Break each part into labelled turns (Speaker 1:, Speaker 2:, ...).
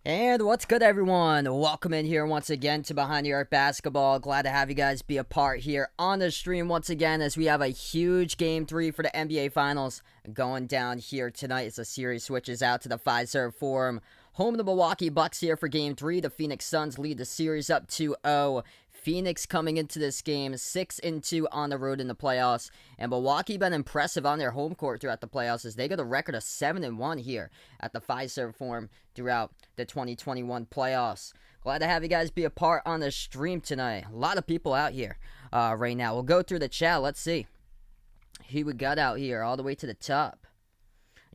Speaker 1: And what's good, everyone? Welcome in here once again to Behind the Arc Basketball. Glad to have you guys be a part here on the stream once again as we have a huge Game 3 for the NBA Finals going down here tonight as the series switches out to the Fiserv Forum. Home of the Milwaukee Bucks here for Game 3. The Phoenix Suns lead the series up 2-0. Phoenix coming into this game 6-2 on the road in the playoffs, and Milwaukee been impressive on their home court throughout the playoffs as they got a record of 7-1 here at the Fiserv Forum throughout the 2021 playoffs. Glad to have you guys be a part on the stream tonight. A lot of people out here right now. We'll go through the chat. Let's see who we got out here all the way to the top.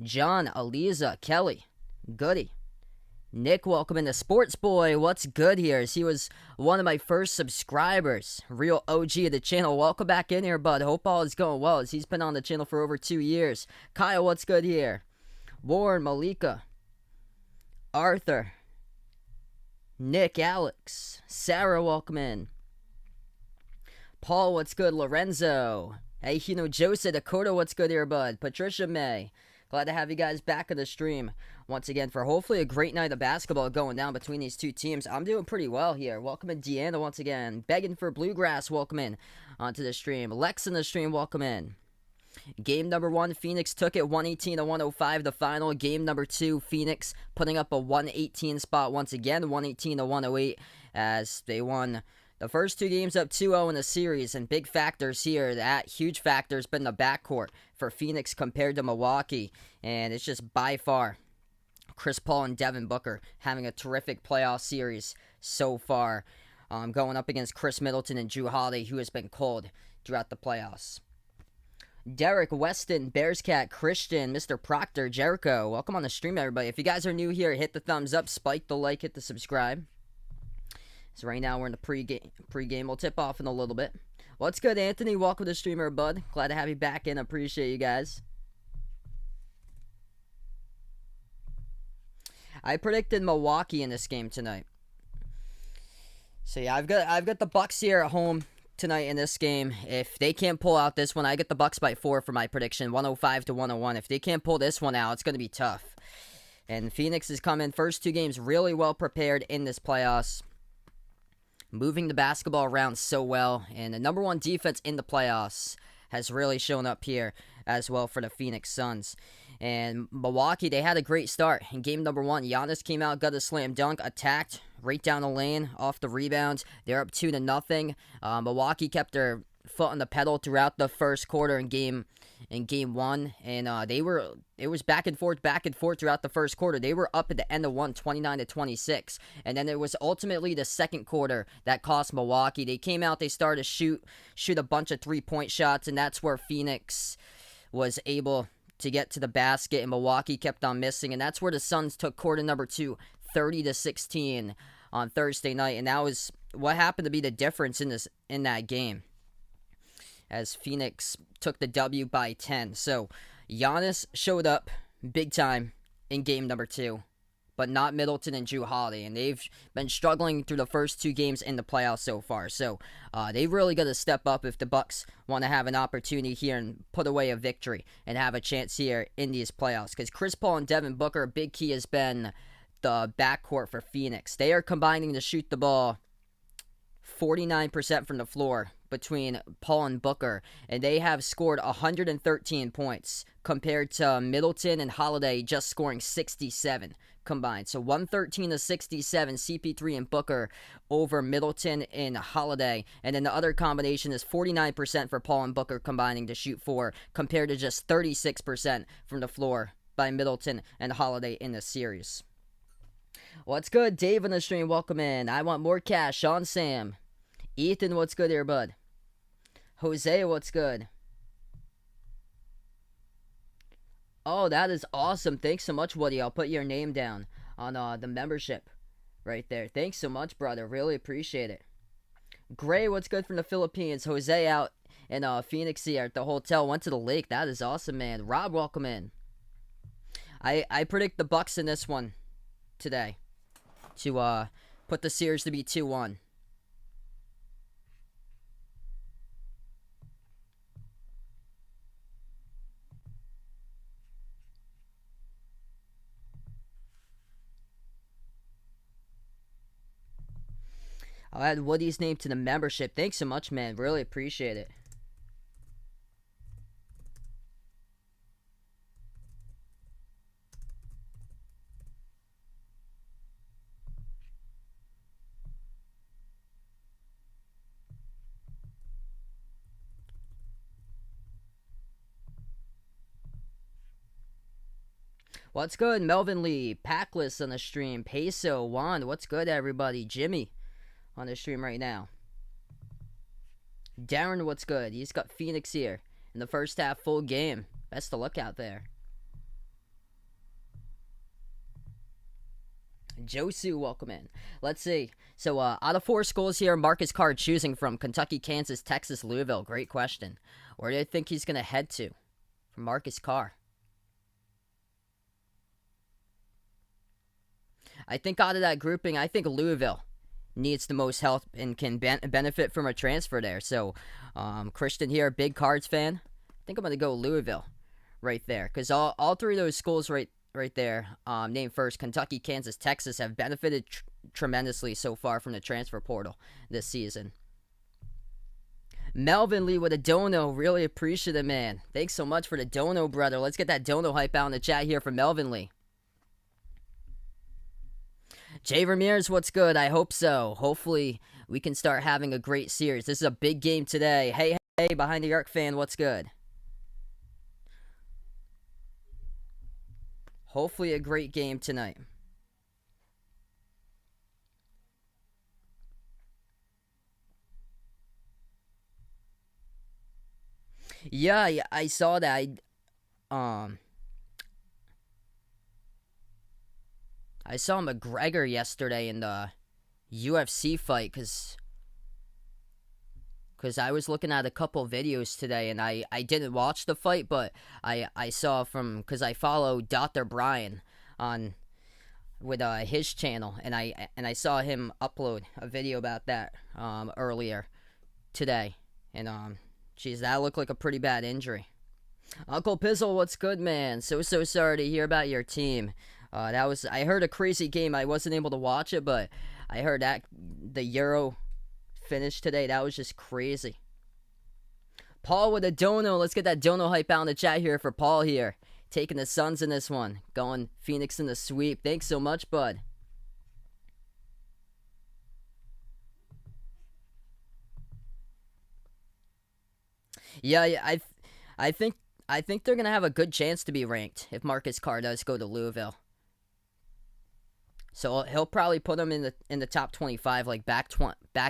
Speaker 1: John, Aliza, Kelly, Goody. Nick, welcome in the Sports Boy. What's good here? He was one of my first subscribers. Real OG of the channel. Welcome back in here, bud. Hope all is going well as he's been on the channel for over 2 years. Kyle, what's good here? Warren, Malika, Arthur, Nick, Alex, Sarah, welcome in. Paul, what's good? Lorenzo. Hey, Joseph, Dakota, what's good here, bud? Patricia May. Glad to have you guys back on the stream once again for hopefully a great night of basketball going down between these two teams. I'm doing pretty well here. Welcome in Deanna once again. Begging for Bluegrass, welcome in onto the stream. Lex in the stream, welcome in. Game number 1, Phoenix took it 118-105 the final. Game number 2, Phoenix putting up a 118 spot once again, 118-108 as they won the first 2 games up 2-0 in the series, and big factors here. That huge factor has been the backcourt for Phoenix compared to Milwaukee, and it's just by far Chris Paul and Devin Booker having a terrific playoff series so far, going up against Chris Middleton and Jrue Holiday, who has been cold throughout the playoffs. Derek, Weston, Bearscat, Christian, Mr. Proctor, Jericho, welcome on the stream, everybody. If you guys are new here, hit the thumbs up, spike the like, hit the subscribe. So right now we're in the pre-game. We'll tip off in a little bit. What's good, Anthony? Welcome to the streamer, bud. Glad to have you back in. Appreciate you guys. I predicted Milwaukee in this game tonight. So yeah, I've got the Bucks here at home tonight in this game. If they can't pull out this one, I get the Bucks by 4 for my prediction, 105-101. If they can't pull this one out, it's going to be tough. And Phoenix has come in first 2 games really well prepared in this playoffs, moving the basketball around so well, and the number 1 defense in the playoffs has really shown up here as well for the Phoenix Suns. And Milwaukee, they had a great start. In game number 1, Giannis came out, got a slam dunk, attacked right down the lane off the rebounds. They're up 2-0. Milwaukee kept their foot on the pedal throughout the first quarter in game 1, and it was back and forth throughout the first quarter. They were up at the end of 1, 29-26, and then it was ultimately the second quarter that cost Milwaukee. They came out, they started to shoot a bunch of 3-point shots, and that's where Phoenix was able to get to the basket, and Milwaukee kept on missing, and that's where the Suns took quarter number 2, 30-16 on Thursday night, and that was what happened to be the difference in that game, as Phoenix took the W by 10. So Giannis showed up big time in game number 2, but not Middleton and Jrue Holiday, and they've been struggling through the first 2 games in the playoffs so far. So they really got to step up if the Bucks want to have an opportunity here and put away a victory and have a chance here in these playoffs. Because Chris Paul and Devin Booker, a big key has been the backcourt for Phoenix. They are combining to shoot the ball 49% from the floor between Paul and Booker, and they have scored 113 points compared to Middleton and Holiday just scoring 67 combined. So 113-67, CP3 and Booker over Middleton and Holiday, and then the other combination is 49% for Paul and Booker combining to shoot 4 compared to just 36% from the floor by Middleton and Holiday in this series. What's good? Dave on the stream, welcome in. I want more cash. Sean Sam. Ethan, what's good here, bud? Jose, what's good? Oh, that is awesome. Thanks so much, Woody. I'll put your name down on the membership right there. Thanks so much, brother. Really appreciate it. Gray, what's good from the Philippines? Jose out in Phoenix here at the hotel. Went to the lake. That is awesome, man. Rob, welcome in. I predict the Bucks in this one today to put the series to be 2-1. I'll add Woody's name to the membership. Thanks so much, man. Really appreciate it. What's good? Melvin Lee, Packless on the stream. Peso, Wand, what's good, everybody? Jimmy on the stream right now. Darren, what's good? He's got Phoenix here in the first half, full game. Best of luck out there. Josu, welcome in. Let's see. So, out of 4 schools here, Marcus Carr choosing from Kentucky, Kansas, Texas, Louisville. Great question. Where do you think he's going to head to for Marcus Carr? I think out of that grouping, I think Louisville needs the most help and can benefit from a transfer there. So, Christian here, big Cards fan. I think I'm going to go Louisville right there. Because all 3 of those schools right there, named first, Kentucky, Kansas, Texas, have benefited tremendously so far from the transfer portal this season. Melvin Lee with a dono. Really appreciate it, man. Thanks so much for the dono, brother. Let's get that dono hype out in the chat here for Melvin Lee. Jay Ramirez, what's good? I hope so. Hopefully, we can start having a great series. This is a big game today. Hey, behind the arc fan, what's good? Hopefully, a great game tonight. Yeah, I saw that. I saw McGregor yesterday in the UFC fight because I was looking at a couple videos today and I didn't watch the fight, but I saw because I follow Dr. Brian on with his channel and I saw him upload a video about that earlier today, and geez, that looked like a pretty bad injury. Uncle Pizzle, what's good, man? So sorry to hear about your team. I heard a crazy game. I wasn't able to watch it, but I heard that the Euro finish today. That was just crazy. Paul with a dono. Let's get that dono hype out in the chat here for Paul here. Taking the Suns in this one. Going Phoenix in the sweep. Thanks so much, bud. Yeah, I think they're gonna have a good chance to be ranked if Marcus Carr does go to Louisville. So he'll probably put them in the top 25, like back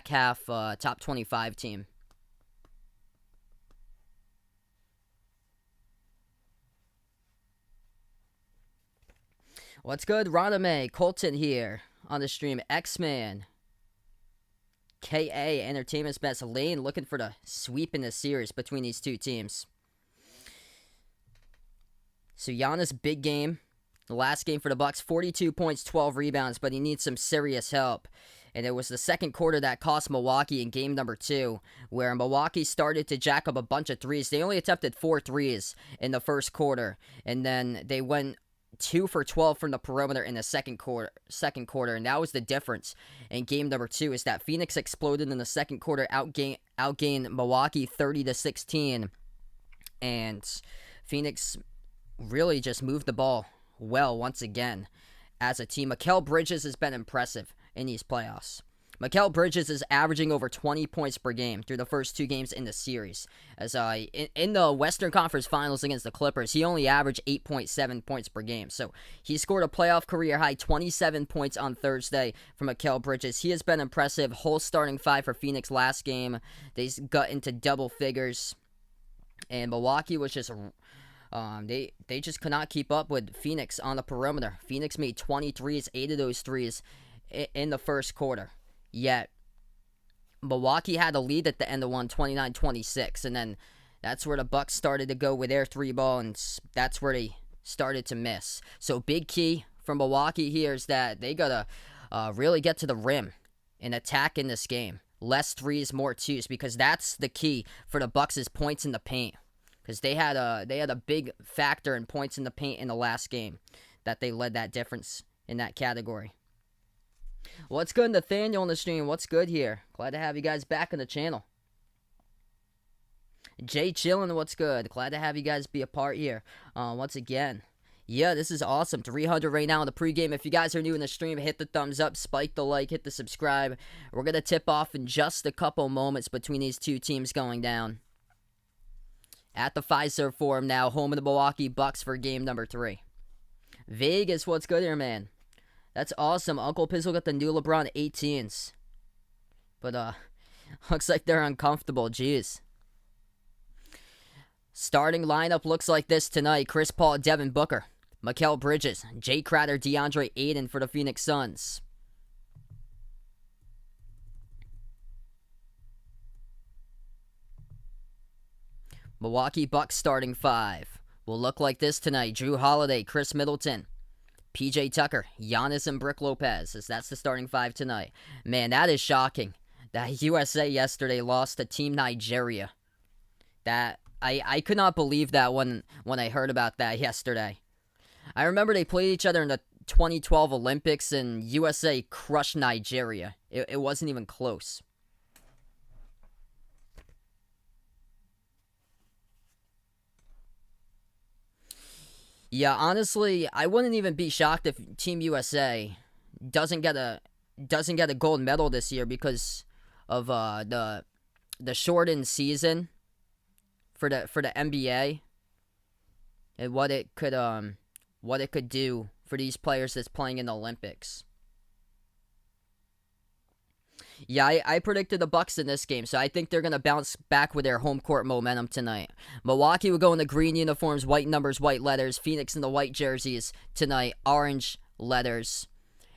Speaker 1: half top 25 team. What's good, Roname? Colton here on the stream. X-Man. KA Entertainment's best. Lane looking for the sweep in the series between these two teams. So Giannis, big game. The last game for the Bucks, 42 points, 12 rebounds, but he needs some serious help. And it was the second quarter that cost Milwaukee in game number 2, where Milwaukee started to jack up a bunch of threes. They only attempted 4 threes in the first quarter, and then they went 2 for 12 from the perimeter in the second quarter, and that was the difference in game number 2, is that Phoenix exploded in the second quarter, outgained Milwaukee 30-16, and Phoenix really just moved the ball well once again as a team. Mikal Bridges has been impressive in these playoffs. Mikal Bridges is averaging over 20 points per game through the first 2 games in the series. As in the Western Conference Finals against the Clippers, he only averaged 8.7 points per game. So he scored a playoff career high 27 points on Thursday from Mikal Bridges. He has been impressive. Whole starting 5 for Phoenix last game. They got into double figures. And Milwaukee was just... They just could not keep up with Phoenix on the perimeter. Phoenix made 23s, 8 of those threes in the first quarter. Yet, Milwaukee had a lead at the end of one, 29-26, and then that's where the Bucks started to go with their 3-ball, and that's where they started to miss. So, big key for Milwaukee here is that they gotta really get to the rim and attack in this game. Less threes, more twos, because that's the key for the Bucks is points in the paint. Because they had a big factor in points in the paint in the last game that they led that difference in that category. What's good, Nathaniel, on the stream? What's good here? Glad to have you guys back on the channel. Jay Chillin, what's good? Glad to have you guys be a part here. Once again. Yeah, this is awesome. 300 right now in the pregame. If you guys are new in the stream, hit the thumbs up, spike the like, hit the subscribe. We're going to tip off in just a couple moments between these two teams going down. At the Fiserv Forum now, home of the Milwaukee Bucks for game number 3. Vegas, what's good here, man? That's awesome. Uncle Pizzle got the new LeBron 18s. But, looks like they're uncomfortable. Jeez. Starting lineup looks like this tonight. Chris Paul, Devin Booker, Mikal Bridges, Jay Crowder, DeAndre Ayton for the Phoenix Suns. Milwaukee Bucks starting 5 will look like this tonight. Drew Holiday, Chris Middleton, PJ Tucker, Giannis, and Brook Lopez. As that's the starting 5 tonight. Man, that is shocking. That USA yesterday lost to Team Nigeria. That I could not believe that when I heard about that yesterday. I remember they played each other in the 2012 Olympics and USA crushed Nigeria. It wasn't even close. Yeah, honestly, I wouldn't even be shocked if Team USA doesn't get a gold medal this year because of the shortened season for the NBA and what it could do for these players that's playing in the Olympics. Yeah, I predicted the Bucks in this game, so I think they're going to bounce back with their home court momentum tonight. Milwaukee will go in the green uniforms, white numbers, white letters. Phoenix in the white jerseys tonight, orange letters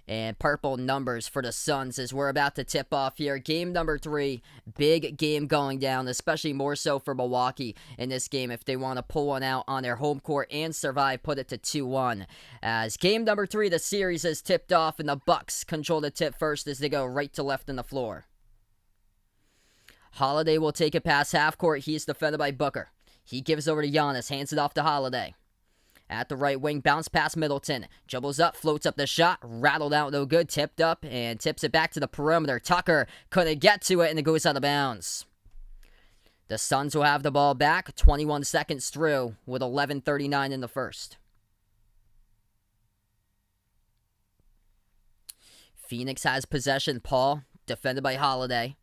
Speaker 1: and purple numbers for the Suns as we're about to tip off here. Game number 3, big game going down, especially more so for Milwaukee in this game if they want to pull one out on their home court and survive, put it to 2-1. As game number 3, the series is tipped off and the Bucks control the tip first as they go right to left on the floor. Holiday will take it past half court. He's defended by Booker. He gives over to Giannis, hands it off to Holiday. At the right wing, bounce past Middleton. Dribbles up, floats up the shot. Rattled out, no good. Tipped up and tips it back to the perimeter. Tucker couldn't get to it and it goes out of bounds. The Suns will have the ball back 21 seconds through with 11:39 in the first. Phoenix has possession. Paul, defended by Holiday.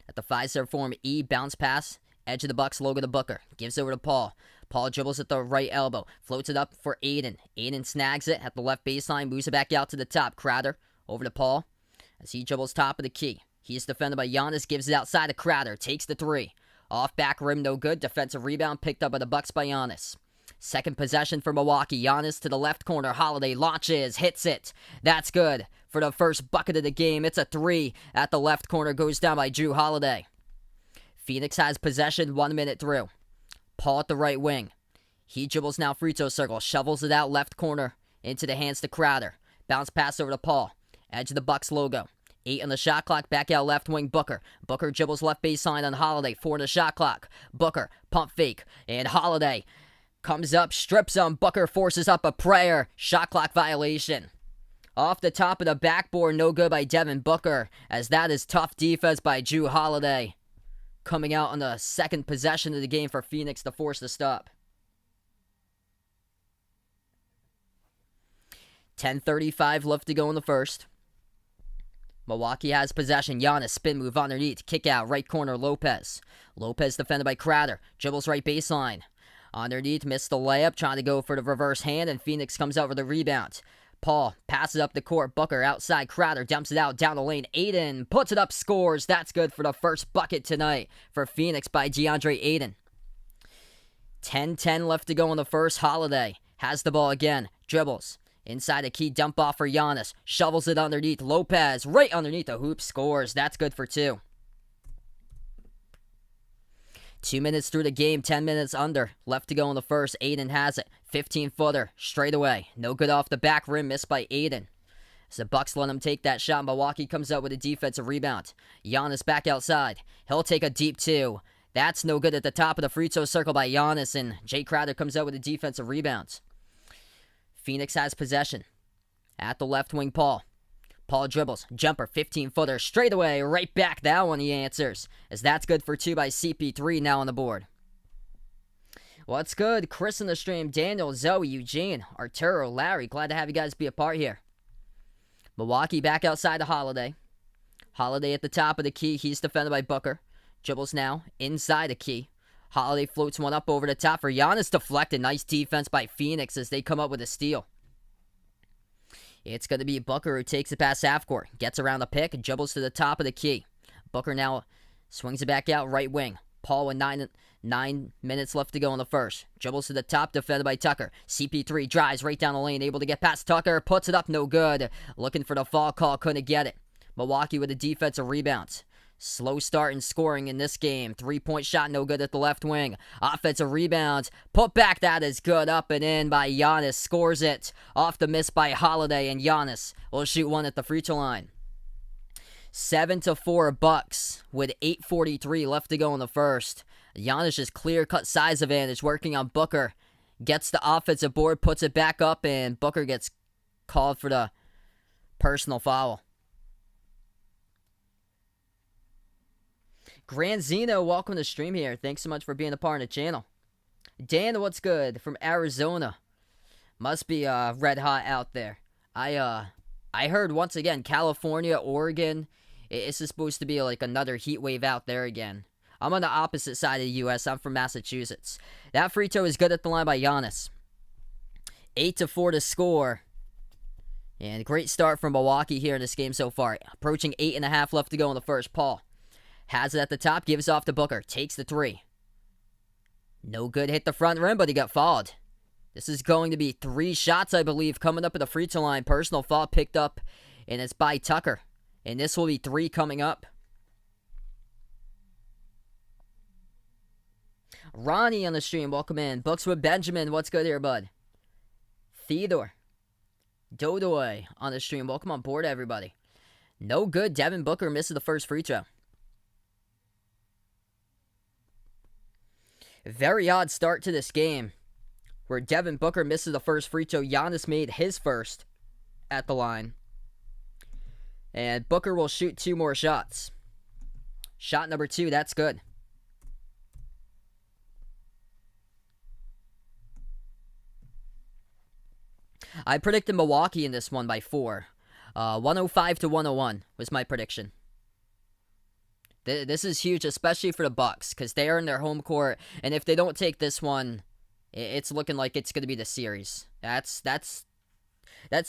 Speaker 1: At the Fiserv Forum, bounce pass. Edge of the Bucks logo to Booker. Gives over to Paul. Paul dribbles at the right elbow. Floats it up for Ayton. Ayton snags it at the left baseline. Moves it back out to the top. Crowder over to Paul as he dribbles top of the key. He's defended by Giannis. Gives it outside to Crowder. Takes the 3. Off back rim, no good. Defensive rebound picked up by the Bucks by Giannis. Second possession for Milwaukee. Giannis to the left corner. Holiday launches. Hits it. That's good for the first bucket of the game. It's a 3 at the left corner. Goes down by Drew Holiday. Phoenix has possession 1 minute through. Paul at the right wing. He dribbles now free throw circle. Shovels it out left corner into the hands to Crowder. Bounce pass over to Paul. Edge of the Bucks logo. 8 on the shot clock. Back out left wing Booker. Booker dribbles left baseline on Holiday. 4 on the shot clock. Booker pump fake. And Holiday comes up. Strips on Booker. Forces up a prayer. Shot clock violation. Off the top of the backboard. No good by Devin Booker. As that is tough defense by Drew Holiday. Coming out on the second possession of the game for Phoenix to force the stop. 10:35 left to go in the first. Milwaukee has possession. Giannis spin move underneath. Kick out right corner Lopez. Lopez defended by Crowder. Dribbles right baseline. Underneath missed the layup. Trying to go for the reverse hand and Phoenix comes out with a rebound. Paul passes up the court. Booker outside. Crowder dumps it out down the lane. Ayton puts it up, scores. That's good for the first bucket tonight for Phoenix by DeAndre Ayton. 10:10 left to go in the first. Holiday has the ball again. Dribbles. Inside the key dump off for Giannis. Shovels it underneath. Lopez right underneath the hoop. Scores. That's good for 2. 2 minutes through the game, 10 minutes under. Left to go in the first. Ayton has it. 15-footer. Straight away. No good off the back rim. Missed by Ayton. As the Bucks let him take that shot, Milwaukee comes out with a defensive rebound. Giannis back outside. He'll take a deep 2. That's no good at the top of the free throw circle by Giannis, and Jay Crowder comes out with a defensive rebound. Phoenix has possession. At the left wing, Paul. Paul dribbles, jumper, 15-footer, straight away, right back. That one he answers, as that's good for 2 by CP3 now on the board. What's good? Chris in the stream, Daniel, Zoe, Eugene, Arturo, Larry. Glad to have you guys be a part here. Milwaukee back outside to Holiday. Holiday at the top of the key. He's defended by Booker. Dribbles now inside the key. Holiday floats one up over the top for Giannis, deflected. Nice defense by Phoenix as they come up with a steal. It's going to be Booker who takes it past half court. Gets around the pick and dribbles to the top of the key. Booker now swings it back out right wing. Paul with 9 minutes left to go in the first. Dribbles to the top, defended by Tucker. CP3 drives right down the lane, able to get past Tucker. Puts it up, no good. Looking for the foul call, couldn't get it. Milwaukee with a defensive rebound. Slow start in scoring in this game. 3-point shot, no good at the left wing. Offensive rebound. Put back, that is good. Up and in by Giannis. Scores it. Off the miss by Holiday, and Giannis will shoot one at the free throw line. 7-4 Bucks with 8:43 left to go in the first. Giannis' clear-cut size advantage working on Booker. Gets the offensive board, puts it back up, and Booker gets called for the personal foul. Grand Zeno, welcome to the stream here. Thanks so much for being a part of the channel. Dan, what's good? From Arizona. Must be red hot out there. I heard once again, California, Oregon, it's supposed to be like another heat wave out there again. I'm on the opposite side of the U.S. I'm from Massachusetts. That free throw is good at the line by Giannis. 8-4 to score. And great start from Milwaukee here in this game so far. Approaching 8.5 left to go in the first. Paul has it at the top, gives off to Booker. Takes the three. No good, hit the front rim, but he got fouled. This is going to be 3 shots, I believe, coming up at the free throw line. Personal foul picked up, and it's by Tucker. And this will be 3 coming up. Ronnie on the stream, welcome in. Books with Benjamin, what's good here, bud? Theodore. Dodoy on the stream, welcome on board, everybody. No good, Devin Booker misses the first free throw. Very odd start to this game, where Devin Booker misses the first free throw. Giannis made his first at the line. And Booker will shoot 2 more shots. Shot number 2, that's good. I predicted Milwaukee in this one by 4. 105-101 was my prediction. This is huge, especially for the Bucks, because they are in their home court, and if they don't take this one, it's looking like it's going to be the series. That's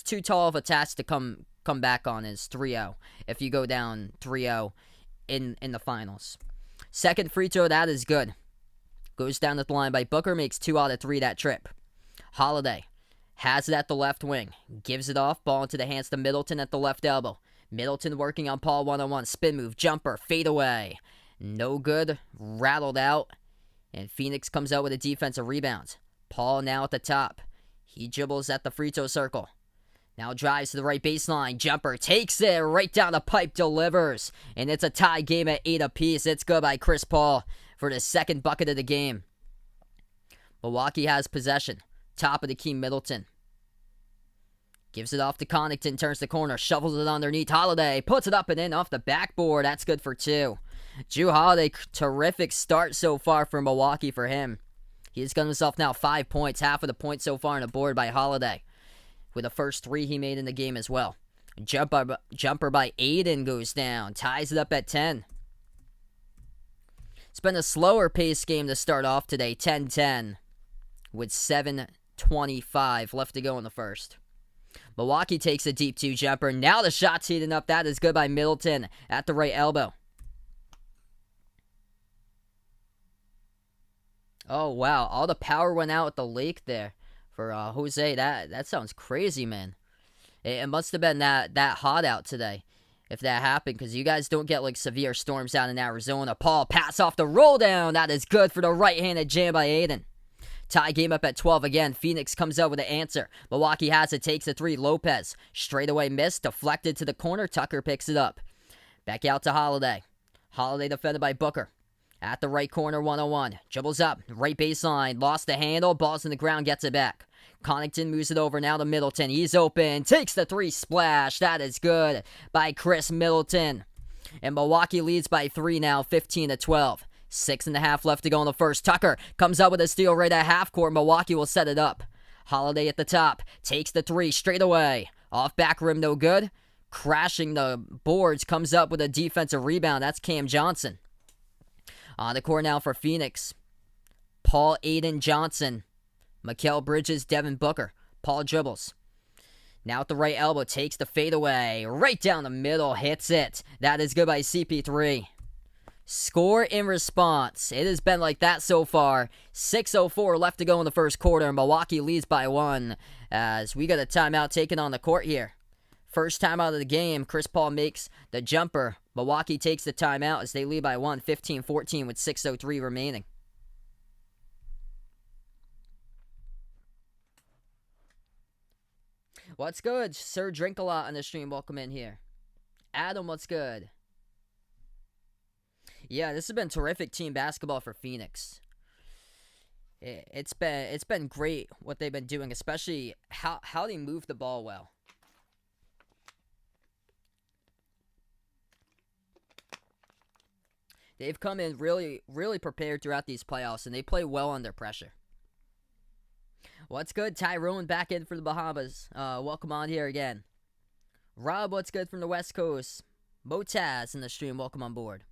Speaker 1: too tall of a task to come back on. Is 3-0 if you go down 3-0 in the finals. Second free throw, that is good. Goes down the line by Booker, makes 2 out of 3 that trip. Holiday has it at the left wing, gives it off, ball into the hands to Middleton at the left elbow. Middleton working on Paul one-on-one. Spin move, jumper, fade away. No good. Rattled out. And Phoenix comes out with a defensive rebound. Paul now at the top. He dribbles at the free throw circle. Now drives to the right baseline. Jumper takes it right down the pipe, delivers. And it's a tie game at 8 apiece. It's good by Chris Paul for the second bucket of the game. Milwaukee has possession. Top of the key, Middleton. Gives it off to Connaughton, turns the corner, shovels it underneath. Holiday puts it up and in off the backboard. That's good for 2. Jrue Holiday, terrific start so far for Milwaukee for him. He's got himself now 5 points, half of the points so far on the board by Holiday, with the first 3 he made in the game as well. Jumper by Aiden goes down, ties it up at 10. It's been a slower pace game to start off today, 10-10, with 7:25 left to go in the first. Milwaukee takes a deep 2 jumper. Now the shot's heating up. That is good by Middleton at the right elbow. Oh, wow. All the power went out at the lake there for Jose. That sounds crazy, man. It must have been that hot out today if that happened, because you guys don't get like severe storms out in Arizona. Paul pass off the roll down. That is good for the right-handed jam by Aiden. Tie game up at 12 again. Phoenix comes out with an answer. Milwaukee has it, takes a 3. Lopez straightaway missed, deflected to the corner. Tucker picks it up. Back out to Holiday. Holiday defended by Booker. At the right corner, 1-on-1. Dribbles up, right baseline, lost the handle, balls in the ground, gets it back. Connaughton moves it over now to Middleton. He's open. Takes the 3 splash. That is good by Chris Middleton. And Milwaukee leads by 3 now, 15-12. 6.5 left to go in the first. Tucker comes up with a steal right at half court. Milwaukee will set it up. Holiday at the top. Takes the 3 straight away. Off back rim, no good. Crashing the boards. Comes up with a defensive rebound. That's Cam Johnson. On the court now for Phoenix. Paul Aiden Johnson. Mikal Bridges, Devin Booker. Paul dribbles. Now at the right elbow. Takes the fadeaway. Right down the middle. Hits it. That is good by CP3. Score in response. It has been like that so far. 6:04 left to go in the first quarter. Milwaukee leads by 1 as we got a timeout taken on the court here. First time out of the game. Chris Paul makes the jumper. Milwaukee takes the timeout as they lead by 1, 15-14 with 6:03 remaining. What's good? Sir Drink a Lot on the stream. Welcome in here. Adam, what's good? Yeah, this has been terrific team basketball for Phoenix. It's been great what they've been doing, especially how they move the ball well. They've come in really, really prepared throughout these playoffs, and they play well under pressure. What's good? Tyrone back in for the Bahamas. Welcome on here again. Rob, what's good from the West Coast? Motaz in the stream. Welcome on board.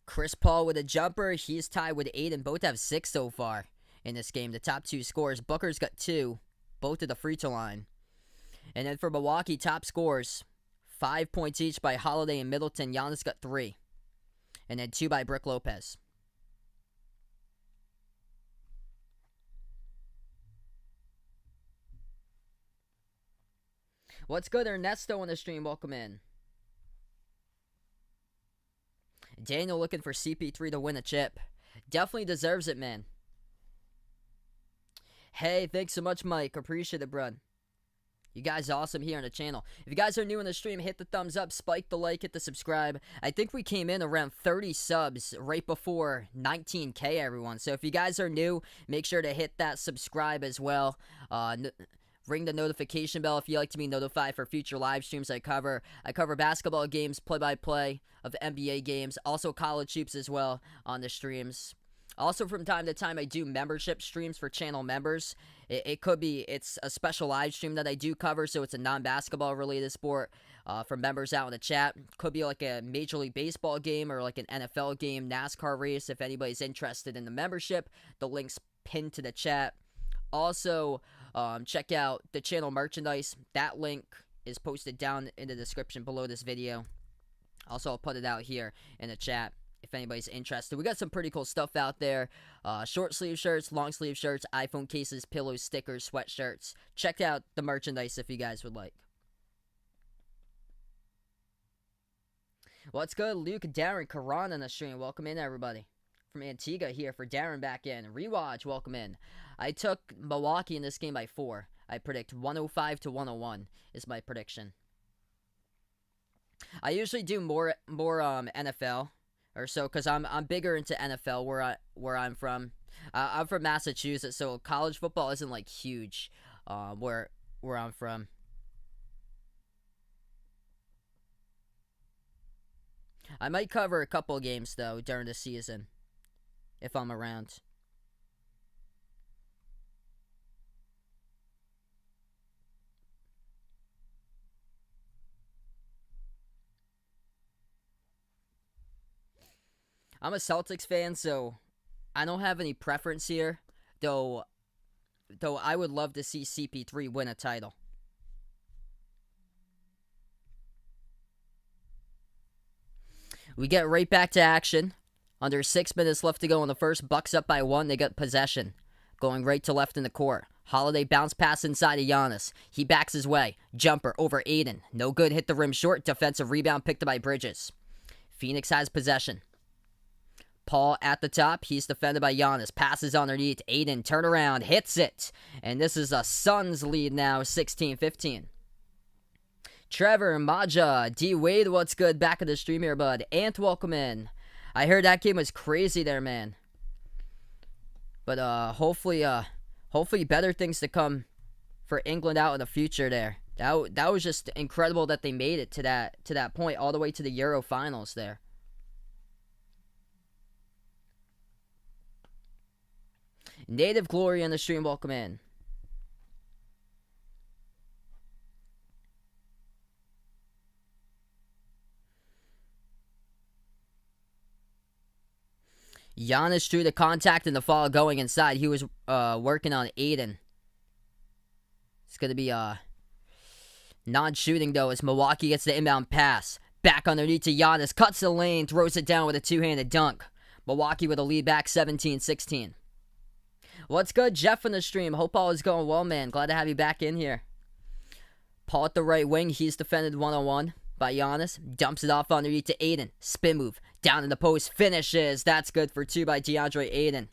Speaker 1: Chris Paul with a jumper. He's tied with 8, and both have 6 so far in this game. The top 2 scores. Booker's got 2, both at the free throw line. And then for Milwaukee, top scores. 5 points each by Holiday and Middleton. Giannis got 3. And then 2 by Brook Lopez. What's good, Ernesto on the stream? Welcome in. Daniel looking for CP3 to win a chip. Definitely deserves it, man. Hey, thanks so much, Mike. Appreciate it, bro. You guys are awesome here on the channel. If you guys are new in the stream, hit the thumbs up, spike the like, hit the subscribe. I think we came in around 30 subs right before 19K, everyone. So if you guys are new, make sure to hit that subscribe as well. Ring the notification bell if you like to be notified for future live streams I cover. I cover basketball games, play-by-play of NBA games, also college hoops as well on the streams. Also, from time to time, I do membership streams for channel members. It's a special live stream that I do cover, so it's a non-basketball related sport for members out in the chat. Could be like a Major League Baseball game or like an NFL game, NASCAR race. If anybody's interested in the membership, the link's pinned to the chat. Also, check out the channel merchandise. That link is posted down in the description below this video. Also, I'll put it out here in the chat if anybody's interested. We got some pretty cool stuff out there. Short sleeve shirts, long sleeve shirts, iPhone cases, pillows, stickers, sweatshirts. Check out the merchandise if you guys would like. What's good? Luke, Darren, Karan on the stream. Welcome in, everybody. From Antigua here for Darren back in. Rewatch, welcome in. I took Milwaukee in this game by 4. I predict 105-101 is my prediction. I usually do more NFL or so because I'm bigger into NFL where I'm from. I'm from Massachusetts, so college football isn't like huge where I'm from. I might cover a couple games though during the season if I'm around. I'm a Celtics fan, so I don't have any preference here, though I would love to see CP3 win a title. We get right back to action. Under 6 minutes left to go in the first. Bucks up by 1. They got possession. Going right to left in the court. Holiday bounce pass inside of Giannis. He backs his way. Jumper over Aiden. No good. Hit the rim short. Defensive rebound picked up by Bridges. Phoenix has possession. Paul at the top. He's defended by Giannis. Passes underneath. Aiden turnaround. Hits it. And this is a Suns lead now. 16-15. Trevor, Maja, D. Wade, what's good? Back of the stream here, bud. Ant, welcome in. I heard that game was crazy there, man. But hopefully better things to come for England out in the future there. That was just incredible that they made it to that point, all the way to the Euro finals there. Native Glory on the stream, welcome in. Giannis drew the contact in the fall going inside. He was working on Aiden. It's going to be non-shooting, though, as Milwaukee gets the inbound pass. Back underneath to Giannis. Cuts the lane. Throws it down with a two-handed dunk. Milwaukee with a lead back 17-16. What's good, Jeff, on the stream? Hope all is going well, man. Glad to have you back in here. Paul at the right wing. He's defended one-on-one by Giannis. Dumps it off underneath to Aiden. Spin move. Down in the post. Finishes. That's good for two by DeAndre Aiden.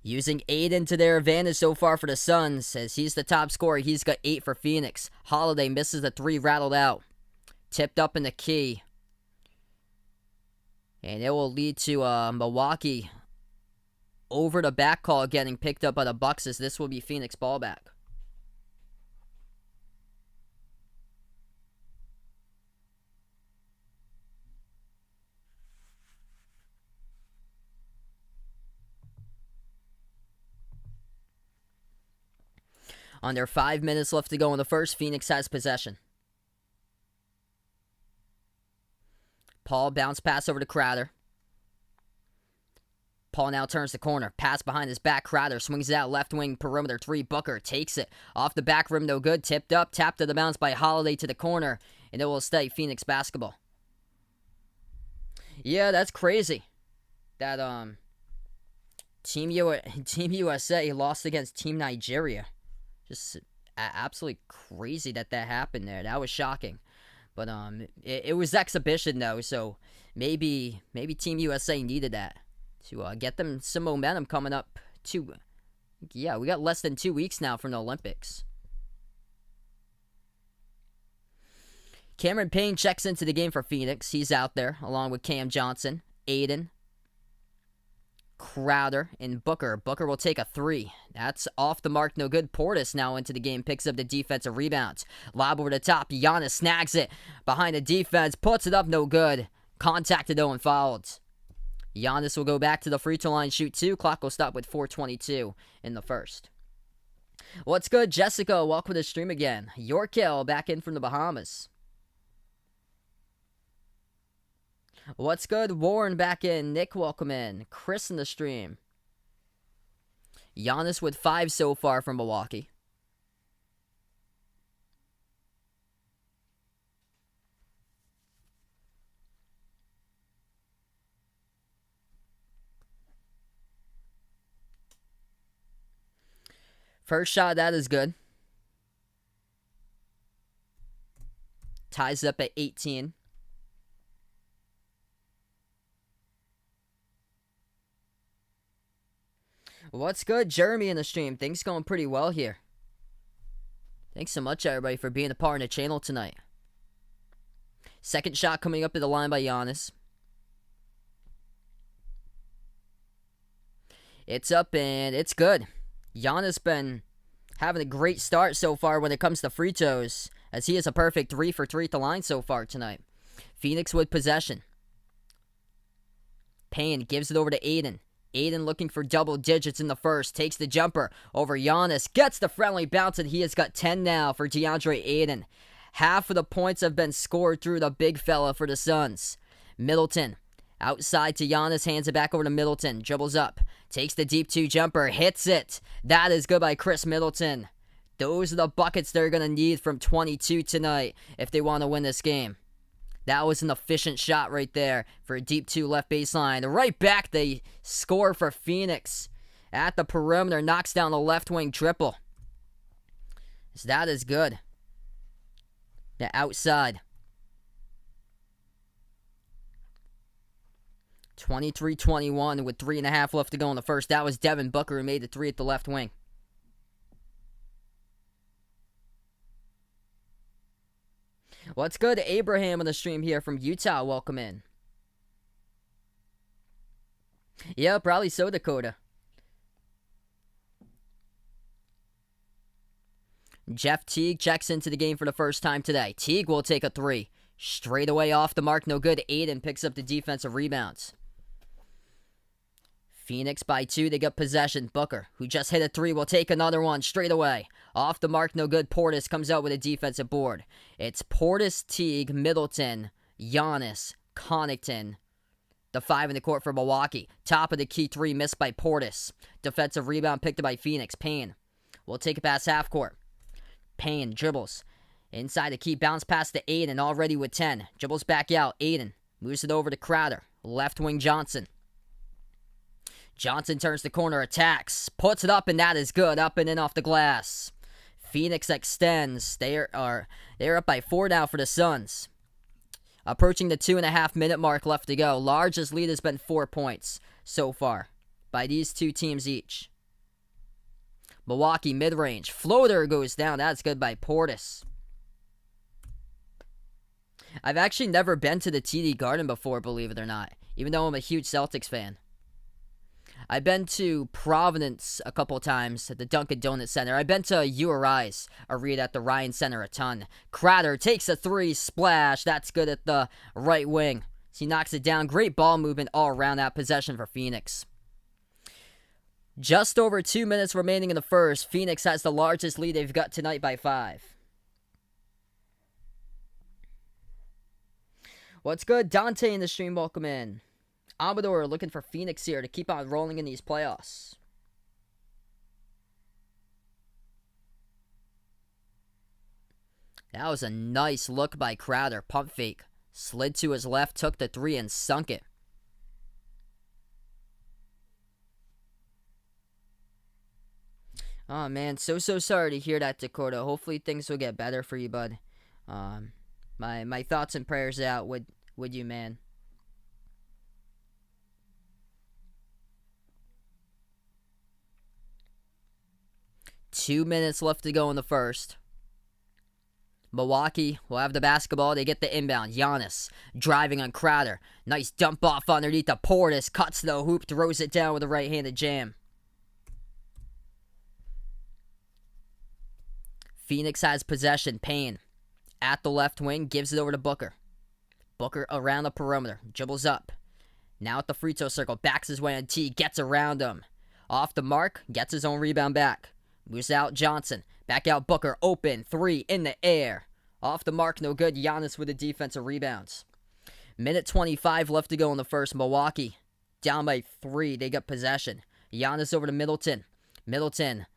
Speaker 1: Using Aiden to their advantage so far for the Suns, as he's the top scorer. He's got 8 for Phoenix. Holiday misses the 3, rattled out. Tipped up in the key. And it will lead to Milwaukee over the back call getting picked up by the Bucks, as this will be Phoenix ball back. Under 5 minutes left to go in the first, Phoenix has possession. Paul bounce pass over to Crowder. Paul now turns the corner. Pass behind his back. Crowder swings it out left wing perimeter 3. Booker takes it. Off the back rim, no good. Tipped up. Tapped to the bounce by Holiday to the corner. And it will stay Phoenix basketball. Yeah, that's crazy. That Team USA lost against Team Nigeria. Just absolutely crazy that happened there. That was shocking. But it was exhibition, though, so maybe Team USA needed that to get them some momentum coming up. Yeah, we got less than 2 weeks now from the Olympics. Cameron Payne checks into the game for Phoenix. He's out there along with Cam Johnson, Aiden, Crowder, and Booker. Booker will take a 3. That's off the mark, no good. Portis now into the game, picks up the defensive rebounds. Lob over the top. Giannis snags it behind the defense, puts it up, no good. Contacted though and fouled. Giannis will go back to the free throw line, shoot 2. Clock will stop with 4:22 in the first. What's good, Jessica? Welcome to the stream again. Yorkhill back in from the Bahamas. What's good? Warren back in. Nick, welcome in. Chris in the stream. Giannis with 5 so far from Milwaukee. First shot, that is good. Ties up at 18. What's good, Jeremy in the stream? Things going pretty well here. Thanks so much, everybody, for being a part of the channel tonight. Second shot coming up at the line by Giannis. It's up and it's good. Giannis been having a great start so far when it comes to free throws, as he is a perfect 3 for 3 at the line so far tonight. Phoenix with possession. Payne gives it over to Aiden. Aiden looking for double digits in the first. Takes the jumper over Giannis. Gets the friendly bounce, and he has got 10 now for DeAndre Aiden. Half of the points have been scored through the big fella for the Suns. Middleton outside to Giannis. Hands it back over to Middleton. Dribbles up. Takes the deep 2 jumper. Hits it. That is good by Chris Middleton. Those are the buckets they're going to need from 22 tonight if they want to win this game. That was an efficient shot right there for a deep 2 left baseline. Right back, they score for Phoenix. At the perimeter, knocks down the left wing triple. So that is good. The outside. 23-21 with 3.5 left to go in the first. That was Devin Booker who made the 3 at the left wing. What's good? Abraham on the stream here from Utah. Welcome in. Yeah, probably so, Dakota. Jeff Teague checks into the game for the first time today. Teague will take a three. Straight away off the mark, no good. Aiden picks up the defensive rebounds. Phoenix by 2, they get possession. Booker, who just hit a 3, will take another one straight away. Off the mark, no good. Portis comes out with a defensive board. It's Portis, Teague, Middleton, Giannis, Connaughton. The 5 in the court for Milwaukee. Top of the key 3 missed by Portis. Defensive rebound picked up by Phoenix. Payne will take it past half court. Payne dribbles. Inside the key, bounce pass to Aiden, already with 10. Dribbles back out. Aiden moves it over to Crowder. Left wing Johnson. Johnson turns the corner, attacks, puts it up, and that is good. Up and in off the glass. Phoenix extends. They're up by 4 now for the Suns. Approaching the 2.5-minute mark left to go. Largest lead has been 4 points so far by these two teams each. Milwaukee mid-range. Floater goes down. That's good by Portis. I've actually never been to the TD Garden before, believe it or not, even though I'm a huge Celtics fan. I've been to Providence a couple times at the Dunkin' Donuts Center. I've been to URI's arena at the Ryan Center a ton. Crowder takes a 3, splash. That's good at the right wing. He knocks it down. Great ball movement all around that possession for Phoenix. Just over 2 minutes remaining in the first. Phoenix has the largest lead they've got tonight by 5. What's good? Dante in the stream, welcome in. Amador looking for Phoenix here to keep on rolling in these playoffs. That was a nice look by Crowder. Pump fake. Slid to his left, took the 3, and sunk it. Oh, man. So sorry to hear that, Dakota. Hopefully things will get better for you, bud. My thoughts and prayers out with you, man. Two minutes left to go in the first. Milwaukee will have the basketball. They get the inbound. Giannis driving on Crowder. Nice dump off underneath the Portis. Cuts the hoop, throws it down with a right-handed jam. Phoenix has possession. Payne at the left wing. Gives it over to Booker. Booker around the perimeter. Dribbles up. Now at the free throw circle. Backs his way on T. Gets around him. Off the mark. Gets his own rebound back. Moves out Johnson. Back out Booker. Open. 3 in the air. Off the mark. No good. Giannis with the defensive rebounds. Minute 25 left to go in the first. Milwaukee down by 3. They got possession. Giannis over to Middleton. Middleton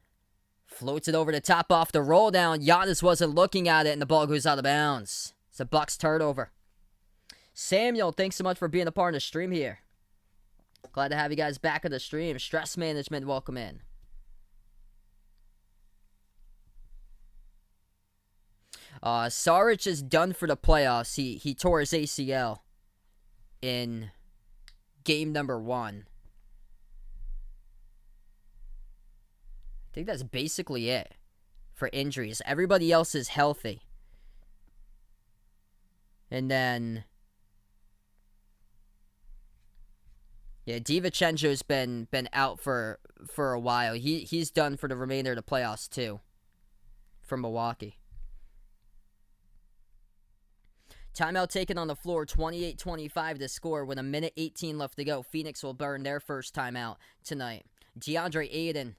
Speaker 1: floats it over the top off the roll down. Giannis wasn't looking at it, and the ball goes out of bounds. It's a Bucks turnover. Samuel, thanks so much for being a part of the stream here. Glad to have you guys back at the stream. Stress management, welcome in. Saric is done for the playoffs. He tore his ACL in game number 1. I think that's basically it for injuries. Everybody else is healthy. And then, yeah, DiVincenzo's been out for a while. He's done for the remainder of the playoffs too, for Milwaukee. Timeout taken on the floor, 28-25 to score with a minute 18 left to go. Phoenix will burn their first timeout tonight. DeAndre Ayton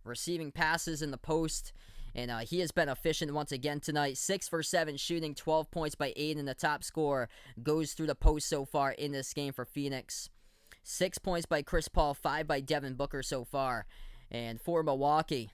Speaker 1: receiving passes in the post, and he has been efficient once again tonight. 6 for 7 shooting, 12 points by Ayton. The top scorer goes through the post so far in this game for Phoenix. 6 points by Chris Paul, 5 by Devin Booker so far. And for Milwaukee,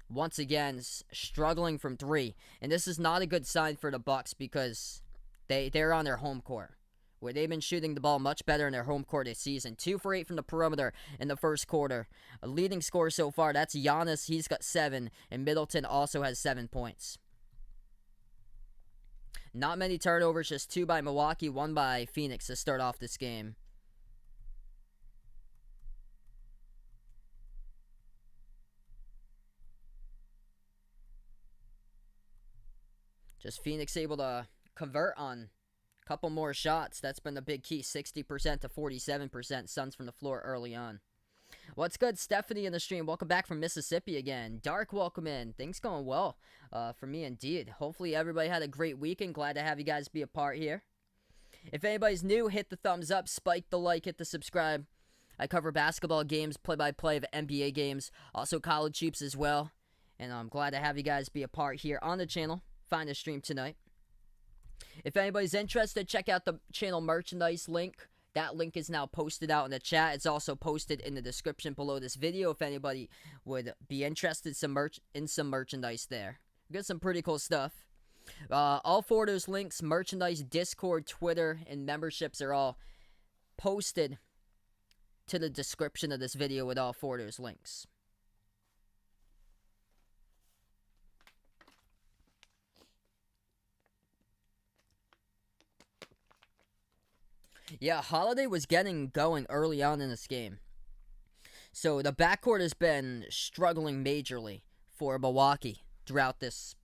Speaker 1: once again, struggling from 3. And this is not a good sign for the Bucks because they're on their home court, where they've been shooting the ball much better in their home court this season. 2 for 8 from the perimeter in the first quarter. A leading scorer so far, that's Giannis. He's got 7, and Middleton also has 7 points. Not many turnovers, just 2 by Milwaukee, 1 by Phoenix to start off this game. Just Phoenix able to convert on Couple more shots. That's been the big key. 60% to 47%. Suns from the floor early on. What's good, Stephanie in the stream? Welcome back from Mississippi again. Dark, welcome in. Things going well for me indeed. Hopefully everybody had a great weekend. Glad to have you guys be a part here. If anybody's new, hit the thumbs up, spike the like, hit the subscribe. I cover basketball games, play-by-play of NBA games, also college hoops as well. And I'm glad to have you guys be a part here on the channel. Find the stream tonight. If anybody's interested, check out the channel merchandise link. That link is now posted out in the chat. It's also posted in the description below this video if anybody would be interested in some merchandise there. We got some pretty cool stuff. All four of those links, merchandise, Discord, Twitter, and memberships are all posted to the description of this video with all four of those links. Yeah, Holiday was getting going early on in this game. So the backcourt has been struggling majorly for Milwaukee throughout this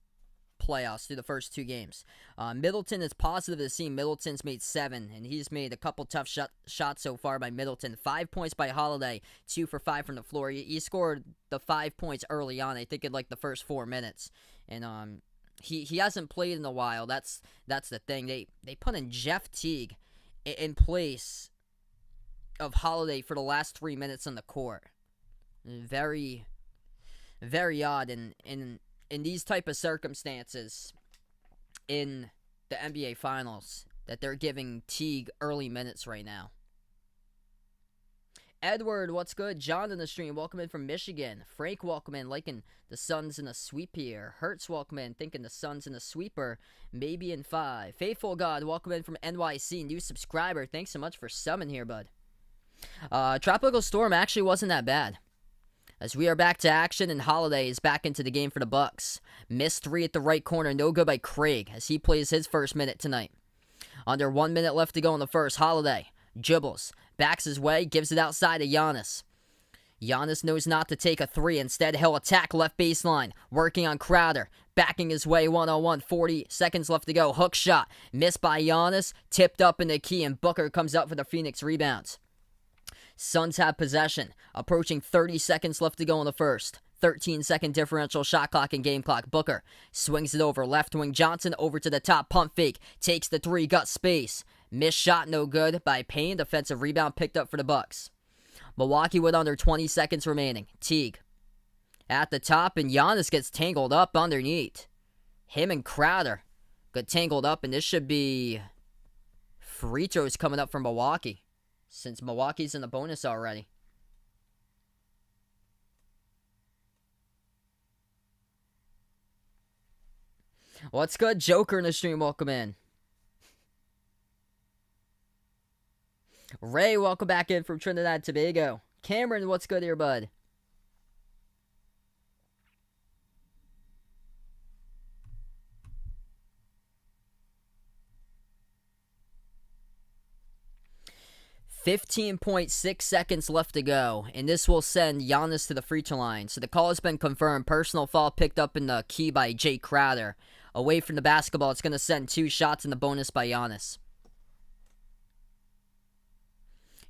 Speaker 1: playoffs through the first two games. Middleton is positive to see. Middleton's made 7, and he's made a couple tough shots so far by Middleton. 5 points by Holiday, 2 for 5 from the floor. He scored the 5 points early on, I think in like the first 4 minutes. And he hasn't played in a while. That's the thing. They put in Jeff Teague in place of Holiday for the last 3 minutes on the court. Very, very odd in these type of circumstances in the NBA Finals that they're giving Teague early minutes right now. Edward, what's good? John in the stream, welcome in from Michigan. Frank, welcome in, liking the Suns in a sweep here. Hertz, welcome in, thinking the Suns in a sweeper, maybe in 5. Faithful God, welcome in from NYC, new subscriber. Thanks so much for summing here, bud. Tropical Storm actually wasn't that bad, as we are back to action and Holiday is back into the game for the Bucks. Missed 3 at the right corner, no good by Craig as he plays his first minute tonight. Under 1 minute left to go in the first. Holiday dribbles, backs his way, gives it outside to Giannis. Giannis knows not to take a 3. Instead, he'll attack left baseline, working on Crowder, backing his way one-on-one. 40 seconds left to go. Hook shot, missed by Giannis, tipped up in the key, and Booker comes up for the Phoenix rebounds. Suns have possession, approaching 30 seconds left to go in the first. 13-second differential shot clock and game clock. Booker swings it over, left wing Johnson over to the top, pump fake, takes the 3, got space. Missed shot, no good by Payne. Defensive rebound picked up for the Bucks. Milwaukee with under 20 seconds remaining. Teague at the top, and Giannis gets tangled up underneath. Him and Crowder got tangled up, and this should be free throws coming up for Milwaukee, since Milwaukee's in the bonus already. What's good? Joker in the stream, welcome in. Ray, welcome back in from Trinidad and Tobago. Cameron, what's good here, bud? .6 seconds left to go, and this will send Giannis to the free throw line. So the call has been confirmed. Personal foul picked up in the key by Jay Crowder. Away from the basketball, it's going to send 2 shots in the bonus by Giannis.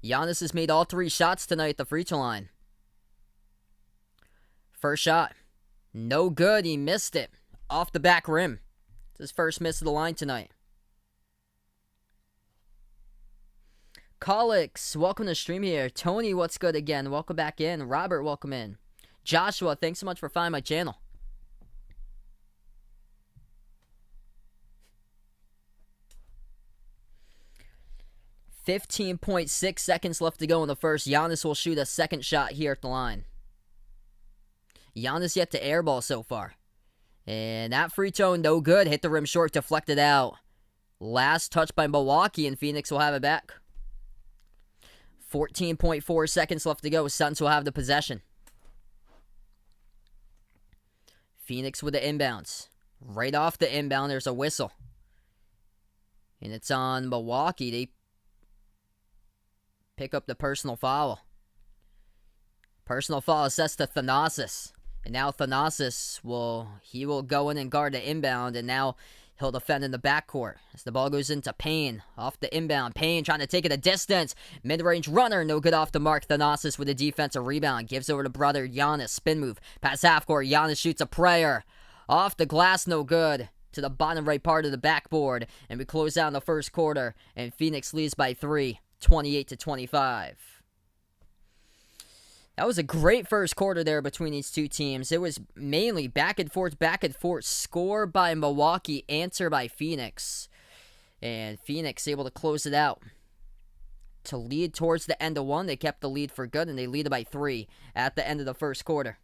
Speaker 1: Giannis has made all 3 shots tonight at the free throw line. First shot, no good. He missed it off the back rim. It's his first miss of the line tonight. Colix, welcome to the stream here. Tony, what's good again? Welcome back in. Robert, welcome in. Joshua, thanks so much for finding my channel. .6 seconds left to go in the first. Giannis will shoot a second shot here at the line. Giannis yet to airball so far. And that free throw, no good. Hit the rim short, deflected out. Last touch by Milwaukee, and Phoenix will have it back. 14.4 seconds left to go. Suns will have the possession. Phoenix with the inbounds. Right off the inbound, there's a whistle. And it's on Milwaukee. They pick up the personal foul. Personal foul assessed to Thanasis. And now Thanasis will go in and guard the inbound. And now He'll defend in the backcourt as the ball goes into Payne. Off the inbound. Payne trying to take it a distance. Mid-range runner. No good off the mark. Thanasis with a defensive rebound. Gives over to brother Giannis. Spin move. Pass half court. Giannis shoots a prayer. Off the glass. No good. To the bottom right part of the backboard. And we close out in the first quarter. And Phoenix leads by 3. 28-25. That was a great first quarter there between these two teams. It was mainly back and forth. Score by Milwaukee, answer by Phoenix. And Phoenix able to close it out to lead towards the end of one. They kept the lead for good, and they lead by 3 at the end of the first quarter.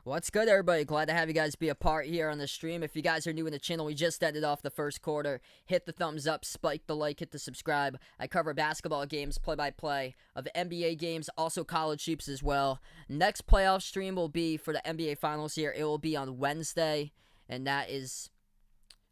Speaker 1: What's good, everybody? Glad to have you guys be a part here on the stream. If you guys are new in the channel, we just ended off the first quarter. Hit the thumbs up, spike the like, hit the subscribe. I cover basketball games, play-by-play of NBA games, also college hoops as well. Next playoff stream will be for the NBA Finals here. It will be on Wednesday, and that is...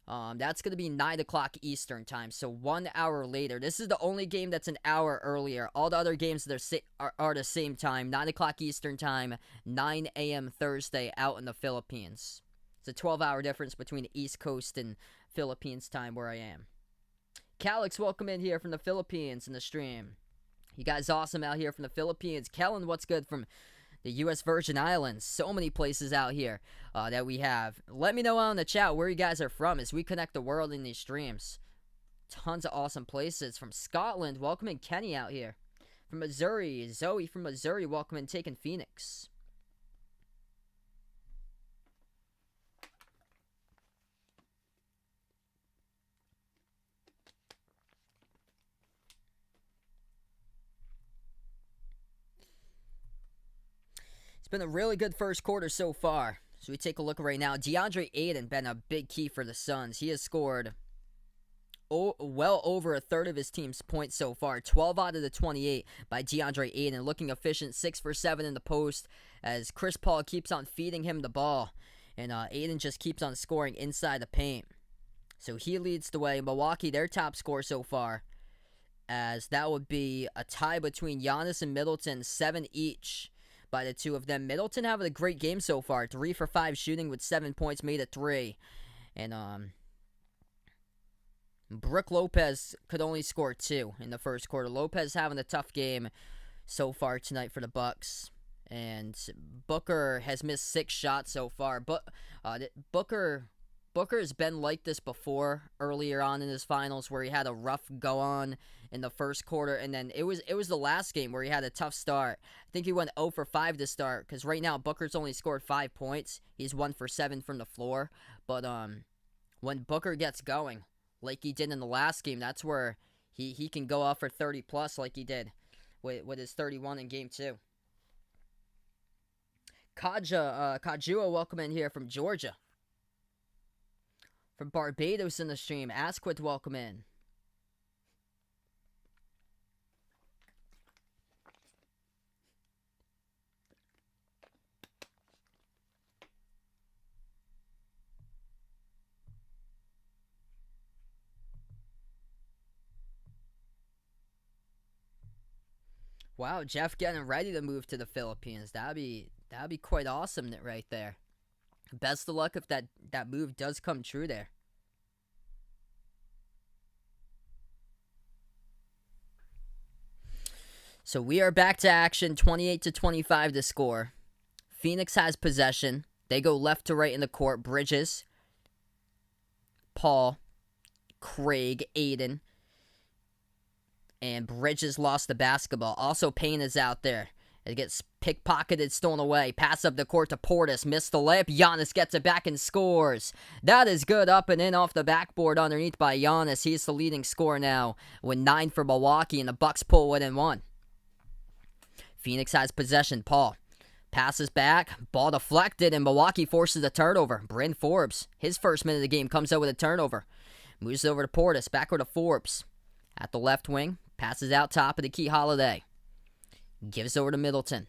Speaker 1: that's going to be 9 o'clock Eastern time, so 1 hour later. This is the only game that's an hour earlier. All the other games that are the same time, 9 o'clock Eastern time, 9 a.m. Thursday out in the Philippines. It's a 12-hour difference between the East Coast and Philippines time where I am. Calix, welcome in here from the Philippines in the stream. You guys awesome out here from the Philippines. Kellen, what's good from the U.S. Virgin Islands? So many places out here that we have. Let me know out in the chat where you guys are from as we connect the world in these streams. Tons of awesome places. From Scotland, welcome in Kenny out here. From Missouri, Zoe from Missouri, welcome in taking Phoenix. It's been a really good first quarter so far. So we take a look right now. DeAndre Ayton been a big key for the Suns. He has scored well over a third of his team's points so far. 12 out of the 28 by DeAndre Ayton. Looking efficient, 6 for 7 in the post as Chris Paul keeps on feeding him the ball. And Ayton just keeps on scoring inside the paint. So he leads the way. Milwaukee, their top scorer so far, as that would be a tie between Giannis and Middleton, 7 each. By the two of them. Middleton having a great game so far. 3 for 5 shooting with 7 points, made it 3. And Brook Lopez could only score 2 in the first quarter. Lopez having a tough game so far tonight for the Bucks. And Booker has missed 6 shots so far. But Booker has been like this before earlier on in his finals where he had a rough go on in the first quarter, and then it was the last game where he had a tough start. I think he went 0 for 5 to start because right now Booker's only scored 5 points. He's 1 for 7 from the floor, but when Booker gets going like he did in the last game, that's where he can go off for 30 plus like he did with his 31 in game 2. Kajua, welcome in here from Georgia. From Barbados in the stream, Asquith, welcome in. Wow, Jeff getting ready to move to the Philippines. That'd be quite awesome right there. Best of luck if that move does come true there. So we are back to action, 28-25 to score. Phoenix has possession. They go left to right in the court. Bridges, Paul, Craig, Ayton, and Bridges lost the basketball. Also, Payne is out there. It gets pickpocketed, stolen away. Pass up the court to Portis. Missed the layup. Giannis gets it back and scores. That is good. Up and in off the backboard underneath by Giannis. He's the leading scorer now with 9 for Milwaukee, and the Bucks pull within 1. Phoenix has possession. Paul passes back. Ball deflected, and Milwaukee forces a turnover. Bryn Forbes, his first minute of the game, comes out with a turnover. Moves it over to Portis. Backward to Forbes. At the left wing. Passes out top of the key. Holiday. Gives over to Middleton.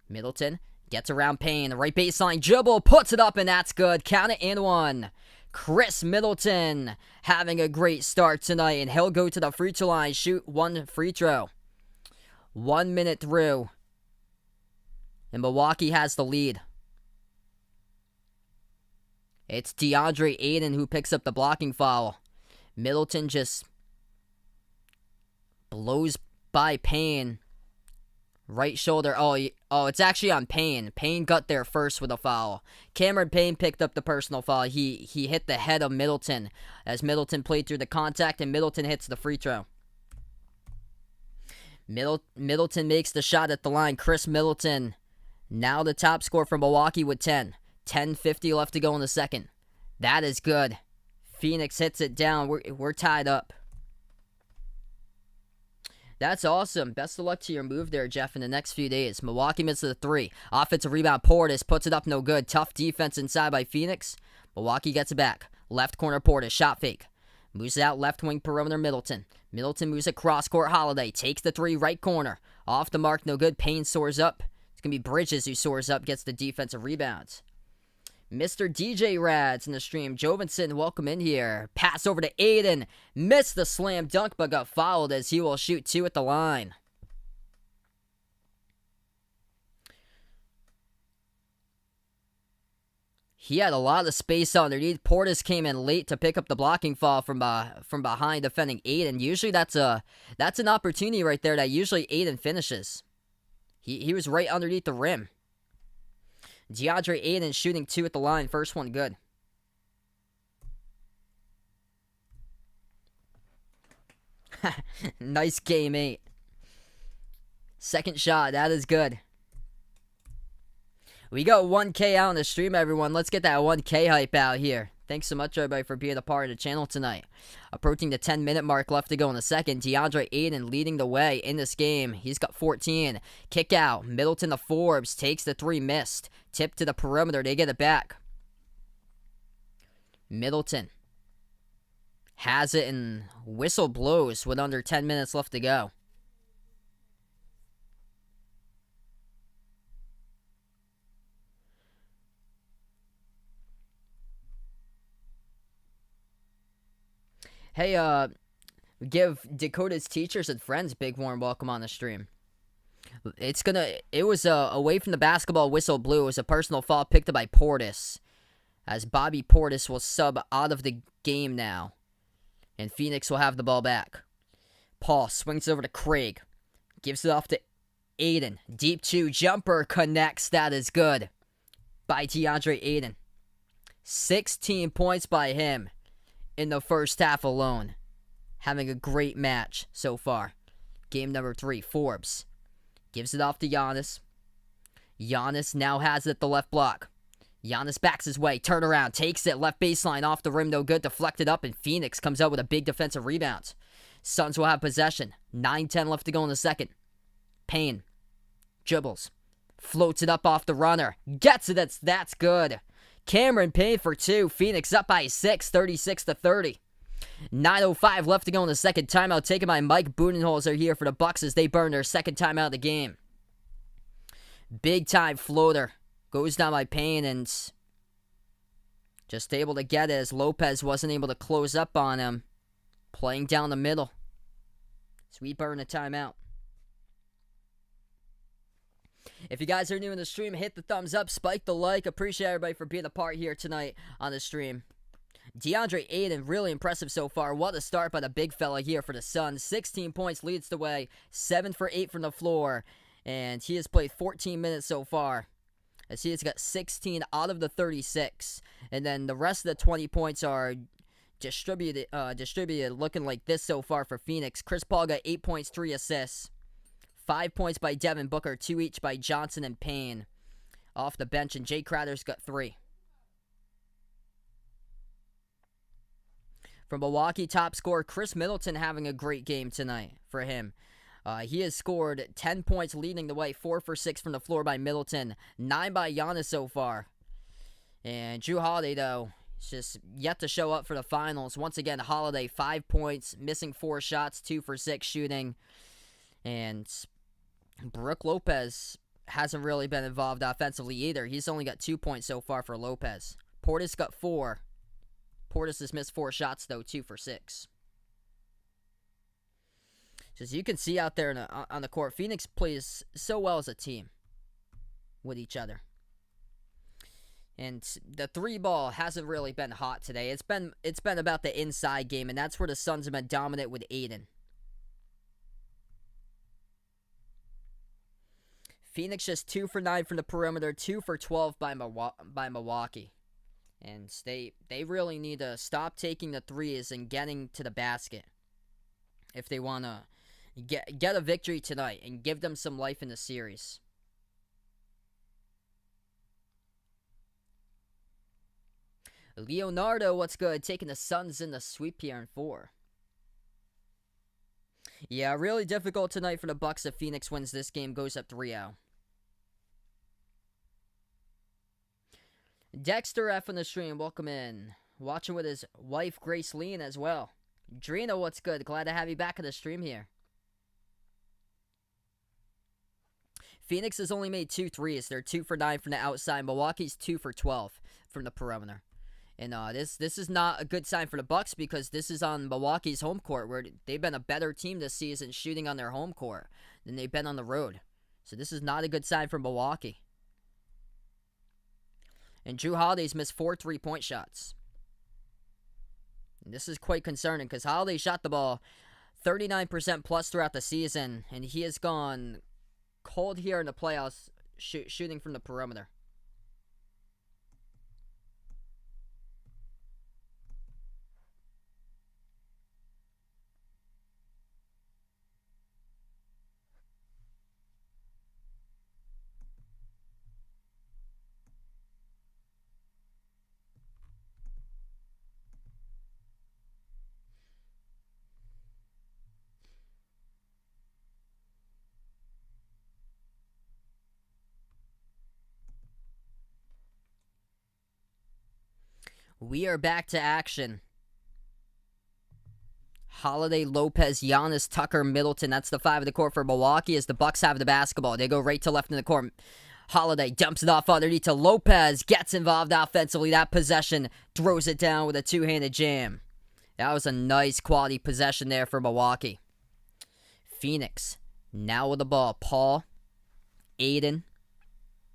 Speaker 1: Middleton Gets around Payne. Right baseline dribble. Puts it up, and that's good. Count it and one. Chris Middleton having a great start tonight, and he'll go to the free throw line, shoot one free throw. 1 minute through, and Milwaukee has the lead. It's DeAndre Ayton who picks up the blocking foul. Middleton just blows by Payne. Right shoulder. Oh, it's actually on Payne. Payne got there first with a foul. Cameron Payne picked up the personal foul. He hit the head of Middleton as Middleton played through the contact, and Middleton hits the free throw. Middleton makes the shot at the line. Chris Middleton, now the top scorer for Milwaukee with 10. 10:50 left to go in the second. That is good. Phoenix hits it down. We're tied up. That's awesome. Best of luck to your move there, Jeff, in the next few days. Milwaukee misses the three. Offensive rebound, Portis puts it up, no good. Tough defense inside by Phoenix. Milwaukee gets it back. Left corner, Portis, shot fake. Moves it out, left wing perimeter, Middleton. Middleton moves it cross-court, Holiday. Takes the three, right corner. Off the mark, no good. Payne soars up. It's going to be Bridges who soars up, gets the defensive rebounds. Mr. DJ Rads in the stream. Jovinson, welcome in here. Pass over to Aiden. Missed the slam dunk, but got fouled as he will shoot two at the line. He had a lot of space underneath. Portis came in late to pick up the blocking foul from behind defending Aiden. Usually that's an opportunity right there that usually Aiden finishes. He was right underneath the rim. DeAndre Ayton shooting two at the line. First one good. Nice game 8. Second shot. That is good. We got 1K out on the stream, everyone. Let's get that 1K hype out here. Thanks so much, everybody, for being a part of the channel tonight. Approaching the 10-minute mark left to go in the second. DeAndre Ayton leading the way in this game. He's got 14. Kick out. Middleton to Forbes. Takes the three, missed. Tip to the perimeter. They get it back. Middleton has it, and whistle blows with under 10 minutes left to go. Hey, give Dakota's teachers and friends a big warm welcome on the stream. It was away from the basketball, whistle blew. It was a personal foul picked up by Portis, as Bobby Portis will sub out of the game now, and Phoenix will have the ball back. Paul swings over to Craig, gives it off to Aiden. Deep two, jumper connects. That is good by DeAndre Ayton. 16 points by him in the first half alone. Having a great match so far. Game number 3, Forbes gives it off to Giannis. Giannis now has it at the left block. Giannis backs his way, turn around, takes it, left baseline, off the rim, no good, deflected up, and Phoenix comes out with a big defensive rebound. Suns will have possession. 9:10 left to go in the second. Payne dribbles, floats it up off the runner, gets it, that's good. Cameron Payne for 2. Phoenix up by 6, 36-30. 9:05 left to go in the second. Timeout taken by Mike Budenholzer here for the Bucks as they burn their second timeout of the game. Big time floater goes down by Payne and just able to get it as Lopez wasn't able to close up on him. Playing down the middle. So we burn a timeout. If you guys are new in the stream, hit the thumbs up, spike the like. Appreciate everybody for being a part here tonight on the stream. DeAndre Ayton, really impressive so far. What a start by the big fella here for the Suns. 16 points leads the way. 7 for 8 from the floor. And he has played 14 minutes so far, as he has got 16 out of the 36. And then the rest of the 20 points are distributed looking like this so far for Phoenix. Chris Paul got 8 points, 3 assists. 5 points by Devin Booker, 2 each by Johnson and Payne off the bench, and Jay Crowder's got 3. From Milwaukee, top scorer Chris Middleton having a great game tonight for him. He has scored 10 points leading the way, 4 for 6 from the floor by Middleton, 9 by Giannis so far. And Jrue Holiday, though, is just yet to show up for the finals. Once again, Holiday, 5 points, missing 4 shots, 2 for 6 shooting. And Brook Lopez hasn't really been involved offensively either. He's only got 2 points so far for Lopez. Portis got 4. Portis has missed 4 shots, though, 2 for 6. So as you can see out there on the court, Phoenix plays so well as a team with each other. And the 3-ball hasn't really been hot today. It's been about the inside game, and that's where the Suns have been dominant with Aiden. Phoenix just 2 for 9 from the perimeter, 2 for 12 by Milwaukee. And they really need to stop taking the threes and getting to the basket if they want to get a victory tonight and give them some life in the series. Leonardo, what's good? Taking the Suns in the sweep here in 4. Yeah, really difficult tonight for the Bucks if Phoenix wins this game, goes up 3-0. Dexter F on the stream, welcome in. Watching with his wife, Grace Lean, as well. Drina, what's good? Glad to have you back on the stream here. Phoenix has only made 2 threes. They're 2 for 9 from the outside. Milwaukee's 2 for 12 from the perimeter. And this is not a good sign for the Bucks because this is on Milwaukee's home court, where they've been a better team this season shooting on their home court than they've been on the road. So this is not a good sign for Milwaukee. And Drew Holiday's missed 4 3-point shots. And this is quite concerning because Holiday shot the ball 39% plus throughout the season, and he has gone cold here in the playoffs shooting from the perimeter. We are back to action. Holiday, Lopez, Giannis, Tucker, Middleton. That's the 5 of the court for Milwaukee as the Bucks have the basketball. They go right to left in the court. Holiday dumps it off underneath to Lopez. Gets involved offensively. That possession throws it down with a 2-handed jam. That was a nice quality possession there for Milwaukee. Phoenix now with the ball. Paul, Aiden,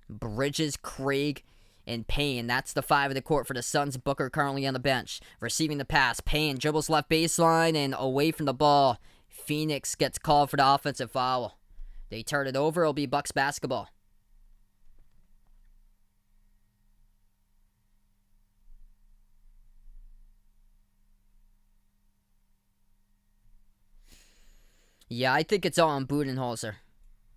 Speaker 1: Bridges, Craig, and Payne. That's the 5 of the court for the Suns. Booker currently on the bench. Receiving the pass. Payne dribbles left baseline and away from the ball. Phoenix gets called for the offensive foul. They turn it over. It'll be Bucks basketball. Yeah, I think it's all on Budenholzer.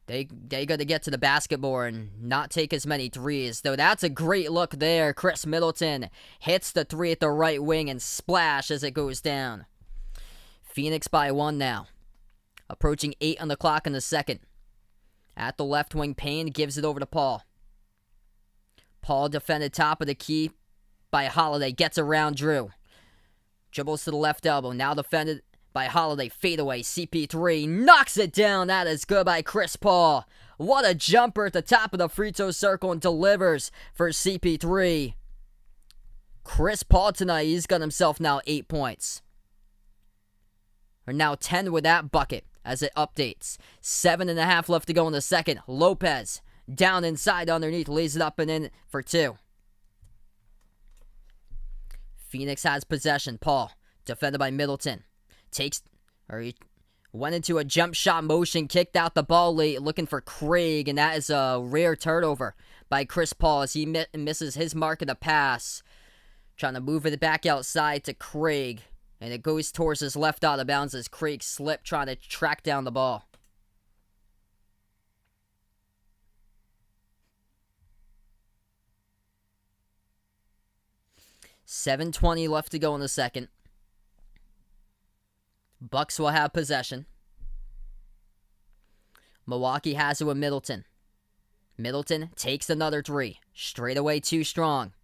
Speaker 1: They got to get to the basketball and not take as many threes. Though that's a great look there. Chris Middleton hits the 3 at the right wing and splash as it goes down. Phoenix by 1 now. Approaching 8 on the clock in the second. At the left wing, Payne gives it over to Paul. Paul defended top of the key by Holiday. Gets around Drew. Dribbles to the left elbow. Now defended by Holiday. Fadeaway. CP3 knocks it down. That is good by Chris Paul. What a jumper at the top of the free throw circle and delivers for CP3. Chris Paul tonight, he's got himself now 8 points. Or now 10 with that bucket as it updates. 7.5 left to go in the second. Lopez down inside underneath. Lays it up and in for 2. Phoenix has possession. Paul defended by Middleton. He went into a jump shot motion, kicked out the ball late, looking for Craig, and that is a rare turnover by Chris Paul as he misses his mark of the pass. Trying to move it back outside to Craig, and it goes towards his left out of bounds as Craig slipped trying to track down the ball. $7:20 left to go in the second. Bucks will have possession. Milwaukee has it with Middleton. Middleton takes another 3. Straight away too strong.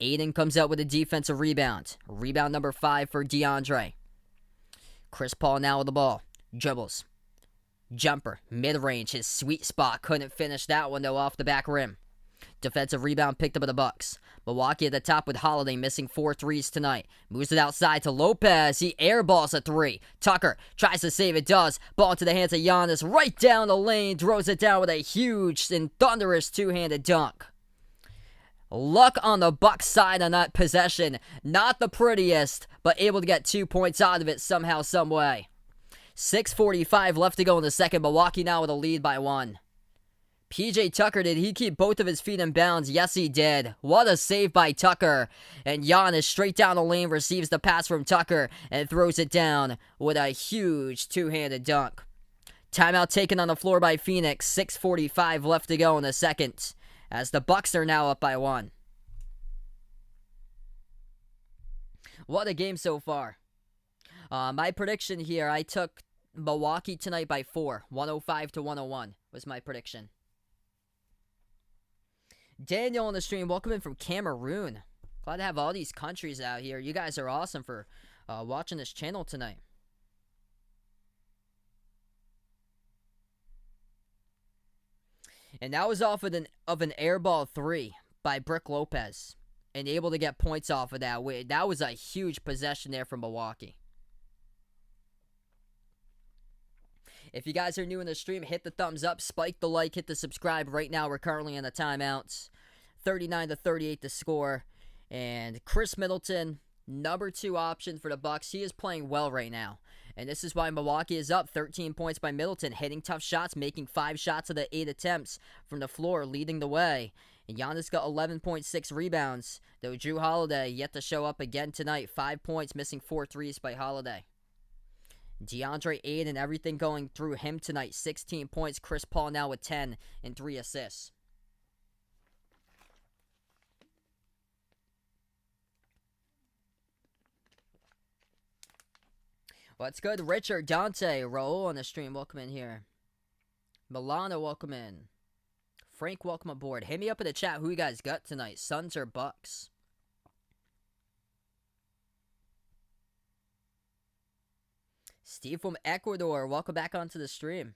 Speaker 1: Aiden comes out with a defensive rebound. Rebound number 5 for DeAndre. Chris Paul now with the ball. Dribbles. Jumper, mid-range, his sweet spot. Couldn't finish that one, though, off the back rim. Defensive rebound picked up by the Bucks. Milwaukee at the top with Holiday missing 4 threes tonight. Moves it outside to Lopez. He airballs a 3. Tucker tries to save it, does. Ball into the hands of Giannis. Right down the lane. Throws it down with a huge and thunderous two-handed dunk. Luck on the Bucks side on that possession. Not the prettiest, but able to get 2 points out of it somehow, some way. 6:45 left to go in the second. Milwaukee now with a lead by 1. PJ Tucker, did he keep both of his feet in bounds? Yes, he did. What a save by Tucker. And Giannis straight down the lane receives the pass from Tucker and throws it down with a huge two-handed dunk. Timeout taken on the floor by Phoenix. 6:45 left to go in the second, as the Bucks are now up by 1. What a game so far. My prediction here, I took Milwaukee tonight by 4. 105-101 was my prediction. Daniel on the stream, welcome in from Cameroon. Glad to have all these countries out here. You guys are awesome for watching this channel tonight. And that was off of an airball 3 by Brook Lopez. And able to get points off of that. That was a huge possession there from Milwaukee. If you guys are new in the stream, hit the thumbs up, spike the like, hit the subscribe. Right now, we're currently in the timeouts. 39-38 the score. And Chris Middleton, number 2 option for the Bucks. He is playing well right now. And this is why Milwaukee is up. 13 points by Middleton, hitting tough shots, making 5 shots of the 8 attempts from the floor, leading the way. And Giannis got 11.6 rebounds, though Jrue Holiday yet to show up again tonight. 5 points, missing 4 threes by Holiday. DeAndre Ayton, everything going through him tonight. 16 points. Chris Paul now with 10 and 3 assists. What's good? Richard, Dante, Raul on the stream. Welcome in here. Milana, welcome in. Frank, welcome aboard. Hit me up in the chat who you guys got tonight. Suns or Bucks? Steve from Ecuador, welcome back onto the stream.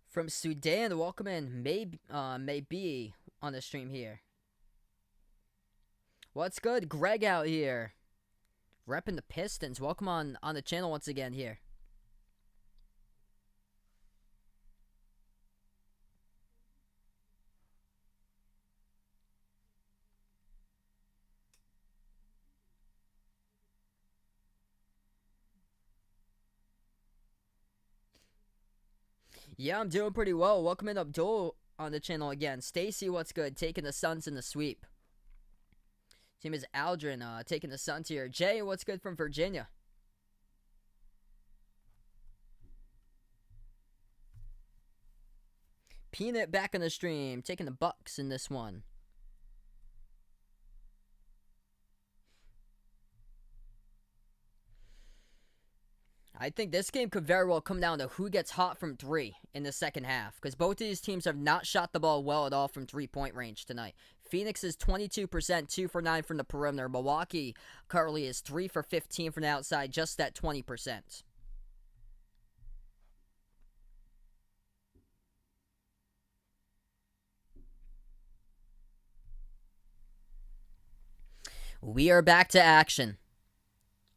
Speaker 1: From Sudan, welcome in. Maybe on the stream here. What's good? Greg out here. Repping the Pistons. Welcome on the channel once again here. Yeah, I'm doing pretty well. Welcome in Abdul on the channel again. Stacy, what's good? Taking the Suns in the sweep. Team is Aldrin, taking the Suns here. Jay, what's good from Virginia? Peanut back on the stream, taking the Bucks in this one. I think this game could very well come down to who gets hot from 3 in the second half, because both of these teams have not shot the ball well at all from 3-point range tonight. Phoenix is 22%, 2 for 9 from the perimeter. Milwaukee currently is 3 for 15 from the outside, just at 20%. We are back to action.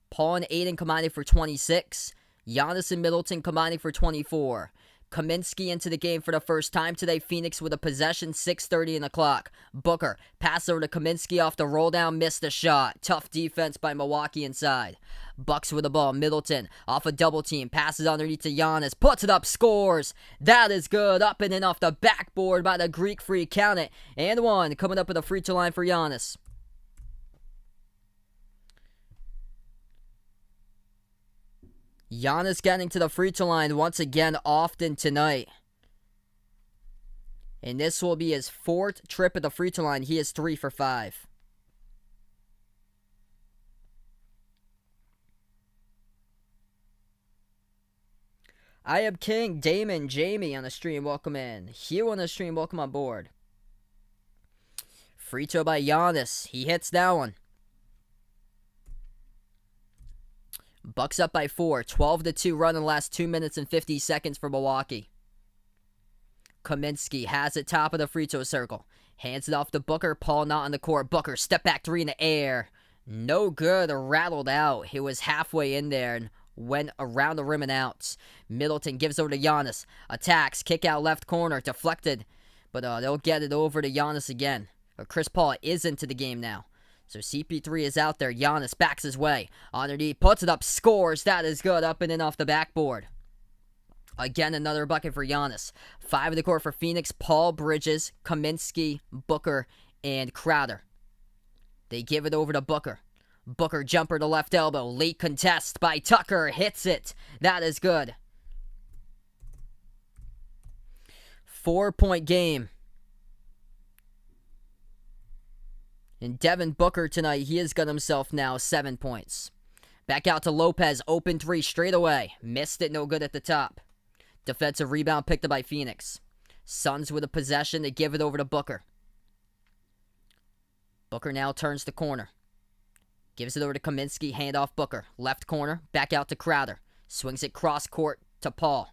Speaker 1: Paul and Ayton combining for 26. Giannis and Middleton combining for 24. Kaminsky into the game for the first time today. Phoenix with a possession, 6:30 in the clock. Booker, pass over to Kaminsky off the roll down, missed a shot. Tough defense by Milwaukee inside. Bucks with the ball. Middleton off a double team, passes underneath to Giannis, puts it up, scores. That is good. Up and in off the backboard by the Greek Freak. Count it. And one. Coming up with a free throw line for Giannis. Giannis getting to the free throw line once again often tonight. And this will be his 4th trip at the free throw line. He is 3 for 5. I am King, Damon, Jamie on the stream. Welcome in. Hugh on the stream. Welcome on board. Free throw by Giannis. He hits that one. Bucks up by 4. 12-2 run in the last 2 minutes and 50 seconds for Milwaukee. Kaminsky has it top of the free throw circle. Hands it off to Booker. Paul not on the court. Booker, step back 3 in the air. No good. Rattled out. He was halfway in there and went around the rim and out. Middleton gives over to Giannis. Attacks. Kick out left corner. Deflected. But they'll get it over to Giannis again. Chris Paul is into the game now. So CP3 is out there. Giannis backs his way. Underneath, puts it up, scores. That is good. Up and in off the backboard. Again, another bucket for Giannis. 5 in the court for Phoenix. Paul, Bridges, Kaminsky, Booker, and Crowder. They give it over to Booker. Booker jumper to left elbow. Late contest by Tucker. Hits it. That is good. 4-point game. And Devin Booker tonight, he has got himself now 7 points. Back out to Lopez, open 3 straight away. Missed it, no good at the top. Defensive rebound picked up by Phoenix. Suns with a possession, they give it over to Booker. Booker now turns the corner. Gives it over to Kaminsky, handoff Booker. Left corner, back out to Crowder. Swings it cross court to Paul.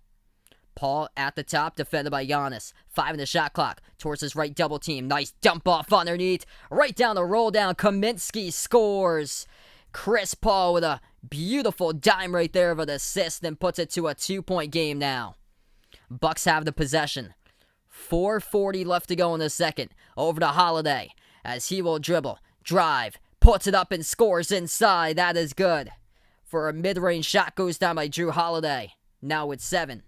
Speaker 1: Paul at the top, defended by Giannis. 5 in the shot clock. Towards his right double team. Nice dump off underneath. Right down the roll down. Kaminsky scores. Chris Paul with a beautiful dime right there of an assist and puts it to a 2-point game now. Bucks have the possession. 4:40 left to go in the second. Over to Holiday as he will dribble, drive, puts it up and scores inside. That is good. For a mid-range shot goes down by Drew Holiday. Now with 7.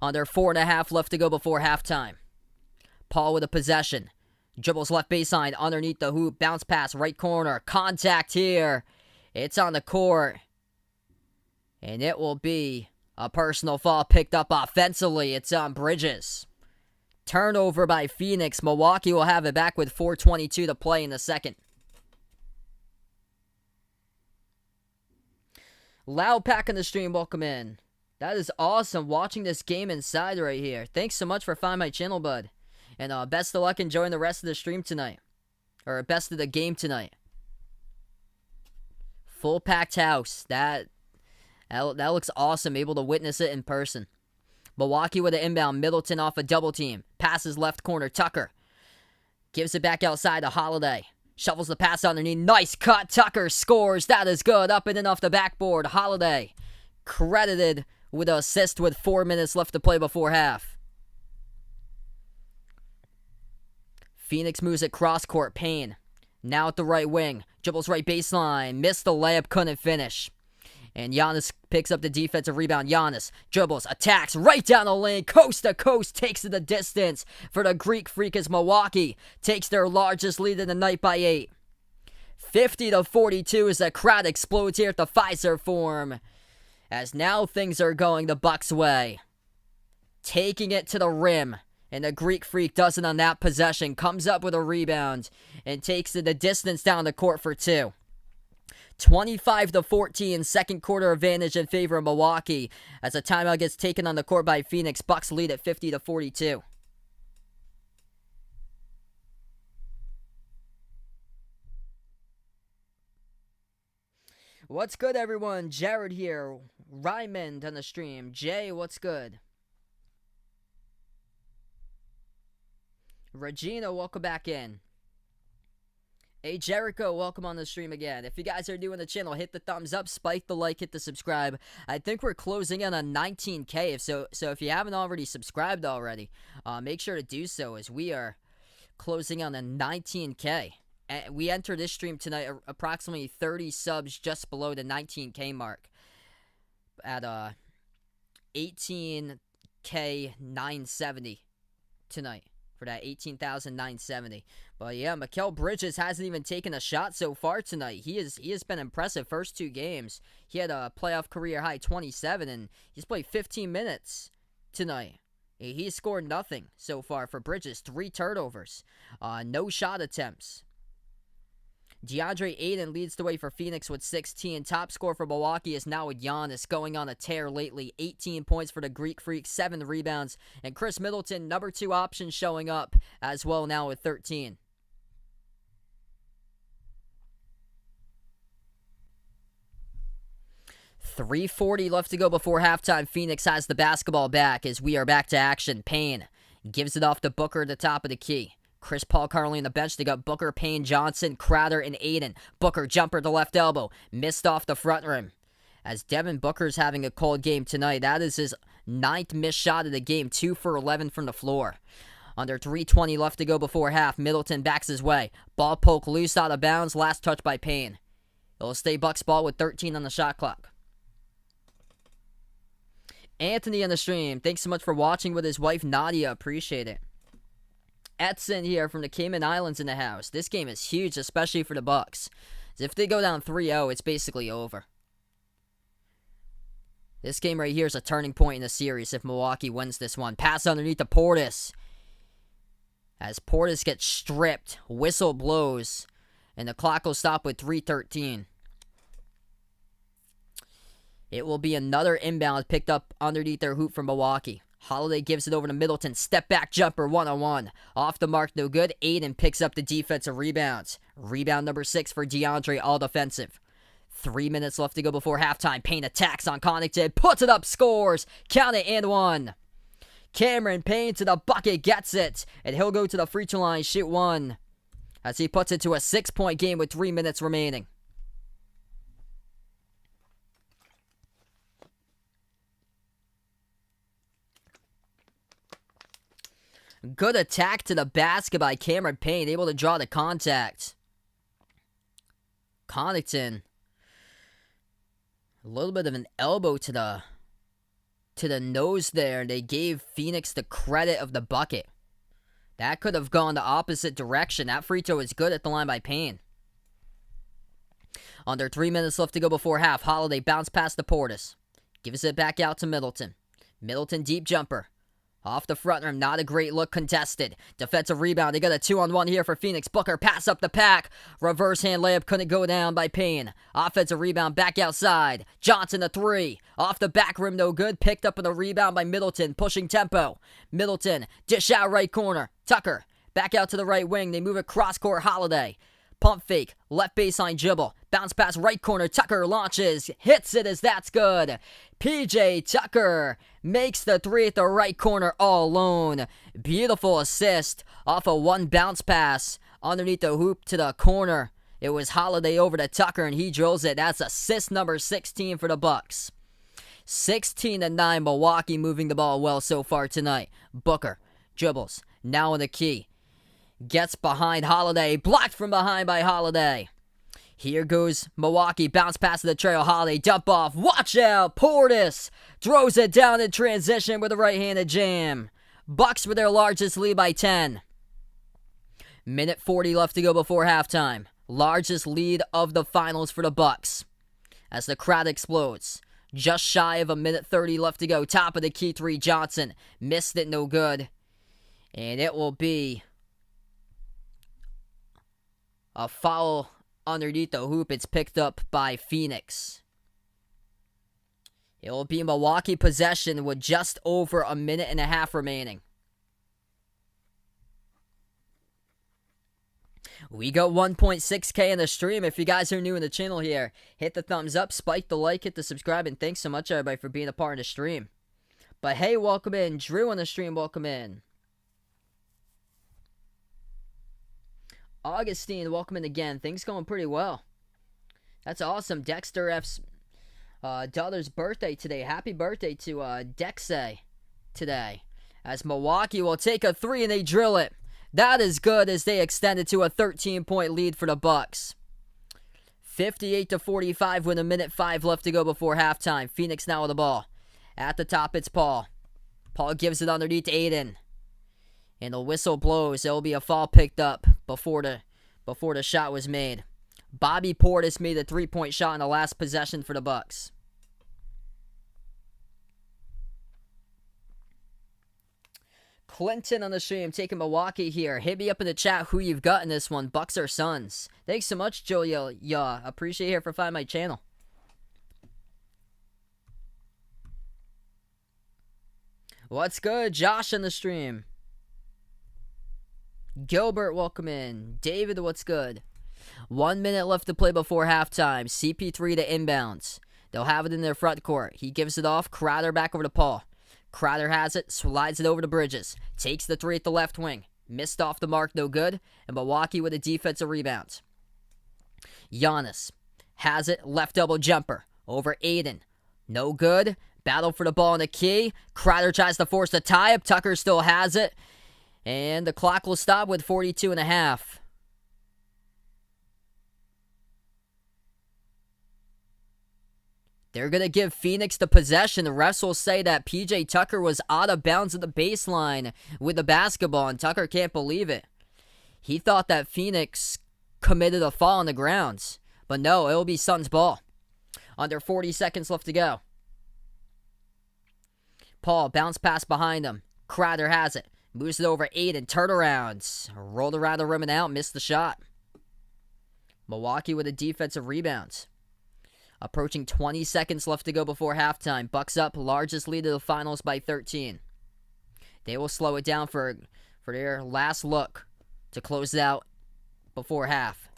Speaker 1: Under 4.5 left to go before halftime. Paul with a possession. Dribbles left baseline underneath the hoop. Bounce pass right corner. Contact here. It's on the court. And it will be a personal foul picked up offensively. It's on Bridges. Turnover by Phoenix. Milwaukee will have it back with 4:22 to play in the second. Loud Pack on the stream. Welcome in. That is awesome watching this game inside right here. Thanks so much for finding my channel, bud. And best of luck enjoying the rest of the stream tonight. Or best of the game tonight. Full packed house. That looks awesome. Able to witness it in person. Milwaukee with an inbound. Middleton off a double team. Passes left corner. Tucker. Gives it back outside to Holiday. Shovels the pass underneath. Nice cut. Tucker scores. That is good. Up and in off the backboard. Holiday credited with an assist with 4 minutes left to play before half. Phoenix moves it cross court. Payne. Now at the right wing. Dribbles right baseline. Missed the layup. Couldn't finish. And Giannis picks up the defensive rebound. Giannis dribbles. Attacks right down the lane. Coast to coast. Takes it the distance for the Greek Freak as Milwaukee takes their largest lead of the night by 8. 50-42 as the crowd explodes here at the Pfizer Forum. As now things are going the Bucks' way. Taking it to the rim. And the Greek Freak does it on that possession. Comes up with a rebound. And takes it the distance down the court for 2. 25-14. Second quarter advantage in favor of Milwaukee. As a timeout gets taken on the court by Phoenix. Bucks lead at 50-42. What's good, everyone? Jared here. Ryman on the stream. Jay, what's good? Regina, welcome back in. Hey, Jericho, welcome on the stream again. If you guys are new on the channel, hit the thumbs up, spike the like, hit the subscribe. I think we're closing in on 19K, so if you haven't already subscribed already, make sure to do so as we are closing on a 19K. We enter this stream tonight approximately 30 subs just below the 19K mark at 18K 970 tonight for that 18,970. But yeah, Mikal Bridges hasn't even taken a shot so far tonight. He has been impressive first 2 games. He had a playoff career high 27 and he's played 15 minutes tonight. He's scored nothing so far for Bridges. 3 turnovers. No shot attempts. DeAndre Ayton leads the way for Phoenix with 16. Top scorer for Milwaukee is now with Giannis, going on a tear lately. 18 points for the Greek Freak, 7 rebounds. And Chris Middleton, number 2 option, showing up as well now with 13. 3:40 left to go before halftime. Phoenix has the basketball back as we are back to action. Payne gives it off to Booker at the top of the key. Chris Paul currently on the bench. They got Booker, Payne, Johnson, Crowder, and Aiden. Booker jumper to left elbow. Missed off the front rim. As Devin Booker's having a cold game tonight. That is his 9th missed shot of the game. 2 for 11 from the floor. Under 3:20 left to go before half. Middleton backs his way. Ball poke loose out of bounds. Last touch by Payne. It'll stay Bucks ball with 13 on the shot clock. Anthony on the stream. Thanks so much for watching with his wife Nadia. Appreciate it. Edson here from the Cayman Islands in the house. This game is huge, especially for the Bucks. If they go down 3-0, it's basically over. This game right here is a turning point in the series if Milwaukee wins this one. Pass underneath to Portis. As Portis gets stripped, whistle blows, and the clock will stop with 3:13. It will be another inbound picked up underneath their hoop from Milwaukee. Holiday gives it over to Middleton. Step back jumper, 1-on-1. Off the mark, no good. Aiden picks up the defensive rebounds. Rebound number 6 for DeAndre, all defensive. 3 minutes left to go before halftime. Payne attacks on Connaughton. Puts it up, scores. Count it, and 1. Cameron Payne to the bucket, gets it. And he'll go to the free throw line, shoot 1. As he puts it to a 6-point game with 3 minutes remaining. Good attack to the basket by Cameron Payne, able to draw the contact. Connaughton, a little bit of an elbow to the nose there. They gave Phoenix the credit of the bucket. That could have gone the opposite direction. That free throw is good at the line by Payne. Under 3 minutes left to go before half. Holiday bounced past the Portis. Gives it back out to Middleton. Middleton deep jumper. Off the front rim, not a great look contested. Defensive rebound, they got a 2-on-1 here for Phoenix. Booker, pass up the pack. Reverse hand layup, couldn't go down by Payne. Offensive rebound, back outside. Johnson, a 3. Off the back rim, no good. Picked up on the rebound by Middleton, pushing tempo. Middleton, dish out right corner. Tucker, back out to the right wing. They move it cross-court, Holiday. Pump fake, left baseline dribble. Bounce pass right corner, Tucker launches. Hits it as that's good. PJ Tucker makes the 3 at the right corner all alone. Beautiful assist off a 1 bounce pass underneath the hoop to the corner. It was Holiday over to Tucker and he drills it. That's assist number 16 for the Bucks. 16-9, Milwaukee moving the ball well so far tonight. Booker dribbles, now in the key. Gets behind Holiday. Blocked from behind by Holiday. Here goes Milwaukee. Bounce pass to the trail. Holiday dump off. Watch out. Portis throws it down in transition with a right-handed jam. Bucks with their largest lead by 10. Minute 40 left to go before halftime. Largest lead of the finals for the Bucks. As the crowd explodes. Just shy of a minute 30 left to go. Top of the key 3. Johnson. Missed it. No good. And it will be a foul underneath the hoop. It's picked up by Phoenix. It will be Milwaukee possession with just over a minute and a half remaining. We got 1.6K in the stream. If you guys are new in the channel here, hit the thumbs up, spike the like, hit the subscribe, and thanks so much everybody for being a part of the stream. But hey, welcome in. Drew on the stream, welcome in. Augustine, welcome in again. Things going pretty well. That's awesome. Dexter F's daughter's birthday today. Happy birthday to Dexe today. As Milwaukee will take a 3 and they drill it. That is good as they extend it to a 13-point lead for the Bucks. 58-45 with a minute 5 left to go before halftime. Phoenix now with the ball. At the top, it's Paul. Paul gives it underneath to Aiden. And the whistle blows. There will be a foul picked up before the shot was made. Bobby Portis made a 3-point shot in the last possession for the Bucks. Clinton on the stream taking Milwaukee here. Hit me up in the chat who you've got in this one, Bucks or Suns. Thanks so much, Julia. Yeah, appreciate it here for finding my channel. What's good? Josh on the stream. Gilbert, welcome in. David, what's good? 1 minute left to play before halftime. CP3 to inbounds. They'll have it in their front court. He gives it off. Crowder back over to Paul. Crowder has it, slides it over to Bridges. Takes the three at the left wing. Missed off the mark, no good. And Milwaukee with a defensive rebound. Giannis has it, left elbow jumper. Over Aiden. No good. Battle for the ball in the key. Crowder tries to force the tie-up. Tucker still has it. And the clock will stop with 42 and a half. They're going to give Phoenix the possession. The refs will say that PJ Tucker was out of bounds at the baseline with the basketball, and Tucker can't believe it. He thought that Phoenix committed a foul on the grounds. But no, it will be Suns ball. Under 40 seconds left to go. Paul, bounce pass behind him. Crowder has it. Moves it over Aiden. Turnarounds. Rolled around the rim and out. Missed the shot. Milwaukee with a defensive rebound. Approaching 20 seconds left to go before halftime. Bucks up, largest lead of the finals by 13. They will slow it down for their last look to close it out before half.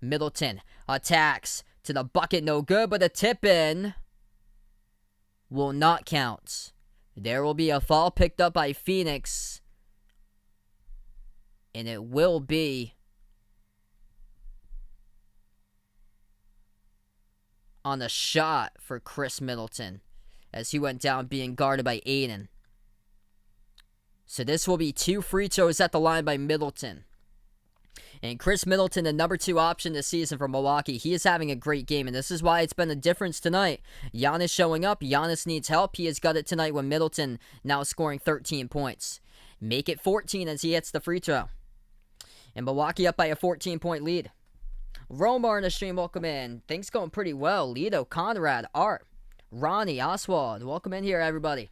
Speaker 1: Middleton attacks to the bucket, no good, but the tip-in will not count. There will be a foul picked up by Phoenix, and it will be on the shot for Chris Middleton as he went down being guarded by Aiden. So this will be 2 free throws at the line by Middleton. And Chris Middleton, the number 2 option this season for Milwaukee, he is having a great game, and this is why it's been a difference tonight. Giannis showing up. Giannis needs help. He has got it tonight with Middleton now scoring 13 points. Make it 14 as he hits the free throw. And Milwaukee up by a 14-point lead. Romar in the stream, welcome in. Things going pretty well. Lido, Conrad, Art, Ronnie, Oswald, welcome in here, everybody.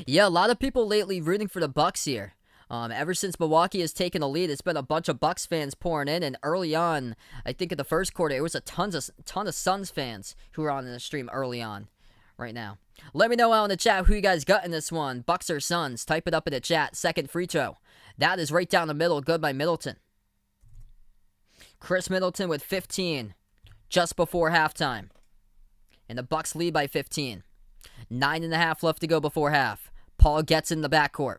Speaker 1: Yeah, a lot of people lately rooting for the Bucks here. Ever since Milwaukee has taken the lead, it's been a bunch of Bucks fans pouring in, and early on, I think in the first quarter, it was a ton of Suns fans who were on the stream early on right now. Let me know out in the chat who you guys got in this one, Bucks or Suns. Type it up in the chat. Second free throw. That is right down the middle, good by Middleton. Chris Middleton with 15 just before halftime. And the Bucks lead by 15. 9.5 left to go before half. Paul gets in the backcourt.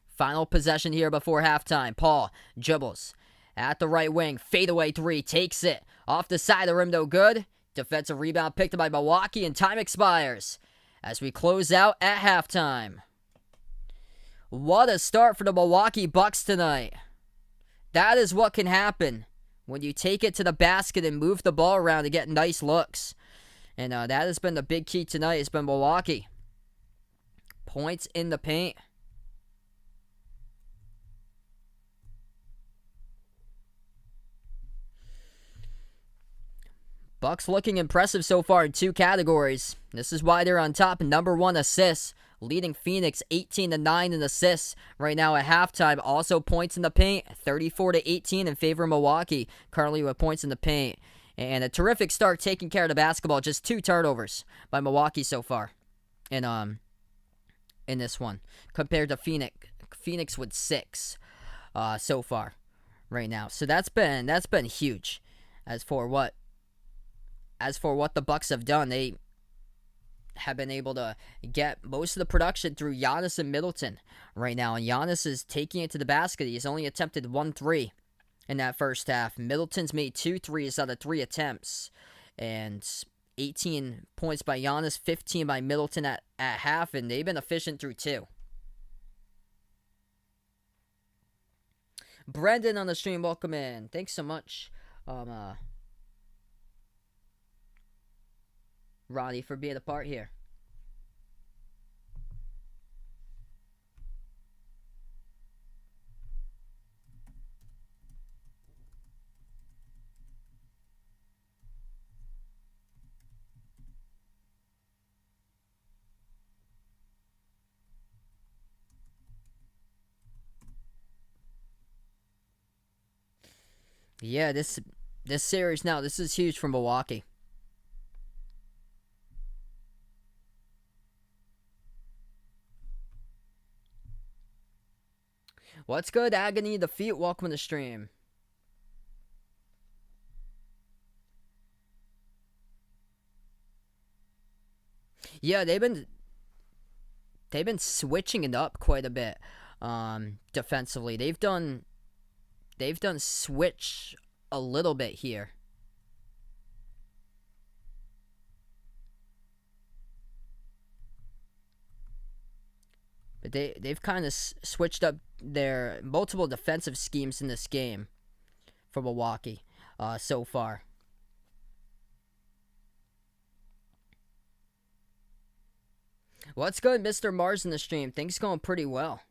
Speaker 1: Final possession here before halftime. Paul dribbles at the right wing. Fadeaway 3. Takes it. Off the side of the rim, no good. Defensive rebound picked up by Milwaukee, and time expires as we close out at halftime. What a start for the Milwaukee Bucks tonight. That is what can happen when you take it to the basket and move the ball around to get nice looks. And that has been the big key tonight. It's been Milwaukee. Points in the paint. Bucks looking impressive so far in 2 categories. This is why they're on top. Number 1 assists, leading Phoenix 18-9 in assists right now at halftime. Also points in the paint, 34-18 in favor of Milwaukee, currently with points in the paint. And a terrific start taking care of the basketball. Just 2 turnovers by Milwaukee so far in this one, compared to Phoenix with 6 so far right now. So that's been huge. As for what the Bucks have done, they have been able to get most of the production through Giannis and Middleton right now. And Giannis is taking it to the basket. He's only attempted 1 3 in that first half. Middleton's made 2 threes out of 3 attempts. And 18 points by Giannis, 15 by Middleton at half. And they've been efficient through 2. Brendan on the stream, welcome in. Thanks so much. Ronnie, for being a part here. Yeah, this series now, this is huge for Milwaukee. What's good, Agony Defeat? Welcome to the stream. Yeah, they've been switching it up quite a bit defensively. They've done switch a little bit here. But they've kind of switched up their multiple defensive schemes in this game for Milwaukee so far. What's good, Mr. Mars in the stream? Things going pretty well.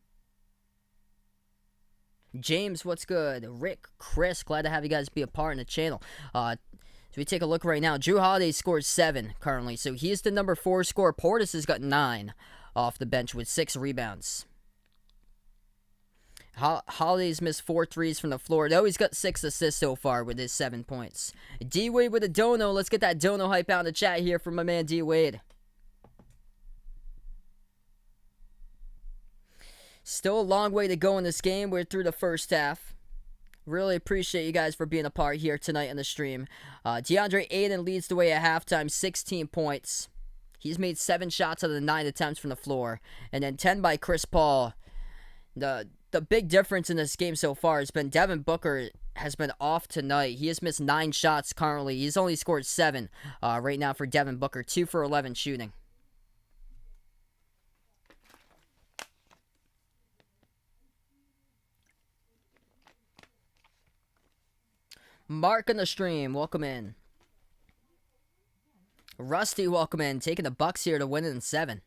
Speaker 1: James, what's good? Rick, Chris, glad to have you guys be a part in the channel. So we take a look right now. Drew Holiday scores 7 currently, so he's the number 4 scorer. Portis has got 9 off the bench with 6 rebounds. Holiday's missed 4 threes from the floor, though he's got 6 assists so far with his 7 points. D-Wade with a dono. Let's get that dono hype out in the chat here from my man D-Wade. Still a long way to go in this game. We're through the first half. Really appreciate you guys for being a part here tonight on the stream. DeAndre Ayton leads the way at halftime, 16 points. He's made 7 shots out of the 9 attempts from the floor. And then 10 by Chris Paul. The big difference in this game so far has been Devin Booker has been off tonight. He has missed 9 shots currently. He's only scored 7 right now for Devin Booker. 2 for 11 shooting. Mark on the stream, welcome in. Rusty, welcome in. Taking the Bucks here to win it in 7.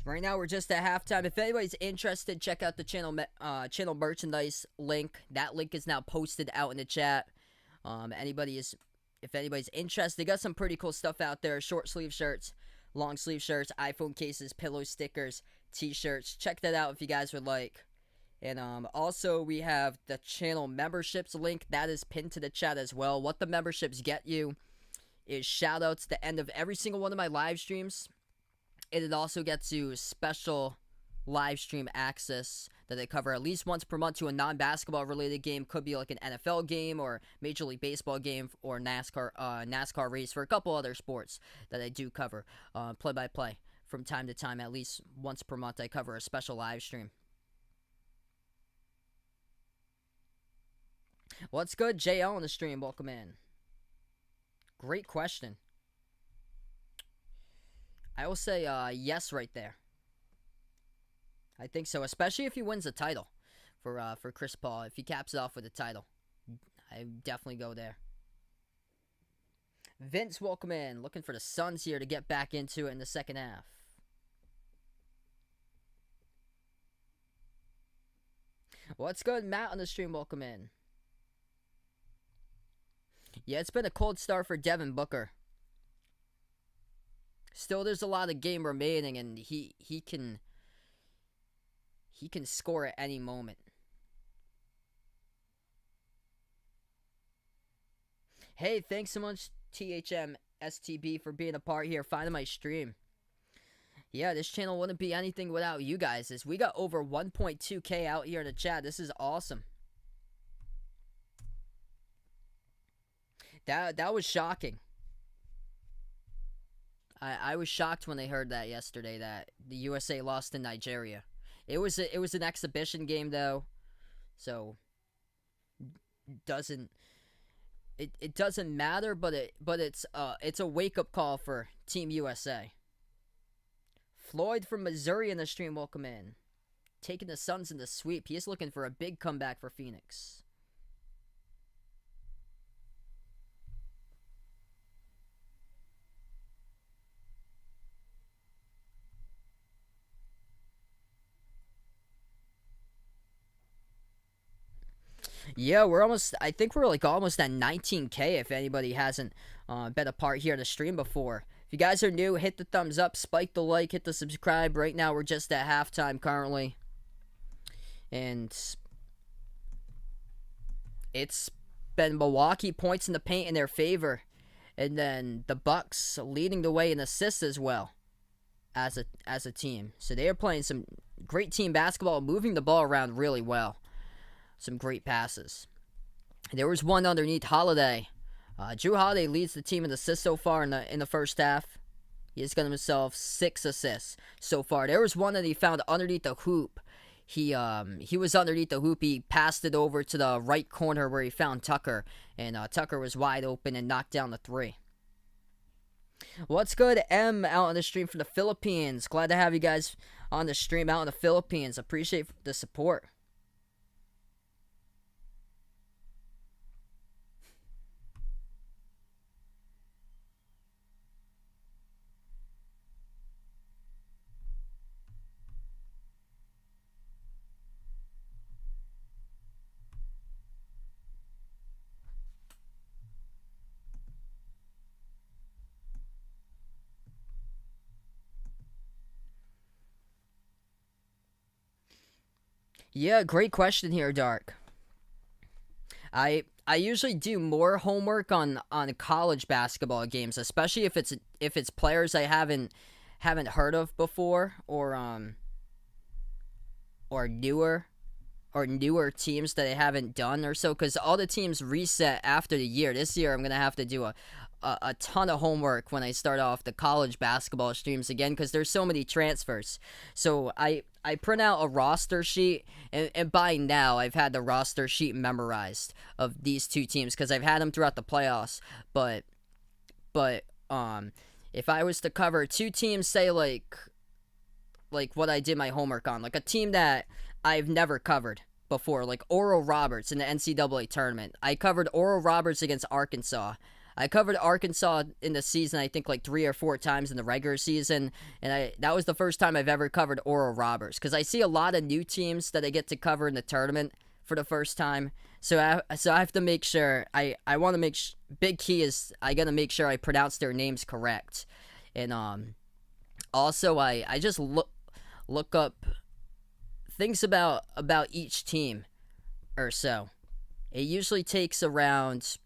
Speaker 1: Right now, we're just at halftime. If anybody's interested, check out the channel merchandise link. That link is now posted out in the chat. If anybody's interested, they got some pretty cool stuff out there. Short sleeve shirts, long sleeve shirts, iPhone cases, pillow stickers, t-shirts. Check that out if you guys would like. And also, we have the channel memberships link. That is pinned to the chat as well. What the memberships get you is shout-outs at the end of every single one of my live streams. And it also gets you special live stream access that they cover at least once per month to a non-basketball related game. Could be like an NFL game or Major League Baseball game or NASCAR race for a couple other sports that I do cover play-by-play from time to time. At least once per month I cover a special live stream. What's good? JL on the stream. Welcome in. Great question. I will say yes right there. I think so, especially if he wins the title for Chris Paul. If he caps it off with a title, I definitely go there. Vince, welcome in. Looking for the Suns here to get back into it in the second half. What's good? Matt on the stream, welcome in. Yeah, it's been a cold start for Devin Booker. Still, there's a lot of game remaining, and he can score at any moment. Hey, thanks so much, THM STB, for being a part here, finding my stream. Yeah, this channel wouldn't be anything without you guys. As we got over 1.2K out here in the chat. This is awesome. That was shocking. I was shocked when they heard that yesterday, that the USA lost to Nigeria. It was an exhibition game though, so it doesn't matter. But it's a wake up call for Team USA. Floyd from Missouri in the stream, welcome in. Taking the Suns in the sweep. He is looking for a big comeback for Phoenix. Yeah, I think we're like almost at 19K if anybody hasn't been a part here to stream before. If you guys are new, hit the thumbs up, spike the like, hit the subscribe. Right now we're just at halftime currently. And it's been Milwaukee points in the paint in their favor, and then the Bucks leading the way in assists as well as a team. So they are playing some great team basketball, moving the ball around really well. Some great passes. There was one underneath Holiday. Drew Holiday leads the team in assists so far in the first half. He has gotten himself 6 assists so far. There was one that he found underneath the hoop. He was underneath the hoop. He passed it over to the right corner where he found Tucker, and Tucker was wide open and knocked down the 3. What's good, M, out on the stream from the Philippines? Glad to have you guys on the stream out in the Philippines. Appreciate the support. Yeah, great question here, Dark. I usually do more homework on college basketball games, especially if it's players I haven't heard of before, or newer teams that I haven't done or so, because all the teams reset after the year. This year I'm gonna have to do a ton of homework when I start off the college basketball streams again, because there's so many transfers. So I print out a roster sheet, and by now I've had the roster sheet memorized of these two teams because I've had them throughout the playoffs. But if I was to cover two teams, say like what I did my homework on, like a team that I've never covered before, like Oral Roberts in the NCAA tournament. I covered Oral Roberts against Arkansas. I covered Arkansas in the season, I think, like 3 or 4 times in the regular season, and that was the first time I've ever covered Oral Roberts, because I see a lot of new teams that I get to cover in the tournament for the first time, so I have to make sure, I want to make, big key is I got to make sure I pronounce their names correct, and also I just look up things about each team or so. It usually takes around,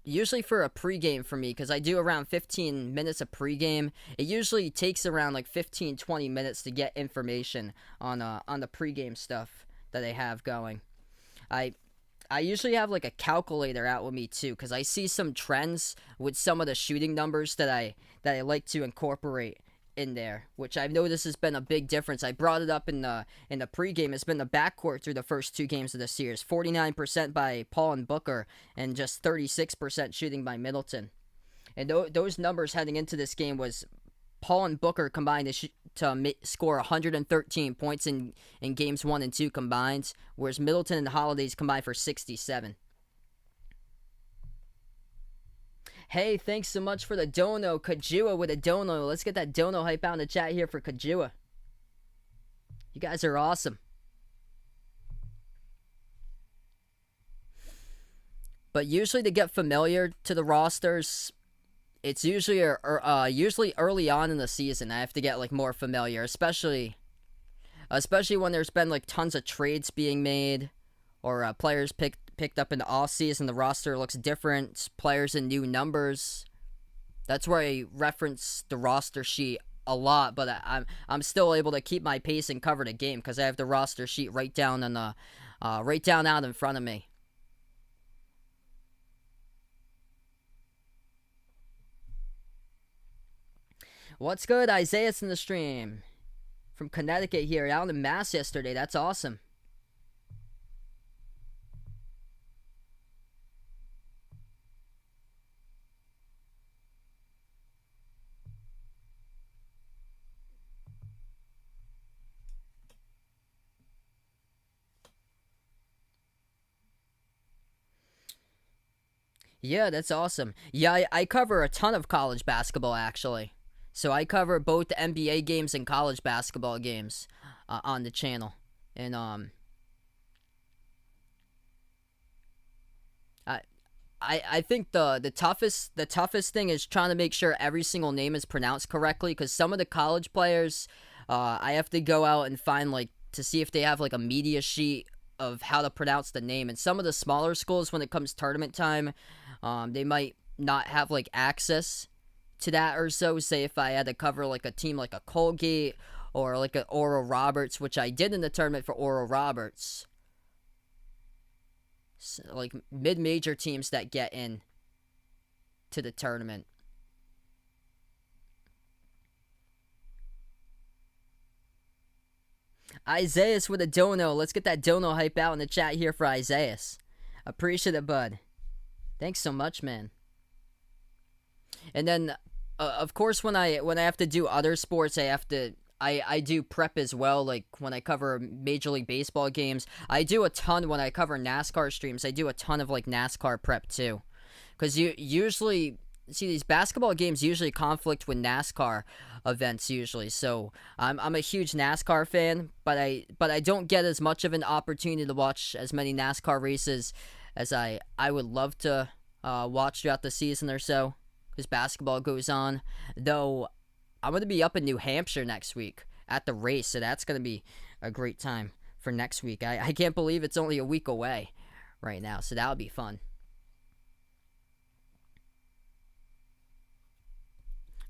Speaker 1: usually for a pregame for me, because I do around 15 minutes of pregame, it usually takes around like 15-20 minutes to get information on the pregame stuff that I have going. I usually have like a calculator out with me too, because I see some trends with some of the shooting numbers that I like to incorporate in there, which I've noticed has been a big difference. I brought it up in the pregame. It's been the backcourt through the first 2 games of the series. 49% by Paul and Booker, and just 36% shooting by Middleton. And those numbers heading into this game was Paul and Booker combined to score 113 points in games 1 and 2 combined, whereas Middleton and Holidays combined for 67. Hey, thanks so much for the dono. Kajua with a dono. Let's get that dono hype out in the chat here for Kajua. You guys are awesome. But usually to get familiar to the rosters, it's usually usually early on in the season. I have to get like more familiar, especially when there's been like tons of trades being made, or players picked up in the off season. The roster looks different, players in new numbers. That's where I reference the roster sheet a lot, but I'm still able to keep my pace and cover the game because I have the roster sheet right down out in front of me. What's good? Isaiah's in the stream from Connecticut here, out in Mass yesterday. That's awesome. Yeah, that's awesome. Yeah, I cover a ton of college basketball, actually. So I cover both the NBA games and college basketball games on the channel. And I think the toughest thing is trying to make sure every single name is pronounced correctly, because some of the college players, I have to go out and find, like, to see if they have like a media sheet of how to pronounce the name. And some of the smaller schools, when it comes tournament time, they might not have like access to that or so. Say if I had to cover like a team like a Colgate or like an Oral Roberts, which I did in the tournament for Oral Roberts. So, like mid-major teams that get in to the tournament. Isaias with a dono. Let's get that dono hype out in the chat here for Isaias. Appreciate it, bud. Thanks so much, man. And then, of course, when I have to do other sports, I do prep as well. Like when I cover Major League Baseball games, I do a ton. When I cover NASCAR streams, I do a ton of like NASCAR prep too, because you usually see these basketball games usually conflict with NASCAR events usually. So I'm a huge NASCAR fan, but I don't get as much of an opportunity to watch as many NASCAR races as I would love to watch throughout the season or so, because basketball goes on. Though I'm going to be up in New Hampshire next week at the race, so that's going to be a great time for next week. I can't believe it's only a week away right now, so that'll be fun.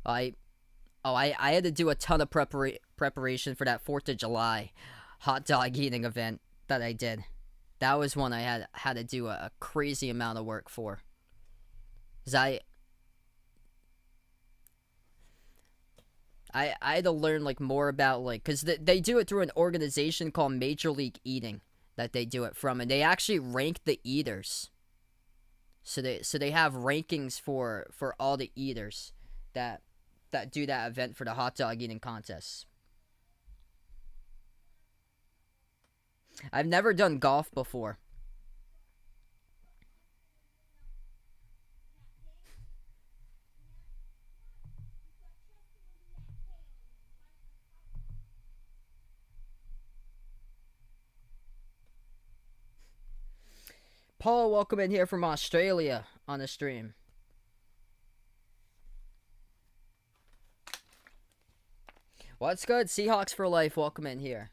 Speaker 1: I had to do a ton of preparation for that 4th of July hot dog eating event that I did. That was one I had to do a crazy amount of work for. 'Cause I had to learn like more about like, because they do it through an organization called Major League Eating that they do it from, and they actually rank the eaters. So they have rankings for all the eaters that do that event for the hot dog eating contests. I've never done golf before. Paul, welcome in here from Australia on the stream. What's good? Seahawks for life, welcome in here.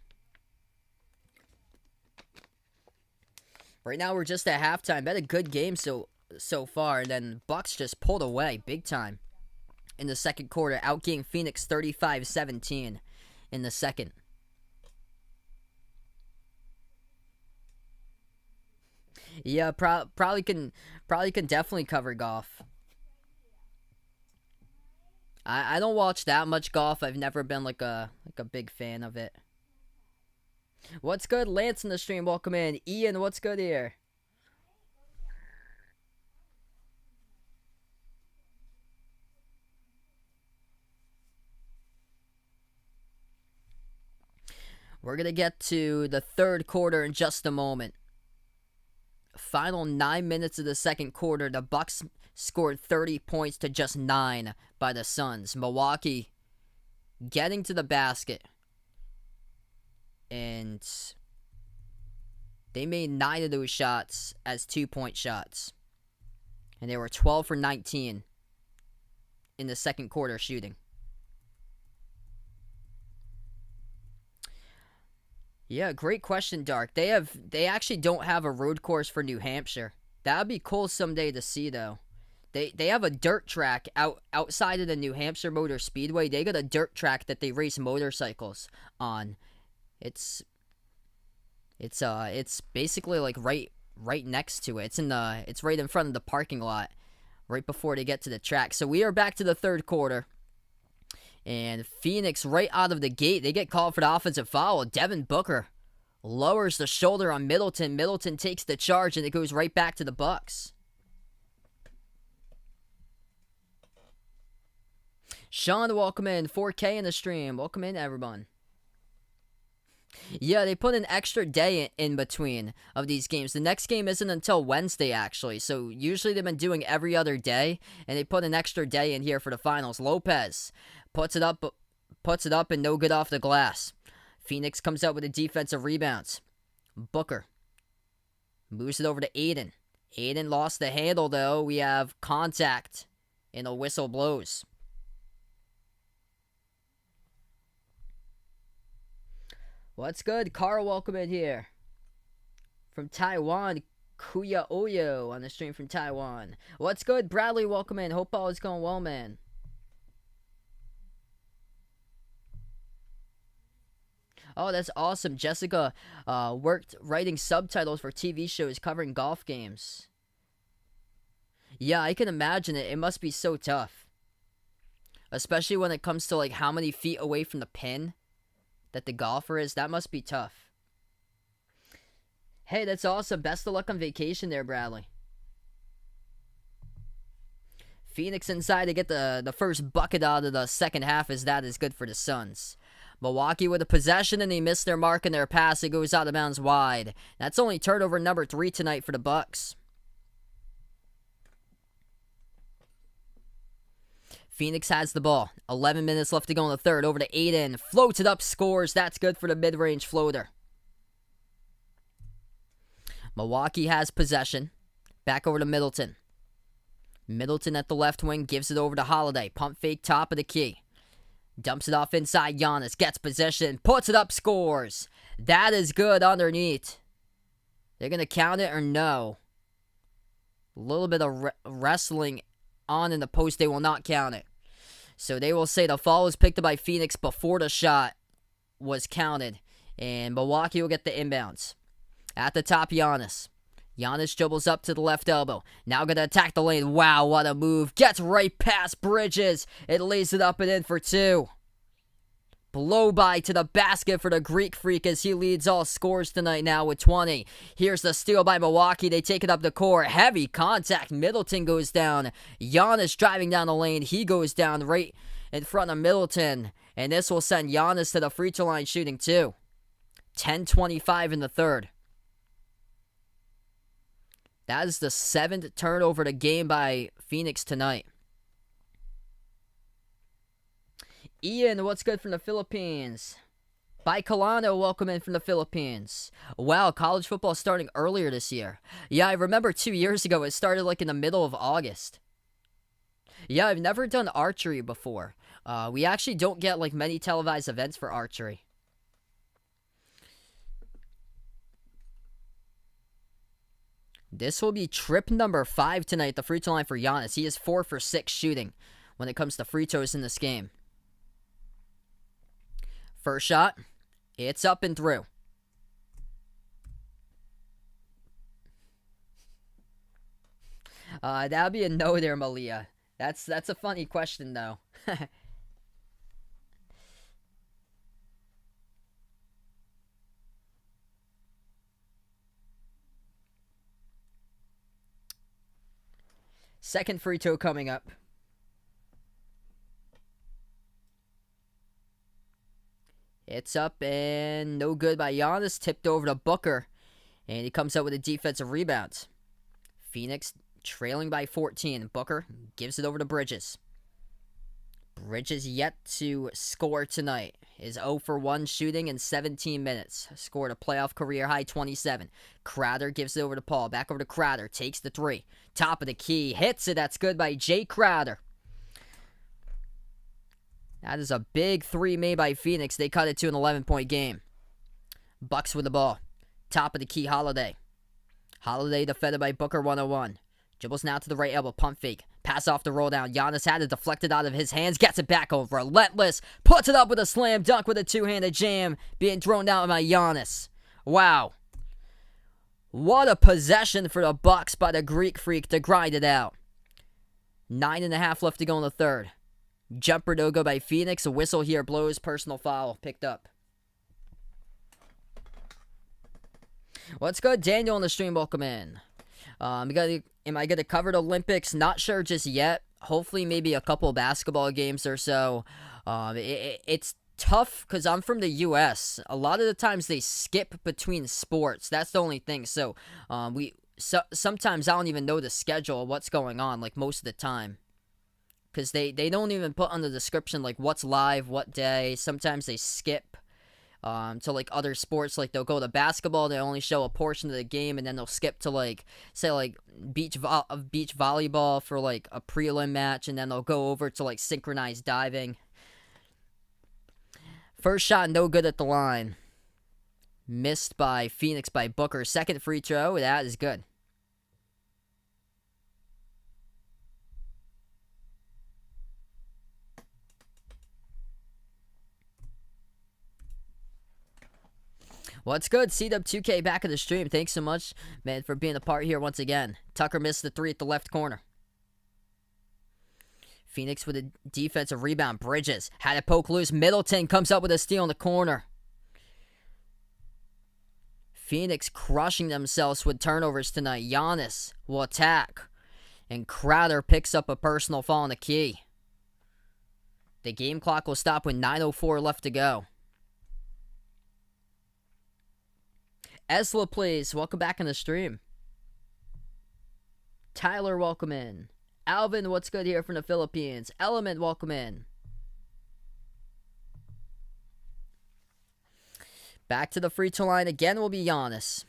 Speaker 1: Right now we're just at halftime. Been a good game so far, and then Bucks just pulled away big time in the second quarter, outgained Phoenix 35-17 in the second. Yeah, probably can definitely cover golf. I don't watch that much golf. I've never been like a big fan of it. What's good? Lance in the stream, welcome in. Ian, what's good here? We're going to get to the third quarter in just a moment. Final 9 minutes of the second quarter, the Bucks scored 30 points to just 9 by the Suns. Milwaukee getting to the basket, and they made 9 of those shots as 2-point shots, and they were 12 for 19 in the second quarter shooting. Yeah, great question, Dark. They actually don't have a road course for New Hampshire. That would be cool someday to see, though. They have a dirt track outside of the New Hampshire Motor Speedway. They got a dirt track that they race motorcycles on. It's basically like right next to it. It's right in front of the parking lot, right before they get to the track. So we are back to the third quarter. And Phoenix, right out of the gate, they get called for the offensive foul. Devin Booker lowers the shoulder on Middleton. Middleton takes the charge, and it goes right back to the Bucks. Sean, welcome in. 4K in the stream. Welcome in, everyone. Yeah, they put an extra day in between of these games. The next game isn't until Wednesday, actually. So usually they've been doing every other day, and they put an extra day in here for the finals. Lopez puts it up and no good off the glass. Phoenix comes out with a defensive rebounds. Booker moves it over to Aiden. Aiden lost the handle, though. We have contact, and a whistle blows. What's good? Carl, welcome in here. from Taiwan. Kuya Oyo on the stream from Taiwan. What's good, Bradley? Welcome in. Hope all is going well, man. Oh, that's awesome. Jessica worked writing subtitles for TV shows covering golf games. Yeah, I can imagine it. It must be so tough. Especially when it comes to like how many feet away from the pin that the golfer is. That must be tough. Hey, that's awesome. Best of luck on vacation there, Bradley. Phoenix inside to get the first bucket out of the second half, as that is good for the Suns. Milwaukee with a possession, and they missed their mark in their pass. It goes out of bounds wide. That's only turnover number 3 tonight for the Bucks. Phoenix has the ball. 11 minutes left to go in the third. Over to Aiden. Floats it up, scores. That's good for the mid-range floater. Milwaukee has possession. Back over to Middleton. Middleton at the left wing gives it over to Holiday. Pump fake, top of the key. Dumps it off inside. Giannis gets possession. Puts it up, scores. That is good underneath. They're going to count it or no? A little bit of wrestling on in the post. They will not count it. So they will say the foul was picked up by Phoenix before the shot was counted. And Milwaukee will get the inbounds. At the top, Giannis. Giannis dribbles up to the left elbow. Now going to attack the lane. Wow, what a move. Gets right past Bridges. It lays it up and in for 2. Blow by to the basket for the Greek Freak as he leads all scores tonight now with 20. Here's the steal by Milwaukee. They take it up the court. Heavy contact. Middleton goes down. Giannis driving down the lane. He goes down right in front of Middleton. And this will send Giannis to the free throw line shooting 2. 10:25 in the third. That is the 7th turnover to game by Phoenix tonight. Ian, what's good from the Philippines? Baicolano, welcome in from the Philippines. Wow, college football starting earlier this year. Yeah, I remember 2 years ago it started like in the middle of August. Yeah, I've never done archery before. We actually don't get like many televised events for archery. This will be trip number 5 tonight, the free throw line for Giannis. He is 4 for 6 shooting when it comes to free throws in this game. First shot, it's up and through. That'll be a no there, Malia. That's a funny question, though. Second free throw coming up. It's up and no good by Giannis. Tipped over to Booker. And he comes up with a defensive rebound. Phoenix trailing by 14. Booker gives it over to Bridges. Bridges yet to score tonight. Is 0 for 1 shooting in 17 minutes. Scored a playoff career high 27. Crowder gives it over to Paul. Back over to Crowder. Takes the 3. Top of the key. Hits it. That's good by Jay Crowder. That is a big 3 made by Phoenix. They cut it to an 11-point game. Bucks with the ball. Top of the key, Holiday. Holiday defended by Booker 101. Dribbles now to the right elbow. Pump fake. Pass off the roll down. Giannis had it deflected out of his hands. Gets it back over. Relentless. Puts it up with a slam dunk with a two-handed jam. Being thrown down by Giannis. Wow. What a possession for the Bucks by the Greek Freak to grind it out. 9.5 left to go in the third. Jumper no go by Phoenix. A whistle here blows. Personal foul picked up. What's good? Daniel on the stream. Welcome in. Am I going to cover the Olympics? Not sure just yet. Hopefully maybe a couple basketball games or so. It's tough because I'm from the U.S. A lot of the times they skip between sports. That's the only thing. So sometimes I don't even know the schedule of what's going on, like most of the time. Because they don't even put on the description like what's live, what day. Sometimes they skip to like other sports. Like they'll go to basketball, they only show a portion of the game, and then they'll skip to like say like beach volleyball for like a prelim match, and then they'll go over to like synchronized diving. First shot no good at the line. Missed by Phoenix by Booker. Second free throw. That is good. What's good? CW2K back in the stream. Thanks so much, man, for being a part here once again. Tucker missed the three at the left corner. Phoenix with a defensive rebound. Bridges had it poke loose. Middleton comes up with a steal in the corner. Phoenix crushing themselves with turnovers tonight. Giannis will attack. And Crowder picks up a personal foul on the key. The game clock will stop with 9:04 left to go. Esla, please. Welcome back in the stream. Tyler, welcome in. Alvin, what's good here from the Philippines? Element, welcome in. Back to the free throw line again will be Giannis.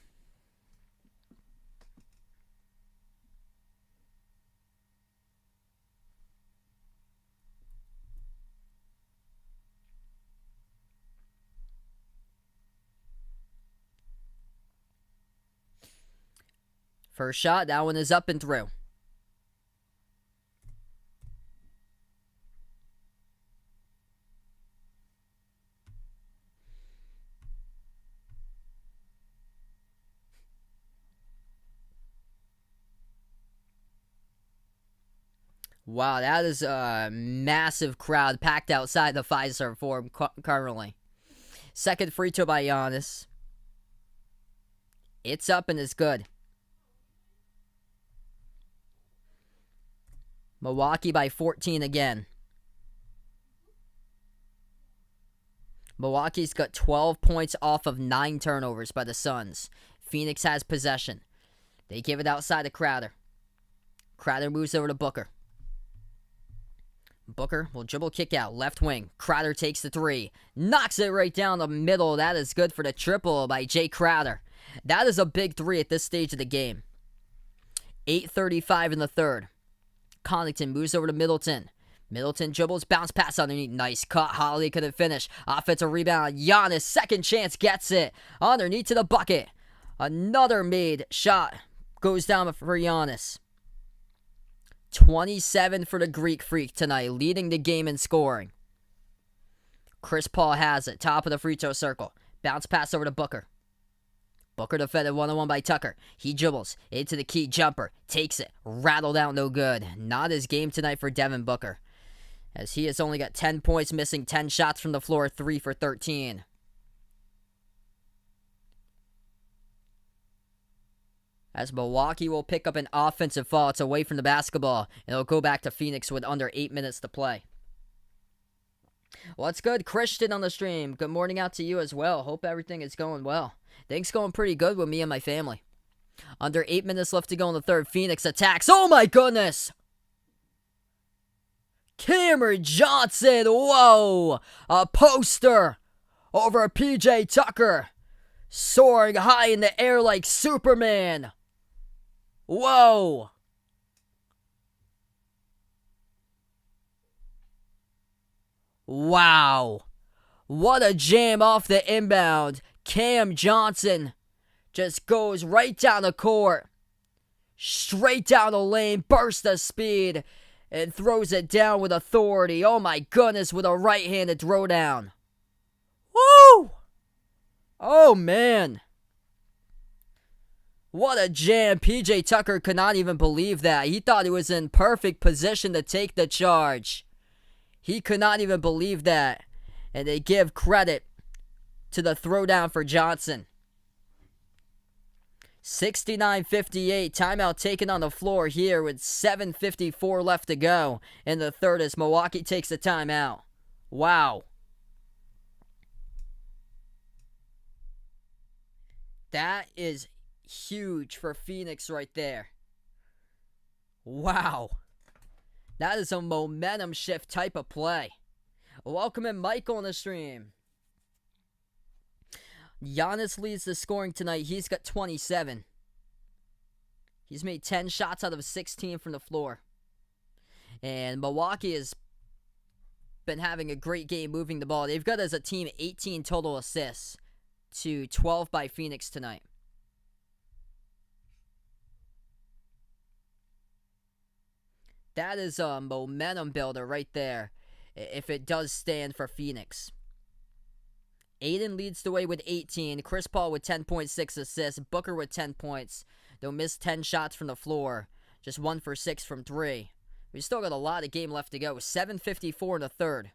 Speaker 1: First shot, that one is up and through. Wow, that is a massive crowd packed outside the Fiserv Forum currently. Second free throw by Giannis. It's up and it's good. Milwaukee by 14 again. Milwaukee's got 12 points off of 9 turnovers by the Suns. Phoenix has possession. They give it outside to Crowder. Crowder moves over to Booker. Booker will dribble kick out. Left wing. Crowder takes the three. Knocks it right down the middle. That is good for the triple by Jay Crowder. That is a big three at this stage of the game. 8:35 in the third. Connaughton moves over to Middleton. Middleton dribbles, bounce pass underneath. Nice cut. Holiday couldn't finish. Offensive rebound. Giannis, second chance, gets it. Underneath to the bucket. Another made shot goes down for Giannis. 27 for the Greek Freak tonight, leading the game in scoring. Chris Paul has it. Top of the free throw circle. Bounce pass over to Booker. Booker defended 1-on-1 by Tucker. He dribbles into the key jumper. Takes it. Rattled out, no good. Not his game tonight for Devin Booker, as he has only got 10 points, missing 10 shots from the floor, 3 for 13. As Milwaukee will pick up an offensive foul. It's away from the basketball. And it'll go back to Phoenix with under 8 minutes to play. What's good, Christian on the stream? Good morning out to you as well. Hope everything is going well. Things going pretty good with me and my family. Under 8 minutes left to go in the third. Phoenix attacks. Oh my goodness! Cameron Johnson. Whoa! A poster over PJ Tucker. Soaring high in the air like Superman. Whoa! Wow. What a jam off the inbound. Cam Johnson just goes right down the court. Straight down the lane. Burst of speed. And throws it down with authority. Oh my goodness, with a right-handed throwdown. Woo! Oh man. What a jam. PJ Tucker could not even believe that. He thought he was in perfect position to take the charge. He could not even believe that. And they give credit to the throwdown for Johnson. 69-58. Timeout taken on the floor here with 7:54 left to go in the third as Milwaukee takes the timeout. Wow. That is huge for Phoenix right there. Wow. That is a momentum shift type of play. Welcome in Michael on the stream. Giannis leads the scoring tonight. He's got 27. He's made 10 shots out of 16 from the floor. And Milwaukee has been having a great game moving the ball. They've got as a team 18 total assists. to 12 by Phoenix tonight. That is a momentum builder right there, if it does stand for Phoenix. Aiden leads the way with 18. Chris Paul with 10.6 assists. Booker with 10 points. They'll miss 10 shots from the floor. Just 1 for 6 from 3. We still got a lot of game left to go. 7:54 in the third.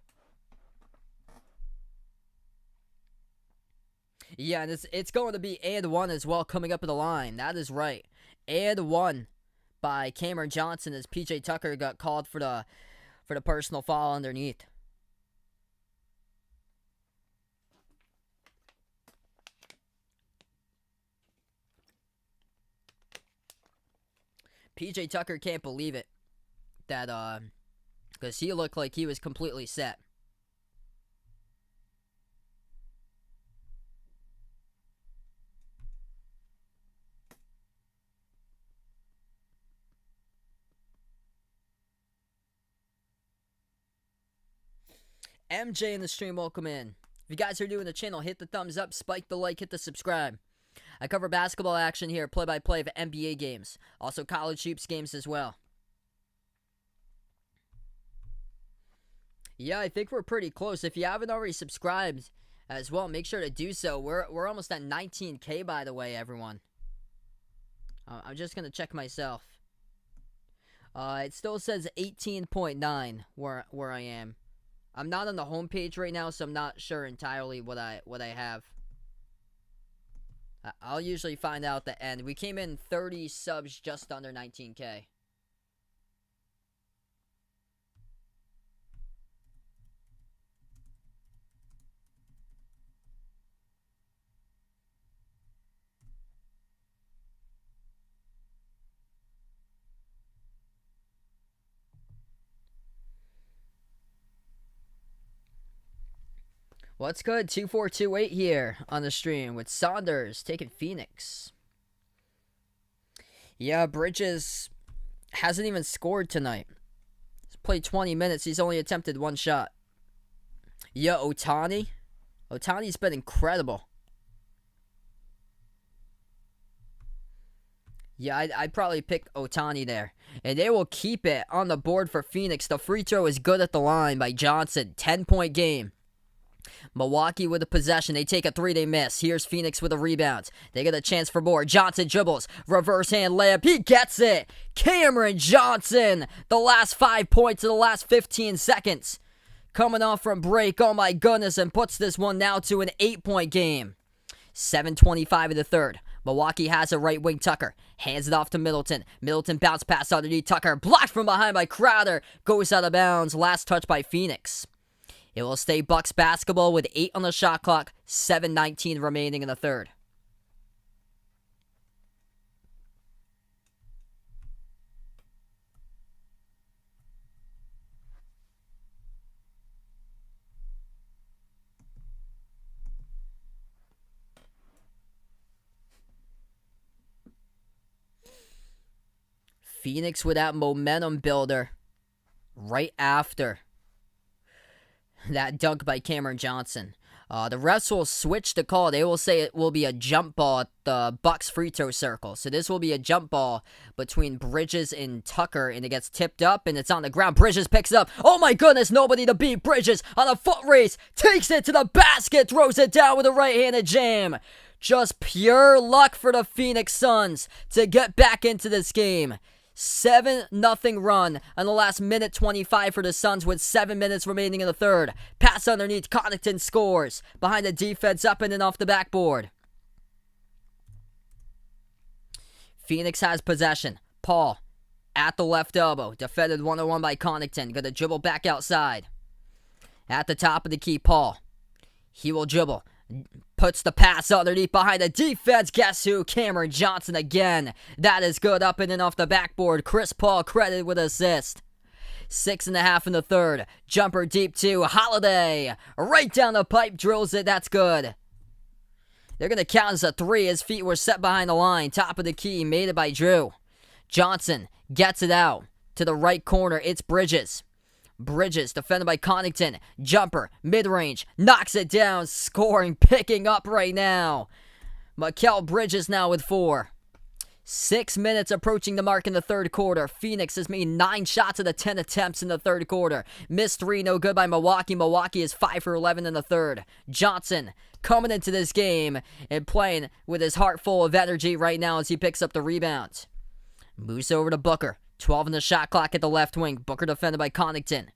Speaker 1: Yeah, and it's going to be and one as well coming up in the line. That is right. And one by Cameron Johnson as PJ Tucker got called for the personal foul underneath. PJ Tucker can't believe it. That, because he looked like he was completely set. MJ in the stream, welcome in. If you guys are new in the channel, hit the thumbs up, spike the like, hit the subscribe. I cover basketball action here, play-by-play of NBA games. Also college hoops games as well. Yeah, I think we're pretty close. If you haven't already subscribed as well, make sure to do so. We're almost at 19K, by the way, everyone. I'm just going to check myself. It still says 18.9 where I am. I'm not on the homepage right now, so I'm not sure entirely what I have. I'll usually find out at the end. We came in 30 subs just under 19K. What's good? 2428 here on the stream with Saunders taking Phoenix. Yeah, Bridges hasn't even scored tonight. He's played 20 minutes. He's only attempted 1 shot. Yeah, Otani. Otani's been incredible. Yeah, I'd probably pick Otani there. And they will keep it on the board for Phoenix. The free throw is good at the line by Johnson. 10-point game. Milwaukee with the possession. They take a 3, they miss. Here's Phoenix with a rebound. They get a chance for more. Johnson dribbles. Reverse hand layup. He gets it. Cameron Johnson. The last 5 points of the last 15 seconds. Coming off from break. Oh my goodness. And puts this one now to an 8-point game. 7:25 in the third. Milwaukee has a right wing. Tucker hands it off to Middleton. Middleton bounce pass underneath Tucker. Blocked from behind by Crowder. Goes out of bounds. Last touch by Phoenix. It will stay Bucks basketball with 8 on the shot clock, 7:19 remaining in the third. Phoenix with that momentum builder right after that dunk by Cameron Johnson. The refs will switch the call. They will say it will be a jump ball at the Bucks free throw circle. So this will be a jump ball between Bridges and Tucker, and it gets tipped up, and it's on the ground. Bridges picks it up. Oh my goodness, nobody to beat. Bridges on a foot race, takes it to the basket, throws it down with a right-handed jam. Just pure luck for the Phoenix Suns to get back into this game. 7-0 run on the last minute 25 for the Suns with 7 minutes remaining in the third. Pass underneath, Connaughton scores. Behind the defense, up and in off the backboard. Phoenix has possession. Paul at the left elbow. Defended 1-on-1 by Connaughton. Gonna dribble back outside. At the top of the key, Paul. He will dribble. Puts the pass underneath behind the defense. Guess who? Cameron Johnson again. That is good. Up and in off the backboard. Chris Paul credited with assist. 6.5 in the third. Jumper deep to Holiday. Right down the pipe. Drills it. That's good. They're going to count as a 3. His feet were set behind the line. Top of the key. Made it by Drew. Johnson gets it out to the right corner. It's Bridges. Bridges, defended by Connaughton. Jumper, mid-range, knocks it down. Scoring, picking up right now. Mikal Bridges now with 4. 6 minutes approaching the mark in the third quarter. Phoenix has made 9 shots of the 10 attempts in the third quarter. Missed 3, no good by Milwaukee. Milwaukee is 5 for 11 in the third. Johnson coming into this game and playing with his heart full of energy right now as he picks up the rebound. Moves over to Booker. 12 in the shot clock at the left wing. Booker defended by Connaughton.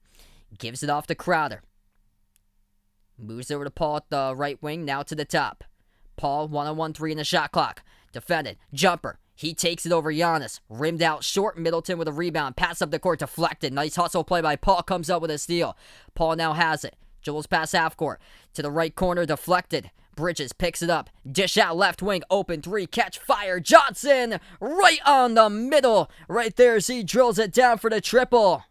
Speaker 1: Gives it off to Crowder. Moves over to Paul at the right wing. Now to the top. Paul, 1-on-1 3 in the shot clock. Defended. Jumper. He takes it over Giannis. Rimmed out short. Middleton with a rebound. Pass up the court. Deflected. Nice hustle play by Paul. Comes up with a steal. Paul now has it. Jules pass half court. To the right corner. Deflected. Bridges picks it up. Dish out left wing. Open 3. Catch fire. Johnson right on the middle. Right there as he drills it down for the triple.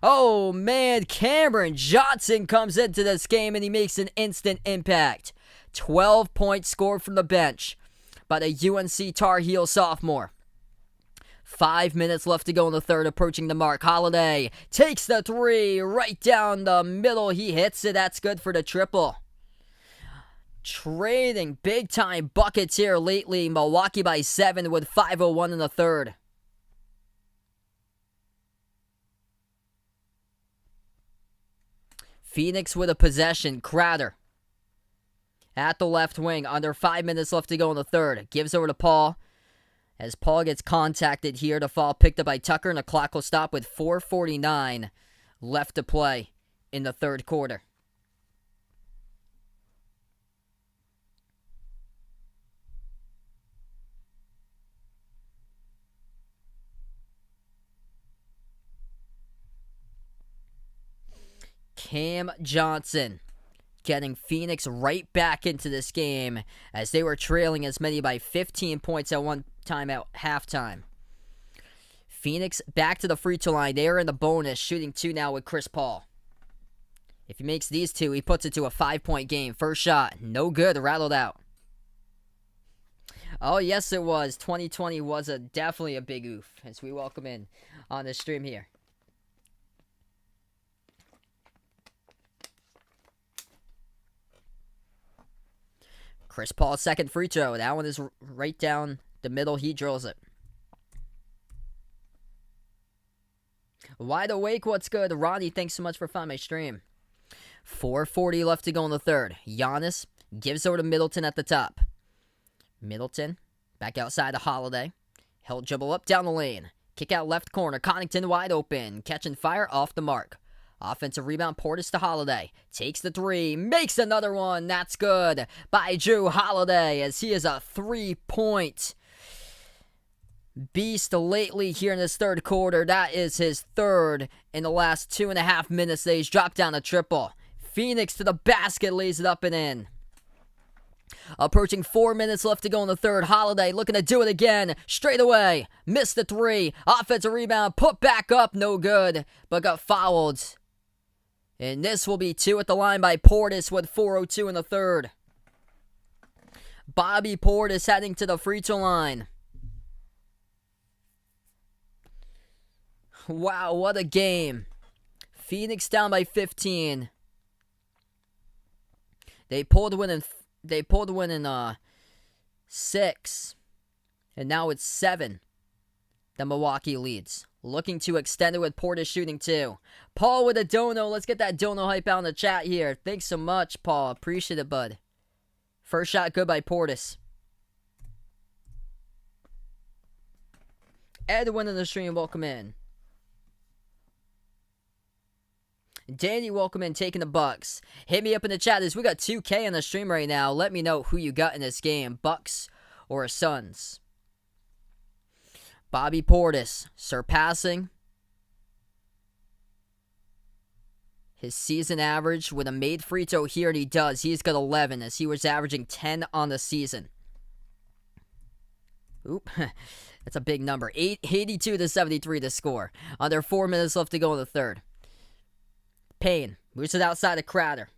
Speaker 1: Oh man, Cameron Johnson comes into this game and he makes an instant impact. 12 points scored from the bench by the UNC Tar Heel sophomore. 5 minutes left to go in the third, approaching the mark. Holiday takes the 3 right down the middle. He hits it. That's good for the triple. Trading big-time buckets here lately. Milwaukee by 7 with 5:01 in the third. Phoenix with a possession. Crowder at the left wing. Under 5 minutes left to go in the third. Gives over to Paul. As Paul gets contacted here, the foul picked up by Tucker, and the clock will stop with 4:49 left to play in the third quarter. Cam Johnson getting Phoenix right back into this game as they were trailing as many by 15 points at one time at halftime. Phoenix back to the free throw line. They are in the bonus, shooting 2 now with Chris Paul. If he makes these 2, he puts it to a 5-point game. First shot, no good, rattled out. Oh, yes, it was. 2020 was definitely a big oof as we welcome in on the stream here. Chris Paul's second free throw. That one is right down the middle. He drills it. Wide awake, what's good? Ronnie, thanks so much for finding my stream. 4:40 left to go in the third. Giannis gives over to Middleton at the top. Middleton back outside to Holiday. He'll dribble up down the lane. Kick out left corner. Connaughton wide open. Catching fire off the mark. Offensive rebound, Portis to Holiday. Takes the 3, makes another one. That's good by Drew Holiday as he is a 3-point beast lately here in this third quarter. That is his third in the last 2.5 minutes that he's dropped down a triple. Phoenix to the basket, lays it up and in. Approaching 4 minutes left to go in the third. Holiday looking to do it again. Straight away. Missed the 3. Offensive rebound. Put back up. No good. But got fouled. And this will be 2 at the line by Portis with 4:02 in the third. Bobby Portis heading to the free throw line. Wow, what a game. Phoenix down by 15. They pulled win in 6. And now it's 7. The Milwaukee leads. Looking to extend it with Portis shooting 2. Paul with a dono. Let's get that dono hype out in the chat here. Thanks so much, Paul. Appreciate it, bud. First shot good by Portis. Edwin in the stream, welcome in. Danny, welcome in, taking the Bucks. Hit me up in the chat as we got 2K on the stream right now. Let me know who you got in this game, Bucks or Suns. Bobby Portis surpassing his season average with a made free throw here, and he does. He's got 11 as he was averaging 10 on the season. Oop, that's a big number. 82 to 73 to score. Under 4 minutes left to go in the third. Payne moves it outside of Crowder.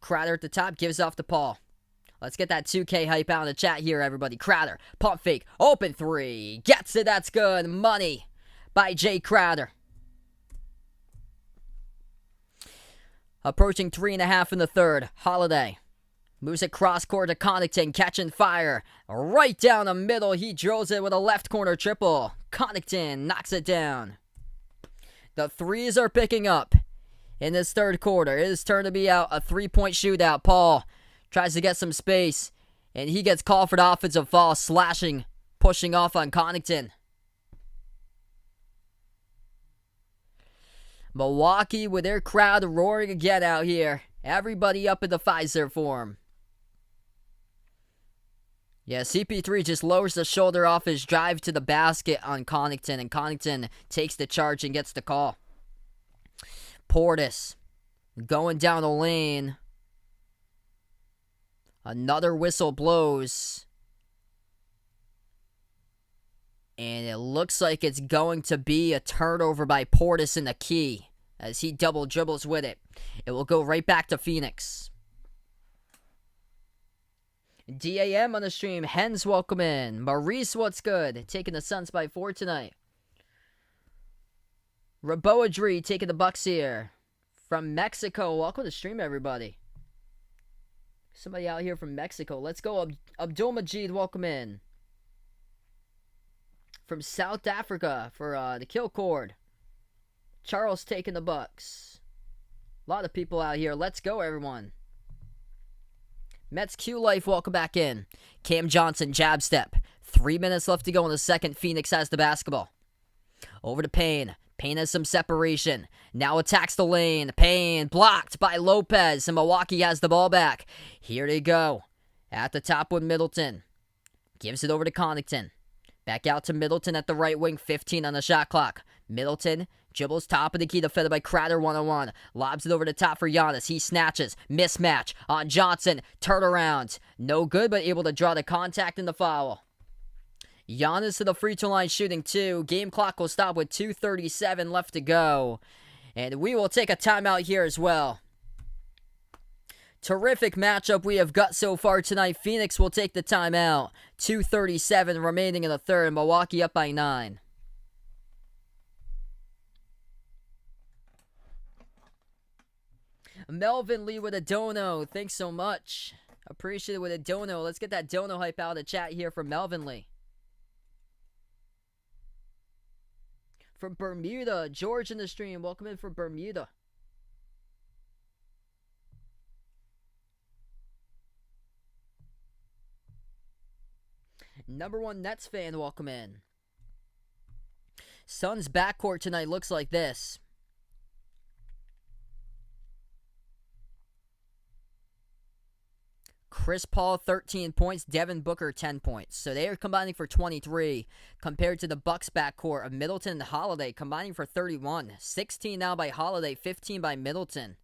Speaker 1: Crowder at the top, gives off to Paul. Let's get that 2K hype out in the chat here, everybody. Crowder, pump fake, open 3. Gets it, that's good. Money by Jay Crowder. Approaching 3.5 in the third. Holiday moves it cross court to Connaughton, catching fire. Right down the middle, he drills it with a left corner triple. Connaughton knocks it down. The threes are picking up in this third quarter. It is turned to be out a three-point shootout. Paul tries to get some space, and he gets called for the offensive foul, slashing, pushing off on Connaughton. Milwaukee with their crowd roaring again out here. Everybody up in the Pfizer form. Yeah, CP3 just lowers the shoulder off his drive to the basket on Connaughton, and Connaughton takes the charge and gets the call. Portis going down the lane. Another whistle blows. And it looks like it's going to be a turnover by Portis in the key as he double dribbles with it. It will go right back to Phoenix. DAM on the stream. Hens, welcome in. Maurice, what's good? Taking the Suns by 4 tonight. Raboadri taking the Bucks here. From Mexico. Welcome to the stream, everybody. Somebody out here from Mexico. Let's go. Abdul Majid, welcome in. From South Africa for the Kill Cord. Charles taking the Bucks. A lot of people out here. Let's go, everyone. Mets Q Life, welcome back in. Cam Johnson, jab step. 3 minutes left to go in the second. Phoenix has the basketball. Over to Payne. Payne has some separation. Now attacks the lane. Payne blocked by Lopez, and Milwaukee has the ball back. Here they go. At the top with Middleton. Gives it over to Connaughton. Back out to Middleton at the right wing. 15 on the shot clock. Middleton dribbles top of the key, defended by Crowder one-on-one. Lobs it over the top for Giannis. He snatches. Mismatch on Johnson. Turnaround. No good, but able to draw the contact and the foul. Giannis to the free throw line shooting 2. Game clock will stop with 2:37 left to go. And we will take a timeout here as well. Terrific matchup we have got so far tonight. Phoenix will take the timeout. 2:37 remaining in the third. Milwaukee up by 9. Melvin Lee with a dono. Thanks so much. Appreciate it with a dono. Let's get that dono hype out of the chat here from Melvin Lee. From Bermuda, George in the stream. Welcome in from Bermuda. Number 1 Nets fan, welcome in. Suns backcourt tonight looks like this. Chris Paul, 13 points. Devin Booker, 10 points. So they are combining for 23 compared to the Bucks backcourt of Middleton and Holiday combining for 31. 16 now by Holiday, 15 by Middleton.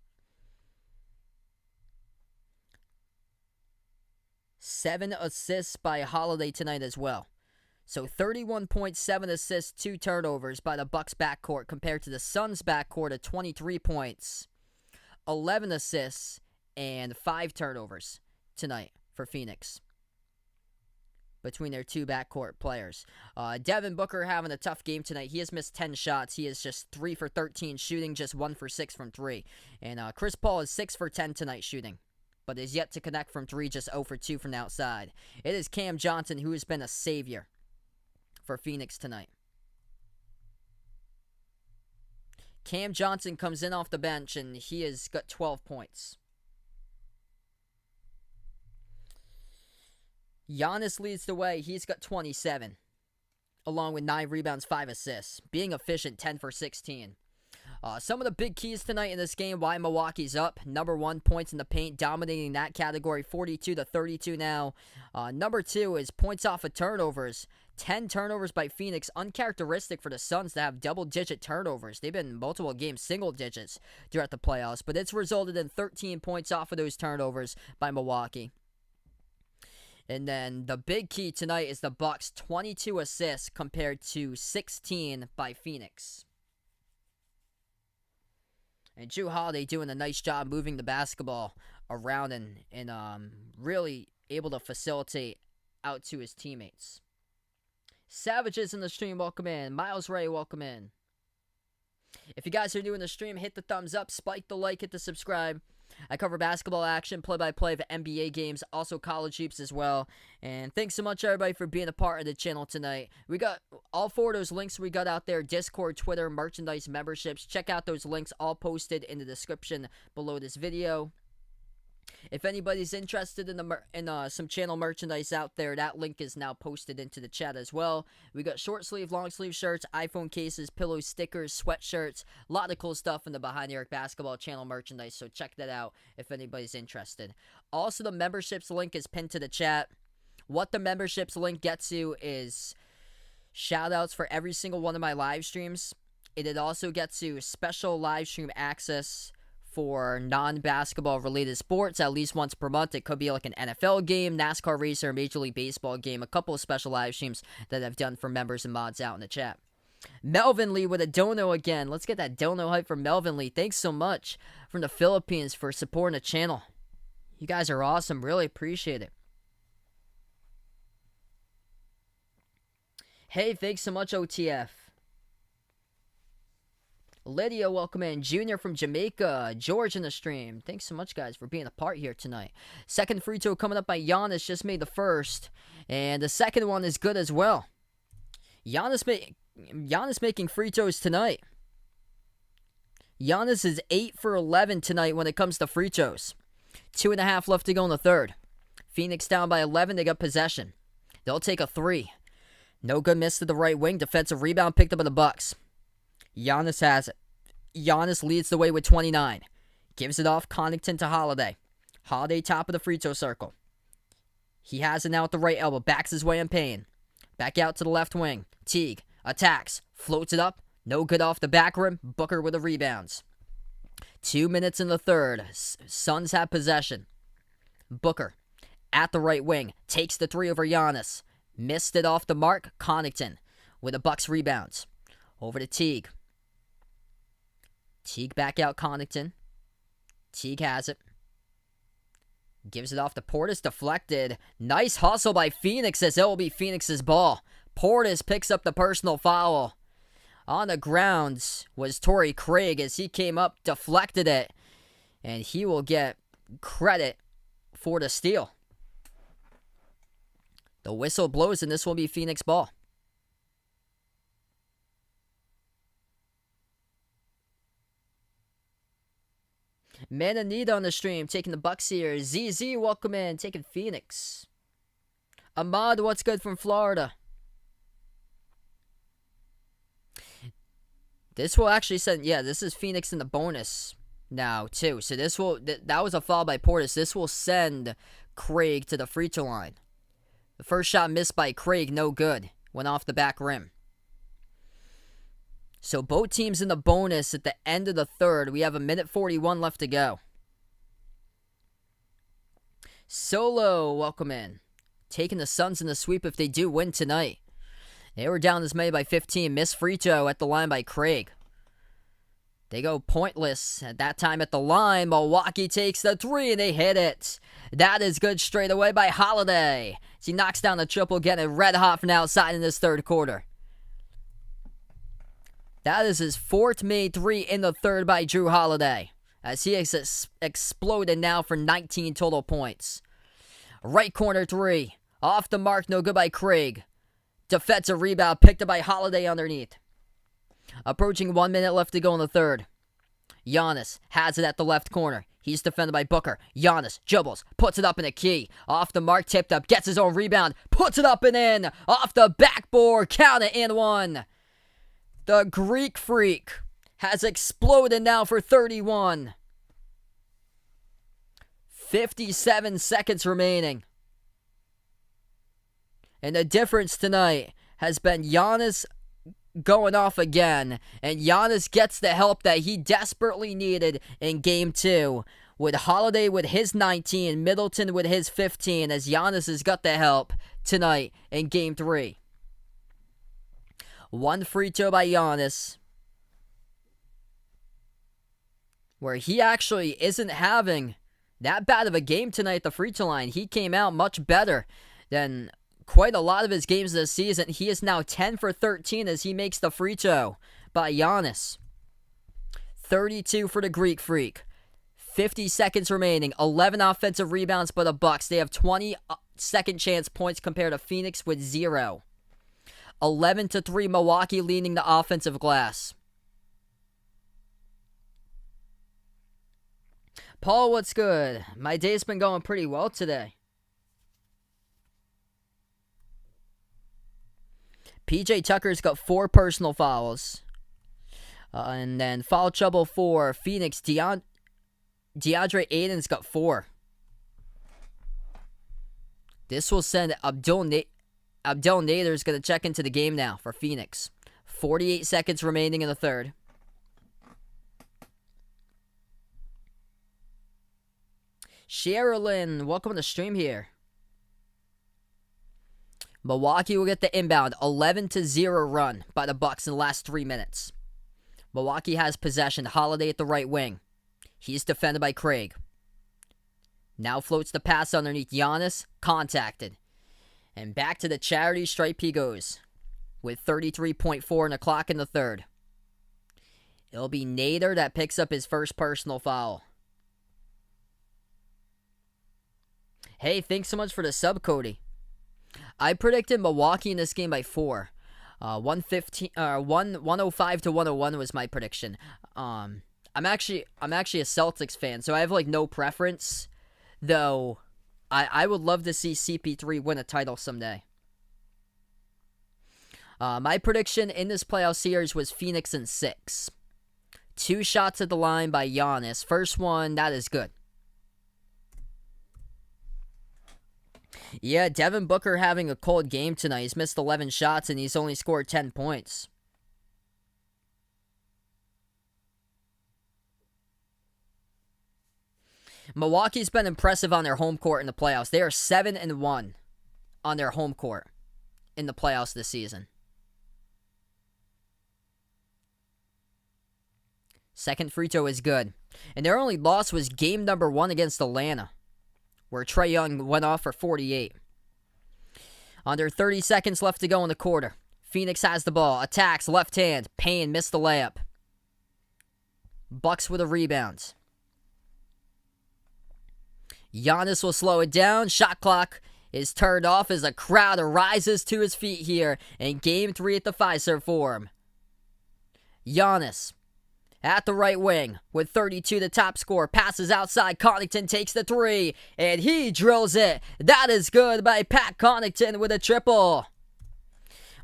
Speaker 1: 7 assists by Holiday tonight as well. So 31.7 assists, 2 turnovers by the Bucks backcourt compared to the Suns backcourt of 23 points, 11 assists, and 5 turnovers tonight for Phoenix between their 2 backcourt players. Devin Booker having a tough game tonight. He has missed 10 shots. He is just 3 for 13 shooting, just 1 for 6 from 3. And Chris Paul is 6 for 10 tonight shooting, but is yet to connect from 3, just 0 for 2 from the outside. It is Cam Johnson who has been a savior for Phoenix tonight. Cam Johnson comes in off the bench, and he has got 12 points. Giannis leads the way. He's got 27, along with 9 rebounds, 5 assists. Being efficient, 10 for 16. Some of the big keys tonight in this game, why Milwaukee's up. Number 1, points in the paint, dominating that category, 42-32 now. Number 2 is points off of turnovers. 10 turnovers by Phoenix, uncharacteristic for the Suns to have double-digit turnovers. They've been in multiple games, single digits throughout the playoffs, but it's resulted in 13 points off of those turnovers by Milwaukee. And then the big key tonight is the Bucks, 22 assists compared to 16 by Phoenix. And Jrue Holiday doing a nice job moving the basketball around and really able to facilitate out to his teammates. Savages in the stream, welcome in. Miles Ray, welcome in. If you guys are new in the stream, hit the thumbs up, spike the like, hit the subscribe. I cover basketball action, play-by-play of NBA games, also college hoops as well. And thanks so much, everybody, for being a part of the channel tonight. We got all 4 of those links we got out there, Discord, Twitter, merchandise, memberships. Check out those links, all posted in the description below this video. If anybody's interested in some channel merchandise out there, that link is now posted into the chat as well. We got short sleeve, long sleeve shirts, iPhone cases, pillows, stickers, sweatshirts, a lot of cool stuff in the Behind the Arc Basketball channel merchandise, so check that out if anybody's interested. Also, the memberships link is pinned to the chat. What the memberships link gets you is shoutouts for every single one of my live streams. It also gets you special live stream access for non-basketball related sports at least once per month. It could be like an NFL game, NASCAR race, or a Major League Baseball game. A couple of special live streams that I've done for members and mods out in the chat. Melvin Lee with a dono again. Let's get that dono hype from Melvin Lee. Thanks so much from the Philippines for supporting the channel. You guys are awesome. Really appreciate it. Hey, thanks so much, OTF. Lydia, welcome in. Junior from Jamaica. George in the stream. Thanks so much, guys, for being a part here tonight. Second free throw coming up by Giannis. Just made the first. And the second one is good as well. Giannis making free throws tonight. Giannis is 8 for 11 tonight when it comes to free throws. 2.5 left to go in the third. Phoenix down by 11. They got possession. They'll take a 3. No good miss to the right wing. Defensive rebound picked up by the Bucks. Giannis has it. Giannis leads the way with 29. Gives it off Connaughton to Holiday. Holiday top of the free throw circle. He has it now at the right elbow. Backs his way in pain. Back out to the left wing. Teague attacks. Floats it up. No good off the back rim. Booker with the rebounds. 2 minutes in the third. Suns have possession. Booker at the right wing. Takes the 3 over Giannis. Missed it off the mark. Connaughton with the Bucks rebounds. Over to Teague. Teague back out Connaughton. Teague has it. Gives it off to Portis. Deflected. Nice hustle by Phoenix as it will be Phoenix's ball. Portis picks up the personal foul. On the grounds was Torrey Craig as he came up, deflected it. And he will get credit for the steal. The whistle blows and this will be Phoenix ball. Mananita on the stream, taking the Bucks here. ZZ, welcome in, taking Phoenix. Ahmad, what's good from Florida? This will actually send, yeah, this is Phoenix in the bonus now, too. So this will, that was a foul by Portis. This will send Craig to the free throw line. The first shot missed by Craig, no good. Went off the back rim. So both teams in the bonus at the end of the third. We have 1:41 left to go. Solo, welcome in. Taking the Suns in the sweep if they do win tonight. They were down as many by 15. Missed free throw at the line by Craig. They go pointless at that time at the line. Milwaukee takes the 3 and they hit it. That is good straight away by Holiday. As he knocks down the triple, getting it red hot from outside in this third quarter. That is his 4th made 3 in the third by Drew Holiday. As he has exploded now for 19 total points. Right corner 3. Off the mark, no good by Craig. Defensive rebound picked up by Holiday underneath. Approaching 1 minute left to go in the third. Giannis has it at the left corner. He's defended by Booker. Giannis dribbles, puts it up in a key. Off the mark, tipped up, gets his own rebound. Puts it up and in. Off the backboard, count it in 1. The Greek Freak has exploded now for 31. 57 seconds remaining. And the difference tonight has been Giannis going off again. And Giannis gets the help that he desperately needed in Game 2. With Holiday with his 19, Middleton with his 15. As Giannis has got the help tonight in Game 3. 1 free throw by Giannis. Where he actually isn't having that bad of a game tonight at the free throw line. He came out much better than quite a lot of his games this season. He is now 10 for 13 as he makes the free throw by Giannis. 32 for the Greek Freak. 50 seconds remaining. 11 offensive rebounds by the Bucks. They have 20 second chance points compared to Phoenix with 0. 11-3 Milwaukee leading the offensive glass. Paul, what's good? My day's been going pretty well today. PJ Tucker's got 4 personal fouls. And then foul trouble for Phoenix. DeAndre Ayton's got 4. This will send Abdel Nader's going to check into the game now for Phoenix. 48 seconds remaining in the third. Sherilyn, welcome to the stream here. Milwaukee will get the inbound. 11-0 run by the Bucks in the last 3 minutes. Milwaukee has possession. Holiday at the right wing. He's defended by Craig. Now floats the pass underneath Giannis. Contacted. And back to the charity stripe he goes. With 33.4 and a clock in the third. It'll be Nader that picks up his first personal foul. Hey, thanks so much for the sub, Cody. I predicted Milwaukee in this game by 4. 105-101 was my prediction. I'm actually a Celtics fan, so I have like no preference. Though I would love to see CP3 win a title someday. My prediction in this playoff series was Phoenix in 6. 2 shots at the line by Giannis. First one, that is good. Yeah, Devin Booker having a cold game tonight. He's missed 11 shots and he's only scored 10 points. Milwaukee's been impressive on their home court in the playoffs. They are 7-1 on their home court in the playoffs this season. Second free throw is good. And their only loss was game number 1 against Atlanta, where Trae Young went off for 48. Under 30 seconds left to go in the quarter. Phoenix has the ball. Attacks, left hand. Payne missed the layup. Bucks with a rebound. Giannis will slow it down. Shot clock is turned off as the crowd rises to his feet here in Game 3 at the Fiserv Forum. Giannis at the right wing with 32, the top scorer. Passes outside. Connaughton takes the 3, and he drills it. That is good by Pat Connaughton with a triple.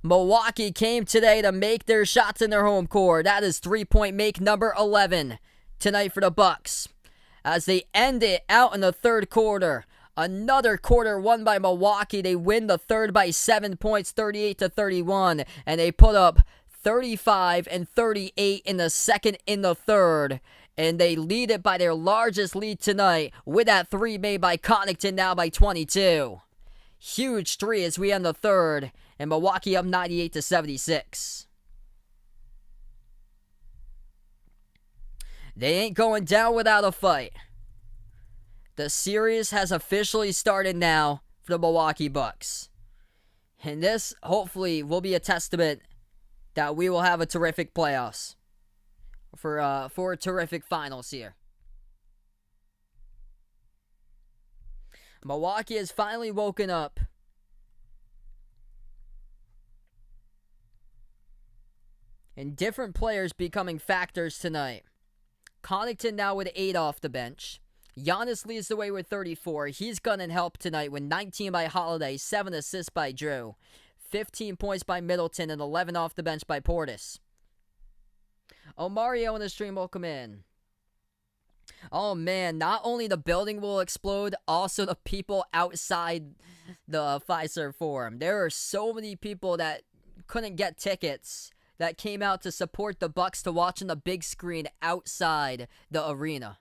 Speaker 1: Milwaukee came today to make their shots in their home court. That is 3-point make number 11 tonight for the Bucks. As they end it out in the third quarter. Another quarter won by Milwaukee. They win the third by 7 points, 38-31, and they put up 35 and 38 in the second in the third, and they lead it by their largest lead tonight with that 3 made by Connaughton, now by 22. Huge 3 as we end the third, and Milwaukee up 98-76. They ain't going down without a fight. The series has officially started now for the Milwaukee Bucks. And this, hopefully, will be a testament that we will have a terrific playoffs for a terrific finals here. Milwaukee has finally woken up. And different players becoming factors tonight. Connaughton now with 8 off the bench. Giannis leads the way with 34. He's gonna help tonight with 19 by Holiday, 7 assists by Drew, 15 points by Middleton, and 11 off the bench by Portis. Oh, Mario in the stream, welcome in. Oh man, not only the building will explode, also the people outside the Fiserv Forum. There are so many people that couldn't get tickets that came out to support the Bucks to watch on the big screen outside the arena.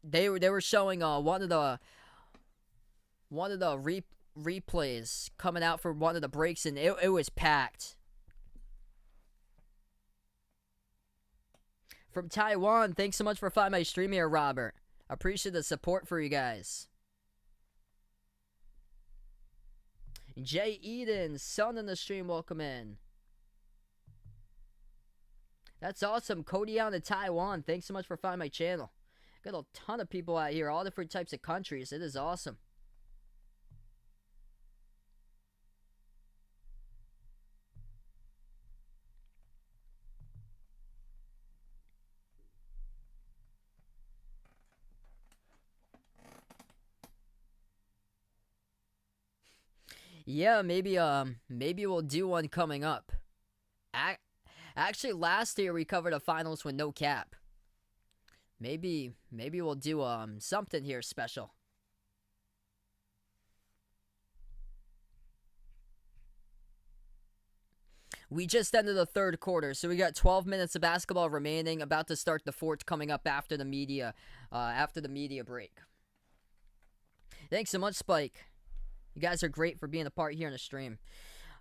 Speaker 1: They were showing one of the replays coming out for one of the breaks, and it was packed. From Taiwan, thanks so much for finding my stream here, Robert. Appreciate the support for you guys. Jay Eden, son in the stream, welcome in. That's awesome. Cody out in Taiwan. Thanks so much for finding my channel. Got a ton of people out here, all different types of countries. It is awesome. Yeah, maybe we'll do one coming up. Actually, last year we covered a finals with no cap. Maybe we'll do something here special. We just ended the third quarter, so we got 12 minutes of basketball remaining. About to start the fourth coming up after the media break. Thanks so much, Spike. You guys are great for being a part here in the stream.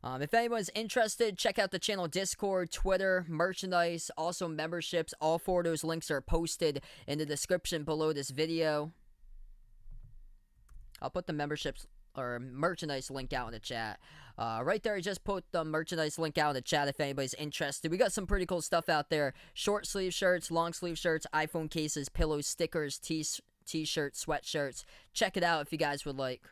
Speaker 1: If anyone's interested, check out the channel Discord, Twitter, merchandise, also memberships. All 4 of those links are posted in the description below this video. I'll put the memberships or merchandise link out in the chat. Right there, I just put the merchandise link out in the chat if anybody's interested. We got some pretty cool stuff out there. Short sleeve shirts, long sleeve shirts, iPhone cases, pillows, stickers, t-shirts, sweatshirts. Check it out if you guys would like.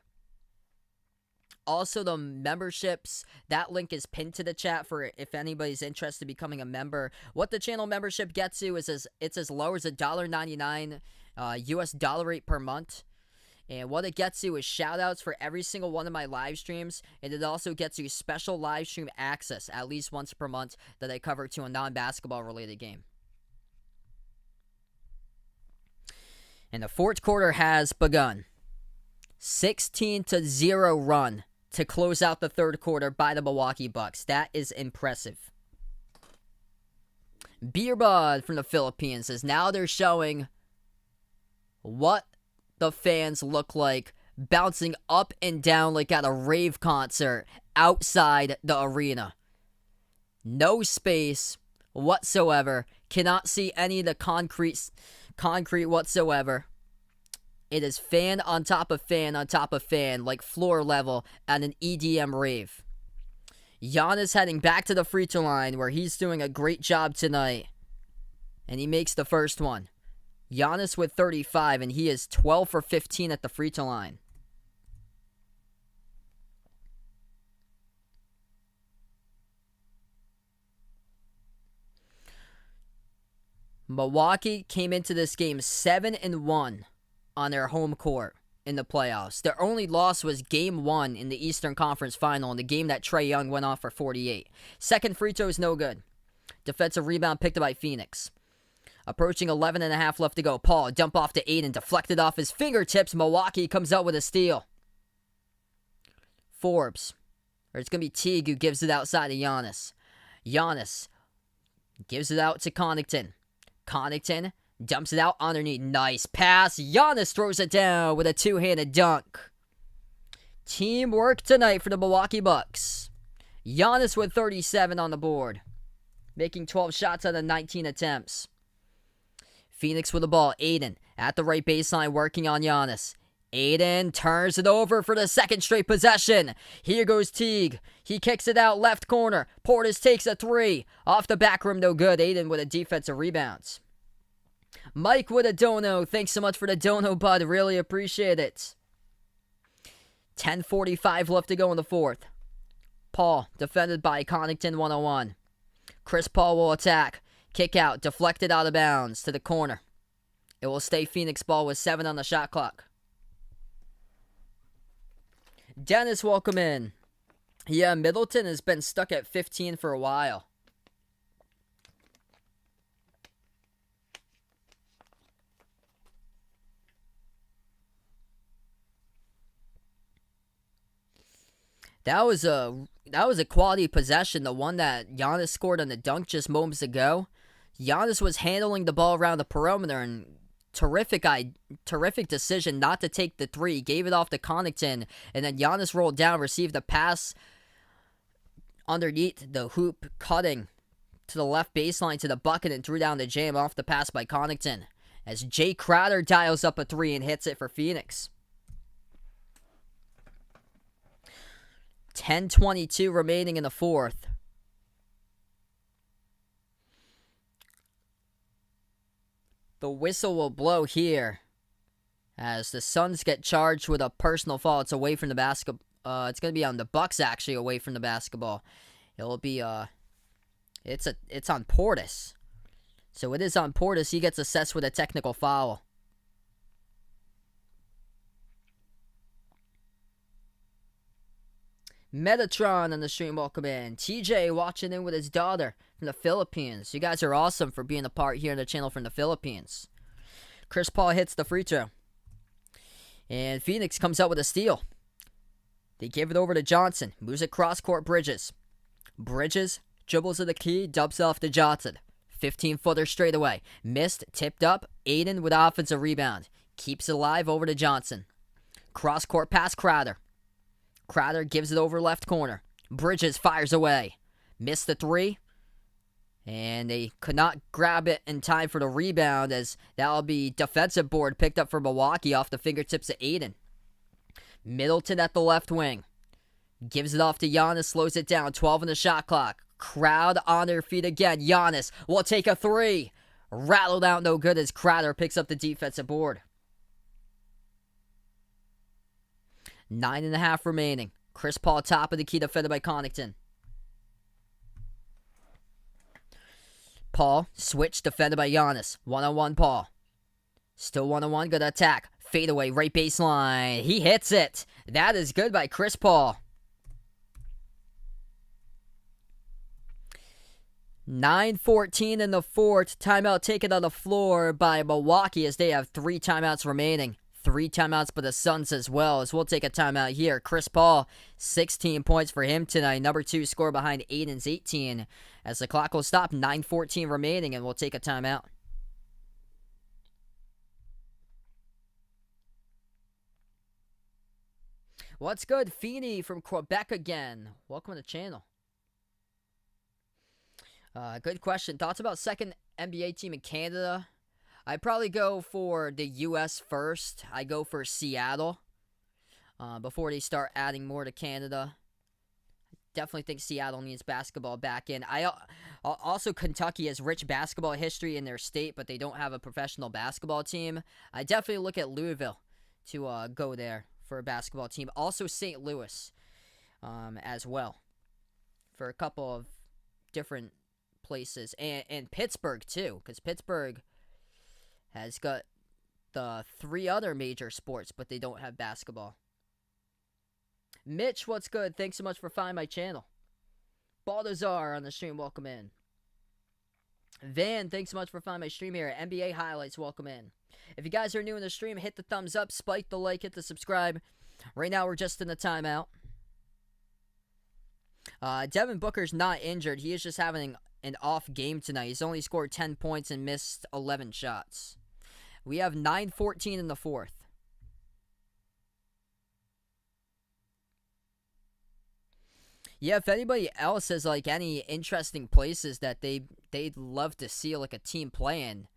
Speaker 1: Also, the memberships, that link is pinned to the chat for if anybody's interested in becoming a member. What the channel membership gets you is it's as low as $1.99 US dollar rate per month. And what it gets you is shout-outs for every single one of my live streams. And it also gets you special live stream access at least once per month that I cover to a non-basketball related game. And the fourth quarter has begun. 16-0 run to close out the third quarter by the Milwaukee Bucks. That is impressive. Beerbud from the Philippines says now they're showing what the fans look like bouncing up and down like at a rave concert outside the arena. No space whatsoever. Cannot see any of the concrete whatsoever. It is fan on top of fan on top of fan, like floor level at an EDM rave. Giannis heading back to the free throw line where he's doing a great job tonight. And he makes the first one. Giannis with 35, and he is 12 for 15 at the free throw line. Milwaukee came into this game 7-1 on their home court in the playoffs. Their only loss was Game 1 in the Eastern Conference Final, in the game that Trae Young went off for 48. Second free throw is no good. Defensive rebound picked up by Phoenix. Approaching 11.5 left to go. Paul, dump off to Aiden, deflected off his fingertips. Milwaukee comes out with a steal. Forbes, or it's going to be Teague who gives it outside of Giannis. Giannis gives it out to Connaughton. Connaughton dumps it out underneath. Nice pass. Giannis throws it down with a two-handed dunk. Teamwork tonight for the Milwaukee Bucks. Giannis with 37 on the board. Making 12 shots out of 19 attempts. Phoenix with the ball. Aiden at the right baseline working on Giannis. Aiden turns it over for the second straight possession. Here goes Teague. He kicks it out left corner. Portis takes a three. Off the back rim, no good. Aiden with a defensive rebound. Mike with a dono. Thanks so much for the dono, bud. Really appreciate it. 10:45 left to go in the fourth. Paul defended by Connaughton 101. Chris Paul will attack. Kick out. Deflected out of bounds to the corner. It will stay Phoenix ball with 7 on the shot clock. Dennis, welcome in. Yeah, Middleton has been stuck at 15 for a while. That was a quality possession, the one that Giannis scored on the dunk just moments ago. Giannis was handling the ball around the perimeter, and terrific decision not to take the three. Gave it off to Connaughton, and then Giannis rolled down, received a pass underneath the hoop, cutting to the left baseline to the bucket, and threw down the jam off the pass by Connaughton. As Jay Crowder dials up a three and hits it for Phoenix. 10:22 remaining in the fourth. whistle will blow here as the Suns get charged with a personal foul. It's away from the basketball. It's going to be on the Bucks, actually, away from the basketball. It'll be it's on Portis. So it is on Portis. He gets assessed with a technical foul. Metatron on the stream, welcome in. TJ watching in with his daughter from the Philippines. You guys are awesome for being a part here on the channel from the Philippines. Chris Paul hits the free throw. And Phoenix comes out with a steal. They give it over to Johnson. Moves it cross-court Bridges. Bridges dribbles to the key, dubs off to Johnson. 15-footer straight away. Missed, tipped up. Aiden with offensive rebound. Keeps it alive over to Johnson. Cross-court pass Crowder. Crowder gives it over left corner. Bridges fires away. Missed the three. And they could not grab it in time for the rebound, as that'll be defensive board picked up for Milwaukee off the fingertips of Aiden. Middleton at the left wing. Gives it off to Giannis, slows it down. 12 on the shot clock. Crowd on their feet again. Giannis will take a three. Rattled out no good as Crowder picks up the defensive board. 9.5 remaining. Chris Paul top of the key, defended by Connaughton. Paul, switch, defended by Giannis. 1-on-1 Paul. Still 1-on-1, good attack. Fadeaway, right baseline. He hits it. That is good by Chris Paul. 9:14 in the fourth. Timeout taken on the floor by Milwaukee as they have 3 timeouts remaining. 3 timeouts for the Suns as well, as we'll take a timeout here. Chris Paul, 16 points for him tonight. Number 2 score behind Aiden's 18. As the clock will stop, 9:14 remaining, and we'll take a timeout. What's good, Feeney from Quebec again? Welcome to the channel. Good question. Thoughts about second NBA team in Canada? I'd probably go for the U.S. first. I go for Seattle before they start adding more to Canada. Definitely think Seattle needs basketball back in. Also, Kentucky has rich basketball history in their state, but they don't have a professional basketball team. I definitely look at Louisville to go there for a basketball team. Also, St. Louis as well for a couple of different places. And Pittsburgh, too, because Pittsburgh has got the 3 other major sports, but they don't have basketball. Mitch, what's good? Thanks so much for finding my channel. Baltazar on the stream, welcome in. Van, thanks so much for finding my stream here. NBA highlights, welcome in. If you guys are new in the stream, hit the thumbs up, spike the like, hit the subscribe. Right now, we're just in the timeout. Devin Booker's not injured. He is just having an off game tonight. He's only scored 10 points and missed 11 shots. We have 9:14 in the fourth. Yeah, if anybody else has like any interesting places that they'd love to see like a team playing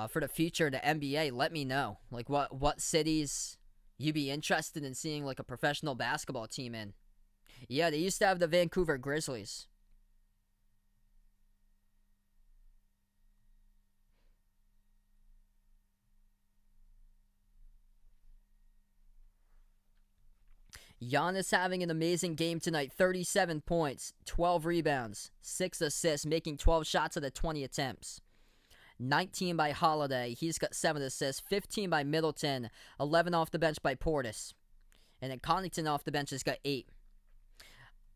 Speaker 1: for the future of the NBA, let me know. Like what cities you'd be interested in seeing like a professional basketball team in. Yeah, they used to have the Vancouver Grizzlies. Giannis having an amazing game tonight. 37 points, 12 rebounds, 6 assists, making 12 shots out of 20 attempts. 19 by Holiday. He's got 7 assists. 15 by Middleton. 11 off the bench by Portis. And then Connaughton off the bench has got 8.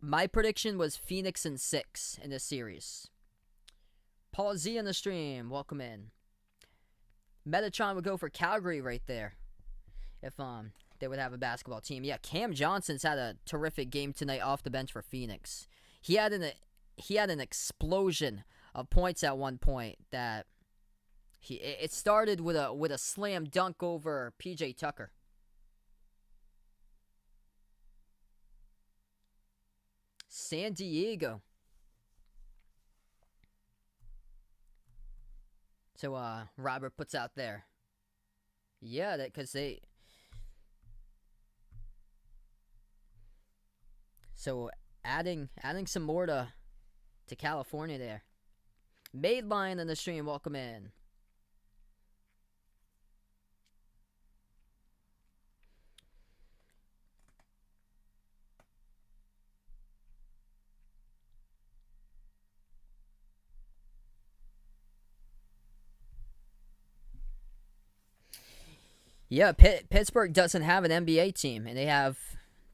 Speaker 1: My prediction was Phoenix in 6 in this series. Paul Z on the stream. Welcome in. Metatron would go for Calgary right there. If they would have a basketball team. Yeah, Cam Johnson's had a terrific game tonight off the bench for Phoenix. He had an explosion of points at one point that it started with a slam dunk over PJ Tucker. San Diego. So Robert puts out there. Yeah, that because they. So adding some more to California there. Made Lion in the stream, welcome in. Yeah, Pittsburgh doesn't have an NBA team, and they have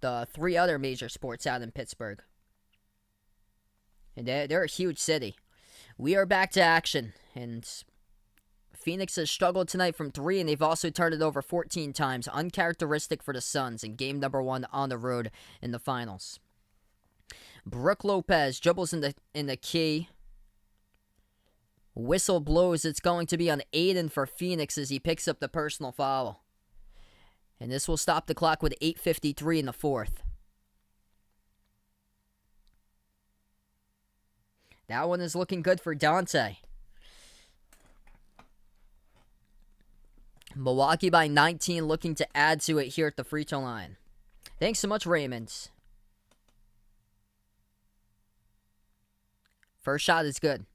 Speaker 1: the 3 other major sports out in Pittsburgh. And they're a huge city. We are back to action, and Phoenix has struggled tonight from 3, and they've also turned it over 14 times, uncharacteristic for the Suns in game number 1 on the road in the finals. Brook Lopez dribbles in the key. Whistle blows. It's going to be on Aiden for Phoenix as he picks up the personal foul. And this will stop the clock with 8:53 in the fourth. That one is looking good for Dante. Milwaukee by 19, looking to add to it here at the free throw line. Thanks so much, Raymond. First shot is good.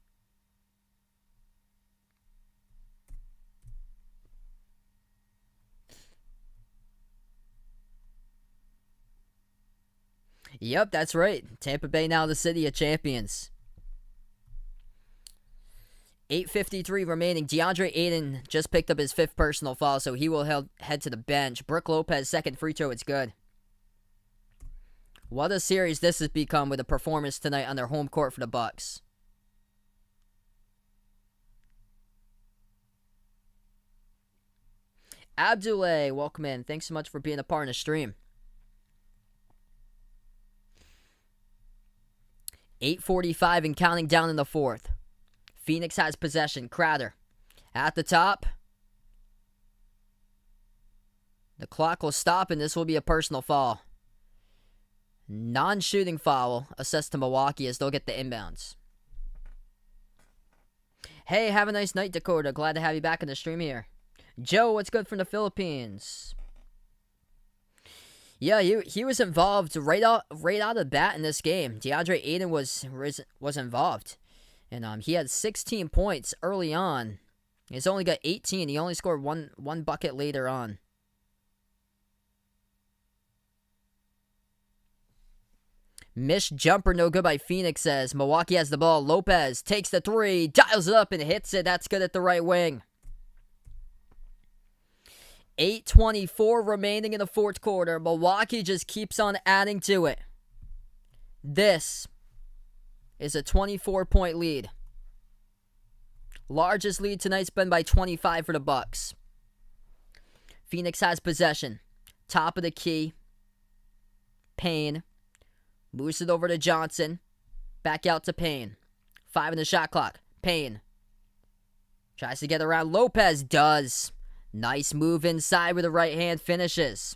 Speaker 1: Yep, that's right. Tampa Bay now the city of champions. 8:53 remaining. DeAndre Ayton just picked up his 5th personal foul, so he will head to the bench. Brook Lopez, second free throw. It's good. What a series this has become with a performance tonight on their home court for the Bucks. Abdullah, welcome in. Thanks so much for being a part of the stream. 8:45 and counting down in the fourth. Phoenix has possession. Crowder at the top. The clock will stop, and this will be a personal foul. Non-shooting foul assessed to Milwaukee as they'll get the inbounds. Hey, have a nice night, Dakota. Glad to have you back in the stream here. Joe, what's good from the Philippines? Yeah, he was involved right out of the bat in this game. DeAndre Ayton was involved. And he had 16 points early on. He's only got 18. He only scored one bucket later on. Missed jumper, no good by Phoenix says. Milwaukee has the ball. Lopez takes the 3, dials it up and hits it. That's good at the right wing. 8:24 remaining in the fourth quarter. Milwaukee just keeps on adding to it. This is a 24-point lead. Largest lead tonight's been by 25 for the Bucks. Phoenix has possession. Top of the key. Payne. Moves it over to Johnson. Back out to Payne. 5 in the shot clock. Payne. Tries to get around. Lopez does. Nice move inside with the right hand. Finishes.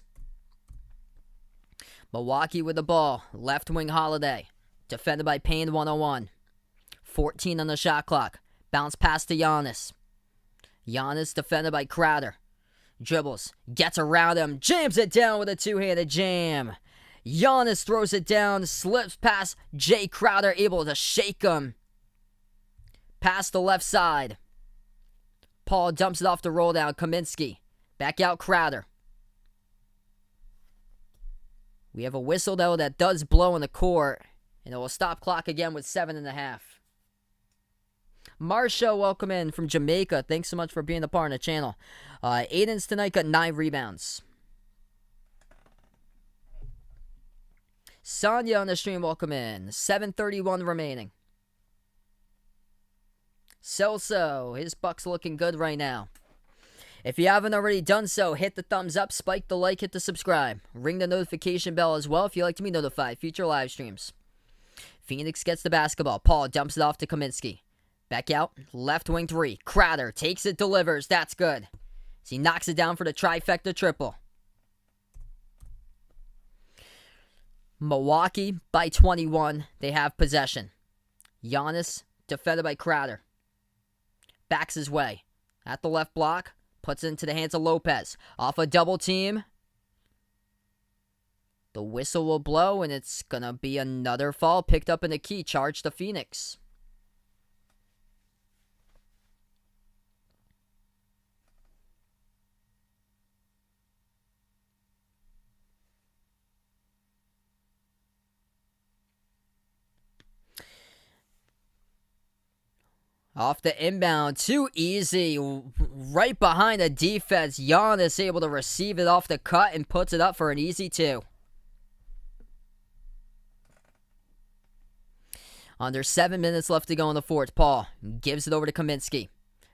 Speaker 1: Milwaukee with the ball. Left wing Holiday. Defended by Payne 101. 14 on the shot clock. Bounce pass to Giannis. Giannis defended by Crowder. Dribbles. Gets around him. Jams it down with a two-handed jam. Giannis throws it down. Slips past Jay Crowder. Able to shake him. Past the left side. Paul dumps it off the roll down. Kaminsky. Back out Crowder. We have a whistle, though, that does blow in the court. And it will stop clock again with 7.5. Marsha, welcome in from Jamaica. Thanks so much for being a part of the channel. Aiden's tonight got 9 rebounds. Sonya on the stream, welcome in. 7:31 remaining. So, his Bucks looking good right now. If you haven't already done so, hit the thumbs up, spike the like, hit the subscribe. Ring the notification bell as well if you'd like to be notified. Future live streams. Phoenix gets the basketball. Paul dumps it off to Kaminsky. Back out. Left wing 3. Crowder takes it, delivers. That's good. So he knocks it down for the trifecta triple. Milwaukee by 21. They have possession. Giannis defended by Crowder. Backs his way. At the left block. Puts it into the hands of Lopez. Off a double team. The whistle will blow, and it's going to be another foul picked up in the key. Charge to Phoenix. Off the inbound, too easy. Right behind the defense, Giannis able to receive it off the cut and puts it up for an easy 2. Under 7 minutes left to go in the fourth. Paul gives it over to Kaminsky.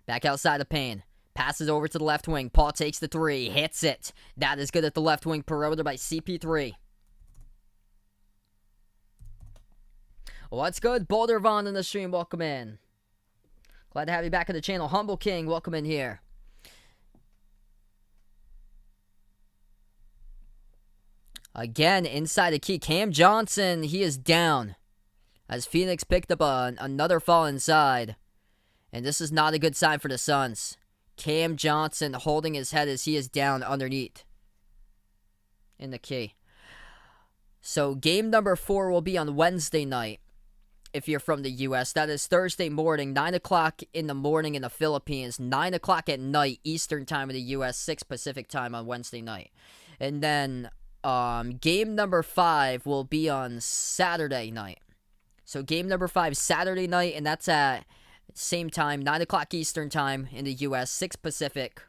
Speaker 1: Back outside the paint. Passes over to the left wing. Paul takes the 3. Hits it. That is good at the left wing perimeter by CP3. What's good? Boulder Vaughn in the stream. Welcome in. Glad to have you back on the channel. Humble King, welcome in here. Again, inside the key. Cam Johnson, he is down. As Phoenix picked up another fall inside. And this is not a good sign for the Suns. Cam Johnson holding his head as he is down underneath. In the key. So game number 4 will be on Wednesday night. If you're from the U.S., that is Thursday morning, 9 o'clock in the morning in the Philippines, 9 o'clock at night, Eastern time in the U.S., 6 Pacific time on Wednesday night. And then game number 5 will be on Saturday night. So game number 5, Saturday night, and that's at same time, 9 o'clock Eastern time in the U.S., 6 Pacific.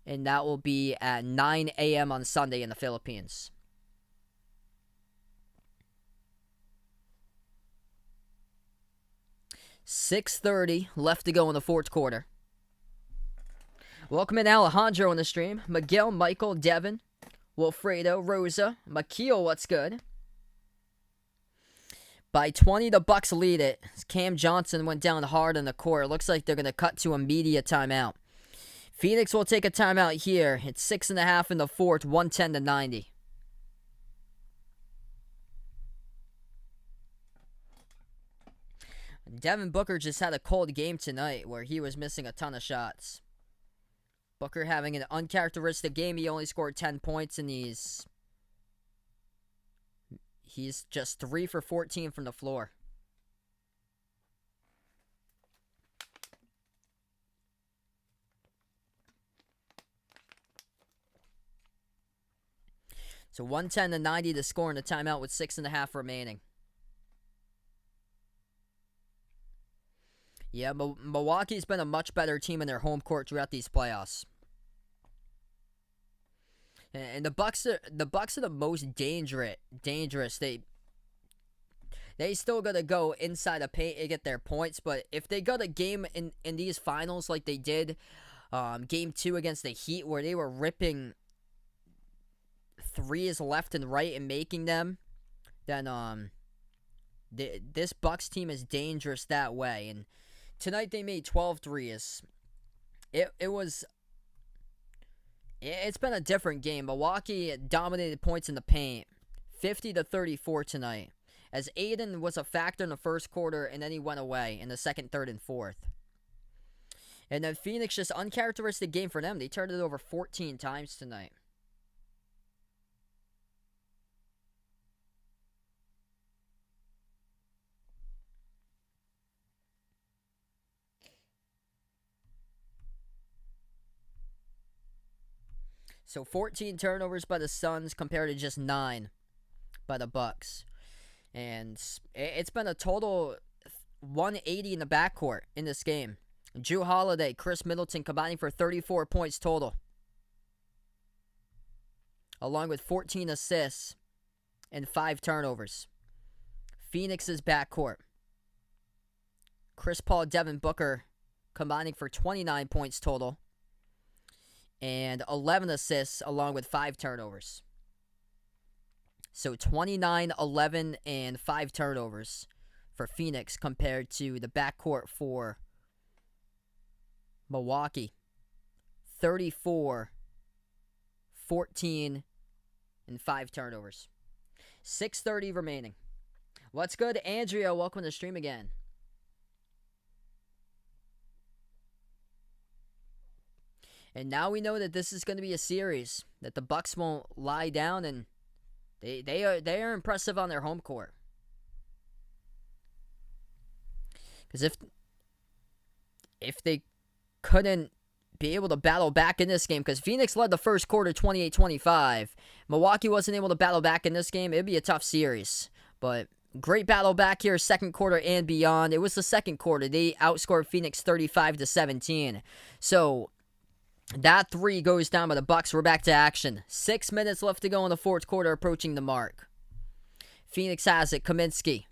Speaker 1: And that will be at 9 a.m. on Sunday in the Philippines. .6:30 left to go in the fourth quarter. Welcome in Alejandro on the stream. Miguel, Michael, Devin, Wilfredo, Rosa, Makeel, what's good? By 20, the Bucks lead it. Cam Johnson went down hard in the court. Looks like they're going to cut to a media timeout. Phoenix will take a timeout here. It's 6.5 in the fourth, 110-90. Devin Booker just had a cold game tonight where he was missing a ton of shots. Booker having an uncharacteristic game. He only scored 10 points and he's just 3 for 14 from the floor. So 110-90 to score in the timeout with 6.5 remaining. Yeah, Milwaukee's been a much better team in their home court throughout these playoffs. And the Bucks are the most dangerous. They still gotta go inside the paint and get their points, but if they got a game in these finals like they did game 2 against the Heat where they were ripping threes left and right and making them, then this Bucks team is dangerous that way. And tonight they made 12 threes. It's been a different game. Milwaukee dominated points in the paint, 50-34 tonight, as Aiden was a factor in the first quarter and then he went away in the second, third, and fourth. And then Phoenix, just uncharacteristic game for them. They turned it over 14 times tonight. So 14 turnovers by the Suns compared to just 9 by the Bucks. And it's been a total 180 in the backcourt in this game. Jrue Holiday, Chris Middleton combining for 34 points total, along with 14 assists and 5 turnovers. Phoenix's backcourt, Chris Paul, Devin Booker combining for 29 points total and 11 assists along with 5 turnovers. So 29, 11, and 5 turnovers for Phoenix compared to the backcourt for Milwaukee. 34, 14, and 5 turnovers. 6:30 remaining. What's good, Andrea? Welcome to the stream again. And now we know that this is going to be a series, that the Bucks won't lie down, and they are impressive on their home court. Because if they couldn't be able to battle back in this game, because Phoenix led the first quarter 28-25, Milwaukee wasn't able to battle back in this game, it'd be a tough series. But Great battle back here, second quarter and beyond. It was the second quarter. They outscored Phoenix 35-17. So that 3 goes down by the Bucks. We're back to action. 6 minutes left to go in the fourth quarter, approaching the mark. Phoenix has it. Kaminsky.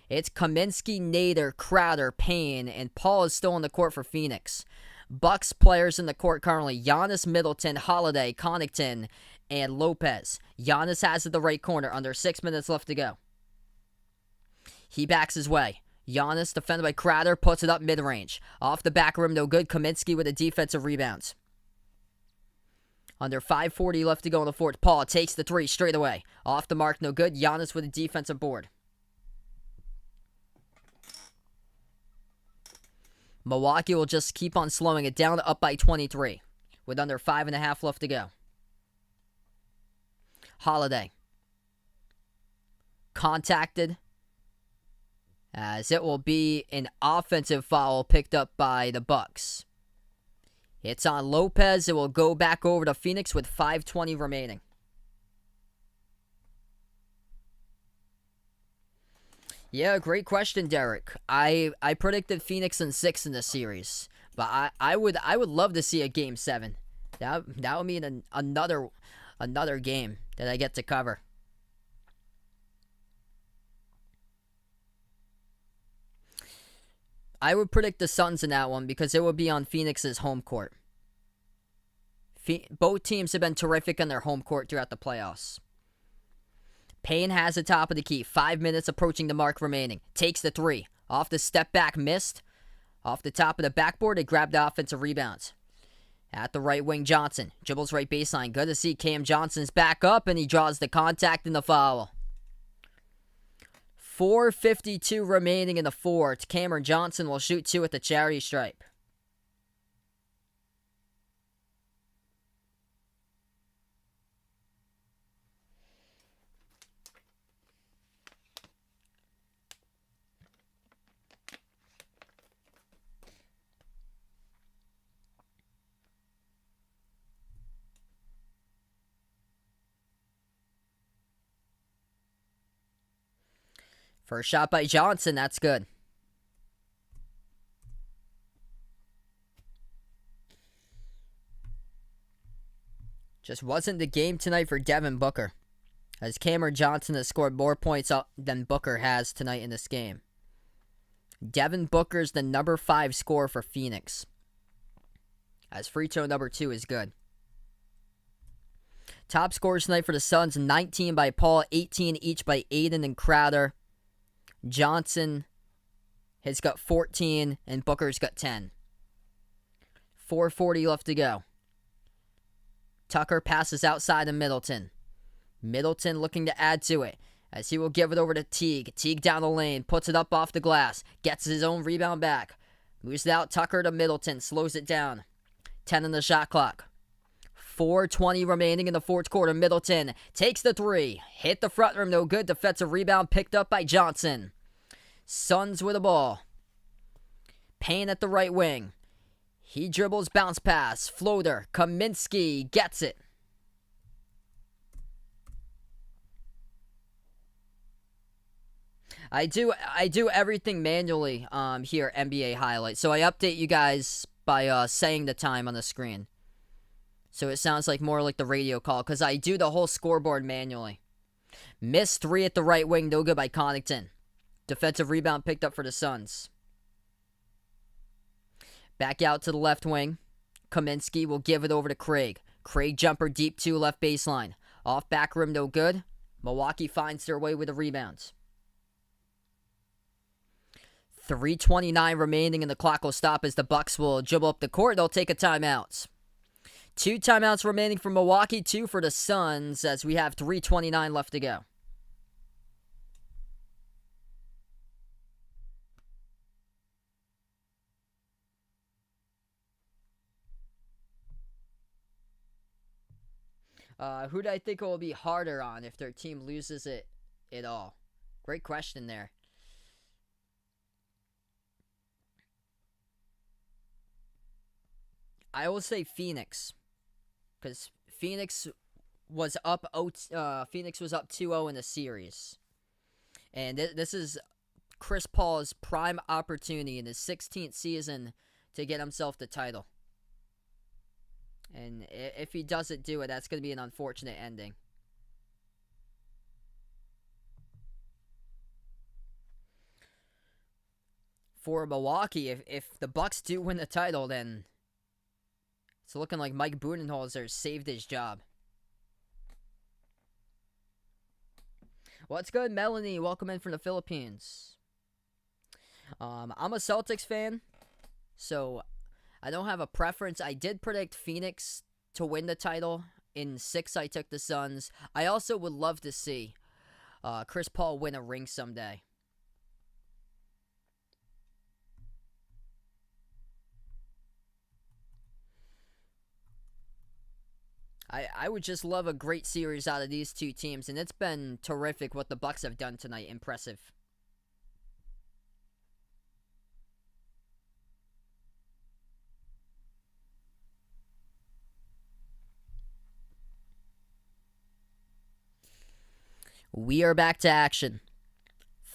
Speaker 1: It's Kaminsky, Nader, Crowder, Payne, and Paul is still on the court for Phoenix. Bucks players in the court currently: Giannis, Middleton, Holiday, Connaughton, and Lopez. Giannis has it the right corner. Under 6 minutes left to go. He backs his way. Giannis, defended by Crowder, puts it up mid-range. Off the back rim, no good. Kaminsky with a defensive rebound. Under 5:40 left to go in the fourth. Paul takes the 3 straight away. Off the mark, no good. Giannis with a defensive board. Milwaukee will just keep on slowing it down, up by 23, with under 5.5 left to go. Holiday. Contacted, as it will be an offensive foul picked up by the Bucks. It's on Lopez. It will go back over to Phoenix with 5:20 remaining. Yeah, great question, Derek. I predicted Phoenix in 6 in this series, but I would love to see a game 7. That would mean another game that I get to cover. I would predict the Suns in that one because it would be on Phoenix's home court. Both teams have been terrific on their home court throughout the playoffs. Payne has the top of the key. 5 minutes approaching the mark remaining. Takes the 3. Off the step back, missed. Off the top of the backboard, they grabbed the offensive rebounds. At the right wing, Johnson. Dribbles right baseline. Good to see Cam Johnson's back up, and he draws the contact and the foul. 4:52 remaining in the fourth. Cameron Johnson will shoot 2 at the charity stripe. First shot by Johnson, that's good. Just wasn't the game tonight for Devin Booker, as Cameron Johnson has scored more points than Booker has tonight in this game. Devin Booker's the number 5 scorer for Phoenix, as free throw number 2 is good. Top scorers tonight for the Suns: 19 by Paul, 18 each by Aiden and Crowder. Johnson has got 14, and Booker's got 10. 4:40 left to go. Tucker passes outside to Middleton. Middleton looking to add to it, as he will give it over to Teague. Teague down the lane, puts it up off the glass, gets his own rebound back. Moves it out, Tucker to Middleton, slows it down. 10 on the shot clock. 4:20 remaining in the fourth quarter. Middleton takes the 3. Hit the front rim, no good. Defensive rebound picked up by Johnson. Suns with the ball. Payne at the right wing. He dribbles, bounce pass, floater. Kaminsky gets it. I do everything manually here, NBA highlights. So I update you guys by saying the time on the screen. So it sounds like more like the radio call, because I do the whole scoreboard manually. Missed 3 at the right wing, no good by Connaughton. Defensive rebound picked up for the Suns. Back out to the left wing. Kaminsky will give it over to Craig. Craig jumper deep 2 left baseline. Off back rim, no good. Milwaukee finds their way with the rebounds. 3:29 remaining and the clock will stop as the Bucks will dribble up the court. They'll take a timeout. 2 timeouts remaining for Milwaukee, 2 for the Suns, as we have 3:29 left to go. Who do I think it will be harder on if their team loses it at all? Great question there. I will say Phoenix, because Phoenix was up 2-0 in the series, And this is Chris Paul's prime opportunity in his 16th season to get himself the title. And if he doesn't do it, that's going to be an unfortunate ending. For Milwaukee, if the Bucks do win the title, then it's looking like Mike Budenholzer saved his job. What's good, Melanie? Welcome in from the Philippines. I'm a Celtics fan, so I don't have a preference. I did predict Phoenix to win the title. In 6, I took the Suns. I also would love to see Chris Paul win a ring someday. I would just love a great series out of these two teams, and it's been terrific what the Bucks have done tonight. Impressive. We are back to action.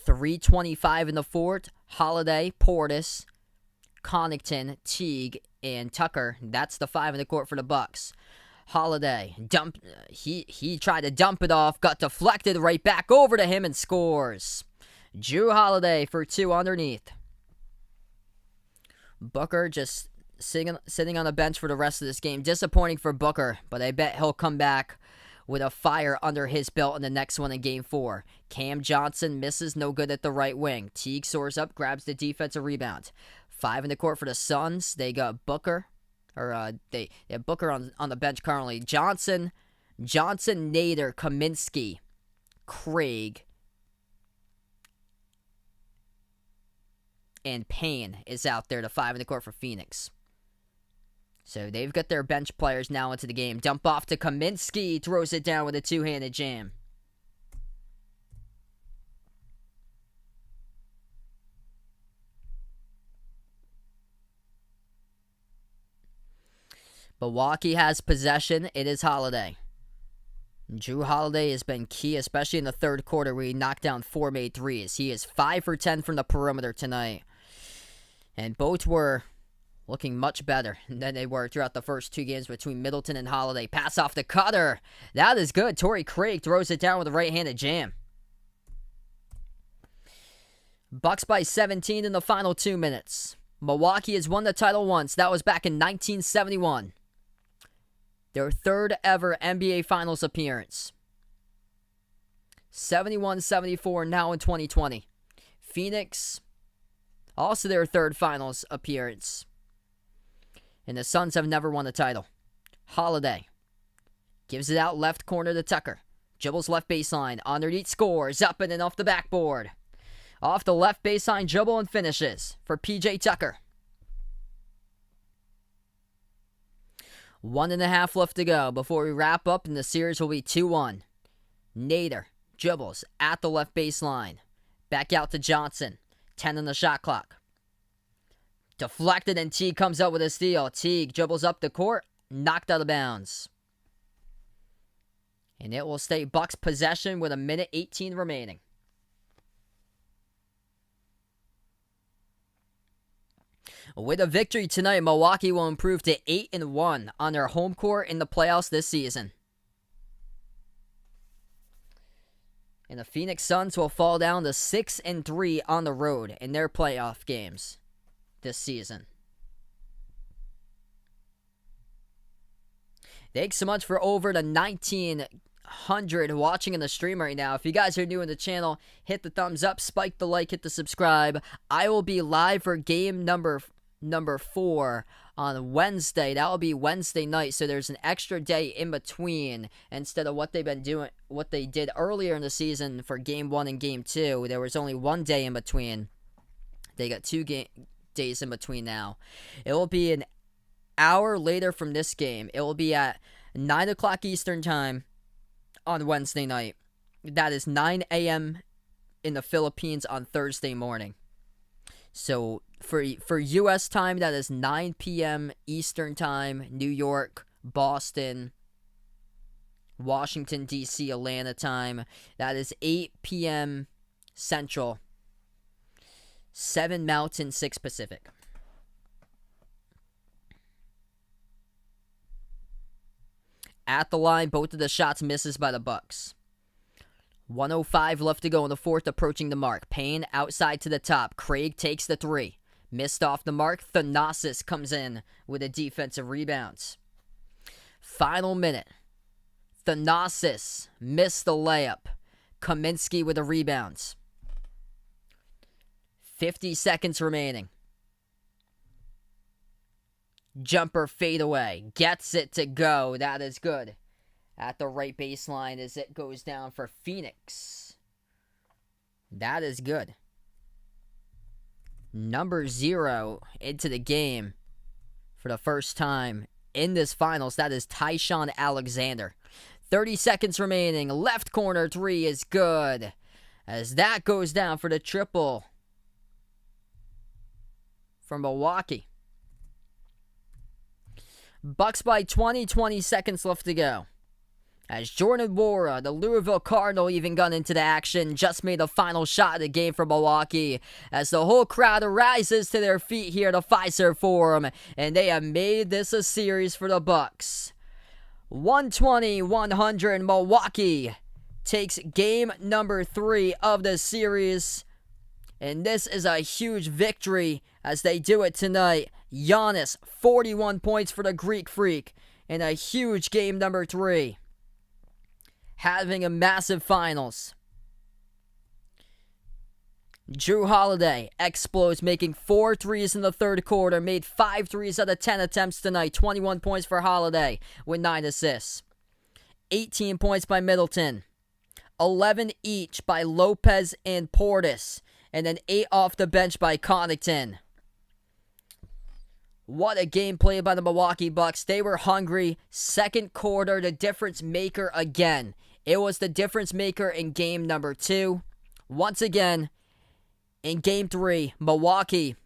Speaker 1: 3:25 in the fourth. Holiday, Portis, Connaughton, Teague, and Tucker. That's the 5 in the court for the Bucks. Holiday, he tried to dump it off, got deflected right back over to him and scores. Jrue Holiday for 2 underneath. Booker just sitting on the bench for the rest of this game. Disappointing for Booker, but I bet he'll come back with a fire under his belt in the next one in Game 4. Cam Johnson misses, no good at the right wing. Teague soars up, grabs the defensive rebound. 5 in the court for the Suns. They got Booker. They have Booker on the bench currently. Johnson, Nader, Kaminsky, Craig, and Payne is out there. The 5 in the court for Phoenix. So they've got their bench players now into the game. Dump off to Kaminsky, throws it down with a two-handed jam. Milwaukee has possession. It is Holiday. Jrue Holiday has been key, especially in the third quarter where he knocked down 4 made threes. He is 5 for 10 from the perimeter tonight. And both were looking much better than they were throughout the first 2 games between Middleton and Holiday. Pass off the cutter. That is good. Torrey Craig throws it down with a right-handed jam. Bucks by 17 in the final 2 minutes. Milwaukee has won the title once. That was back in 1971. Their 3rd ever NBA Finals appearance. 71-74 now in 2020. Phoenix, also their 3rd Finals appearance. And the Suns have never won a title. Holiday gives it out left corner to Tucker. Dribbles left baseline. Underneath scores. Up and off the backboard. Off the left baseline, dribble and finishes for P.J. Tucker. 1.5 left to go before we wrap up, and the series will be 2-1. Nader dribbles at the left baseline. Back out to Johnson. 10 on the shot clock. Deflected, and Teague comes up with a steal. Teague dribbles up the court. Knocked out of bounds. And it will stay Bucks possession with 1:18 remaining. With a victory tonight, Milwaukee will improve to 8-1 on their home court in the playoffs this season. And the Phoenix Suns will fall down to 6-3 on the road in their playoff games this season. Thanks so much for over the 1,900 watching in the stream right now. If you guys are new in the channel, hit the thumbs up, spike the like, hit the subscribe. I will be live for game number 4 on Wednesday. That will be Wednesday night, so there's an extra day in between instead of what they did earlier in the season for game 1 and game 2. There was only 1 day in between. They got 2 days in between now. It will be an hour later from this game. It will be at 9 o'clock Eastern time on Wednesday night. That is 9 a.m. in the Philippines on Thursday morning. So for U.S. time, that is 9 p.m. Eastern time, New York, Boston, Washington, D.C., Atlanta time. That is 8 p.m. Central, 7 Mountain, 6 Pacific. At the line, both of the shots misses by the Bucks. 1:05 left to go in the fourth, approaching the mark. Payne outside to the top. Craig takes the three. Missed off the mark. Thanasis comes in with a defensive rebound. Final minute. Thanasis missed the layup. Kaminsky with a rebound. 50 seconds remaining. Jumper fadeaway. Gets it to go. That is good. At the right baseline as it goes down for Phoenix. That is good. Number 0 into the game for the first time in this finals. That is Tyshawn Alexander. 30 seconds remaining. Left corner 3 is good. As that goes down for the triple from Milwaukee. Bucks by 20 seconds left to go. As Jordan Nwora, the Louisville Cardinal, even got into the action, just made the final shot of the game for Milwaukee. As the whole crowd rises to their feet here at the Fiserv Forum, and they have made this a series for the Bucks. 120-100, Milwaukee takes game number 3 of the series. And this is a huge victory as they do it tonight. Giannis, 41 points for the Greek Freak in a huge game number 3. Having a massive finals. Jrue Holiday explodes, making 4 threes in the third quarter. Made 5 threes out of 10 attempts tonight. 21 points for Holiday with 9 assists. 18 points by Middleton. 11 each by Lopez and Portis. And then 8 off the bench by Connaughton. What a game played by the Milwaukee Bucks. They were hungry. Second quarter, the difference maker again. It was the difference maker in game number 2. Once again, in game 3, Milwaukee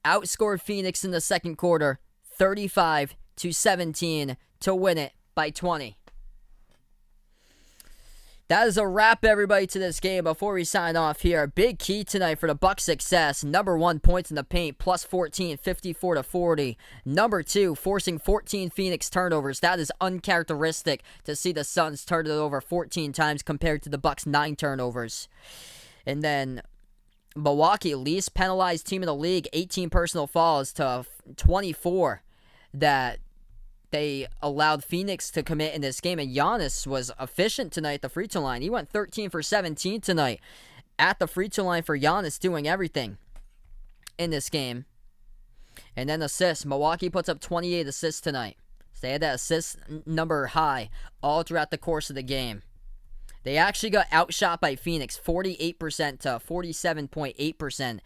Speaker 1: outscored Phoenix in the second quarter, 35-17 to win it by 20. That is a wrap, everybody, to this game. Before we sign off here, big key tonight for the Bucks' success. Number 1, points in the paint, plus 14, 54-40. Number 2, forcing 14 Phoenix turnovers. That is uncharacteristic to see the Suns turn it over 14 times compared to the Bucks' 9 turnovers. And then Milwaukee, least penalized team in the league, 18 personal fouls to 24 that they allowed Phoenix to commit in this game. And Giannis was efficient tonight at the free throw line. He went 13 for 17 tonight at the free throw line for Giannis, doing everything in this game. And then assists. Milwaukee puts up 28 assists tonight. So they had that assist number high all throughout the course of the game. They actually got outshot by Phoenix, 48% to 47.8%,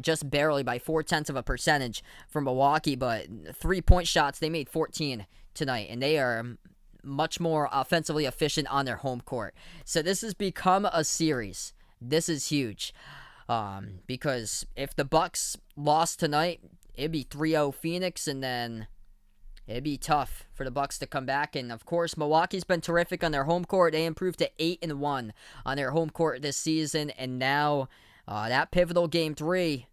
Speaker 1: just barely by 0.4 of a percentage from Milwaukee. But 3-point shots, they made 14 tonight, and they are much more offensively efficient on their home court. So this has become a series. This is huge, because if the Bucks lost tonight, it'd be 3-0 Phoenix, and then it'd be tough for the Bucks to come back. And, of course, Milwaukee's been terrific on their home court. They improved to 8-1 on their home court this season. And now that pivotal Game 3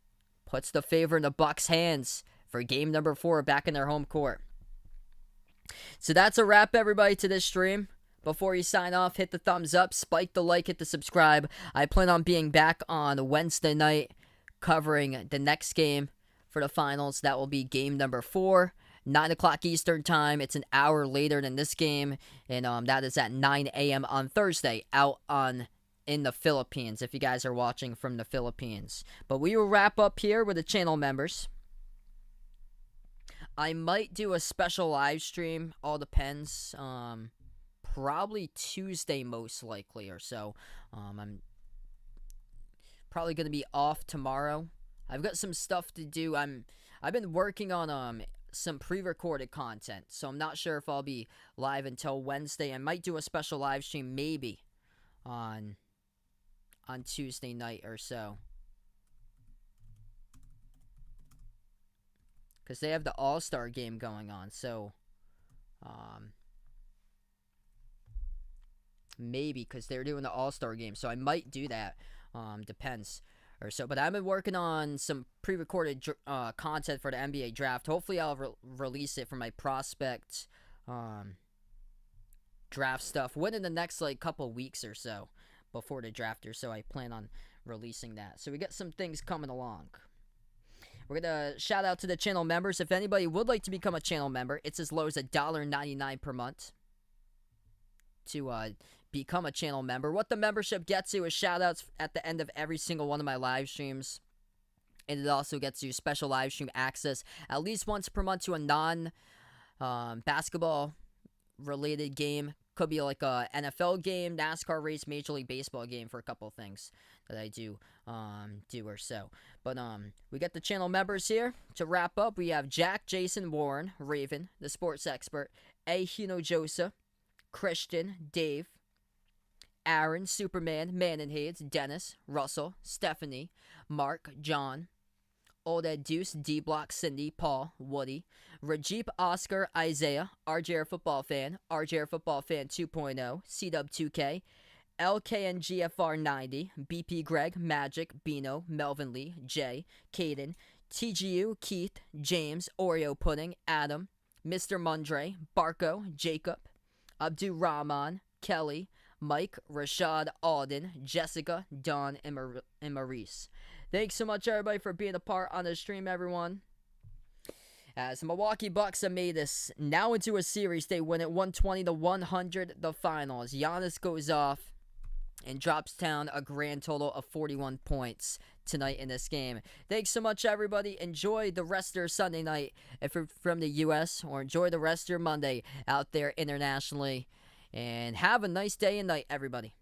Speaker 1: puts the favor in the Bucks' hands for Game number 4 back in their home court. So that's a wrap, everybody, to this stream. Before you sign off, hit the thumbs up, spike the like, hit the subscribe. I plan on being back on Wednesday night covering the next game for the finals. That will be Game number 4. 9 o'clock Eastern time. It's an hour later than this game, and that is at 9 a.m. on Thursday out in the Philippines, if you guys are watching from the Philippines. But we will wrap up here with the channel members. I might do a special live stream, all depends. Probably Tuesday most likely or so. I'm probably going to be off tomorrow. I've got some stuff to do. I've been working on some pre-recorded content, so I'm not sure if I'll be live until Wednesday. I might do a special live stream maybe on Tuesday night or so, because they have the All-Star game going on. So maybe, because they're doing the All-Star game, so I might do that Depends or so. But I've been working on some pre-recorded content for the NBA draft. Hopefully, I'll release it for my prospect draft stuff within the next like couple weeks or so before the draft. Or so I plan on releasing that. So we got some things coming along. We're going to shout out to the channel members. If anybody would like to become a channel member, it's as low as $1.99 per month to become a channel member. What the membership gets you is shout outs at the end of every single one of my live streams. And it also gets you special live stream access at least once per month to a non-basketball related game. Could be like a NFL game, NASCAR race, Major League Baseball game for a couple of things that I do or so. But we got the channel members here. To wrap up, we have Jack, Jason, Warren, Raven, the sports expert, A. Hinojosa, Christian, Dave, Aaron, Superman, Manenhades, Dennis, Russell, Stephanie, Mark, John, Old Ed Deuce, D-Block, Cindy, Paul, Woody, Rajeep, Oscar, Isaiah, RJR Football Fan, RJR Football Fan 2.0, CW2K, LKNGFR 90, BP Greg, Magic, Bino, Melvin Lee, Jay, Caden, TGU, Keith, James, Oreo Pudding, Adam, Mr. Mundre, Barco, Jacob, Abdu Rahman, Kelly, Mike, Rashad, Alden, Jessica, Dawn, and Maurice. Thanks so much, everybody, for being a part on the stream, everyone. As the Milwaukee Bucks have made this now into a series, they win it 120-100, the finals. Giannis goes off and drops down a grand total of 41 points tonight in this game. Thanks so much, everybody. Enjoy the rest of your Sunday night if you're from the U.S., or enjoy the rest of your Monday out there internationally. And have a nice day and night, everybody.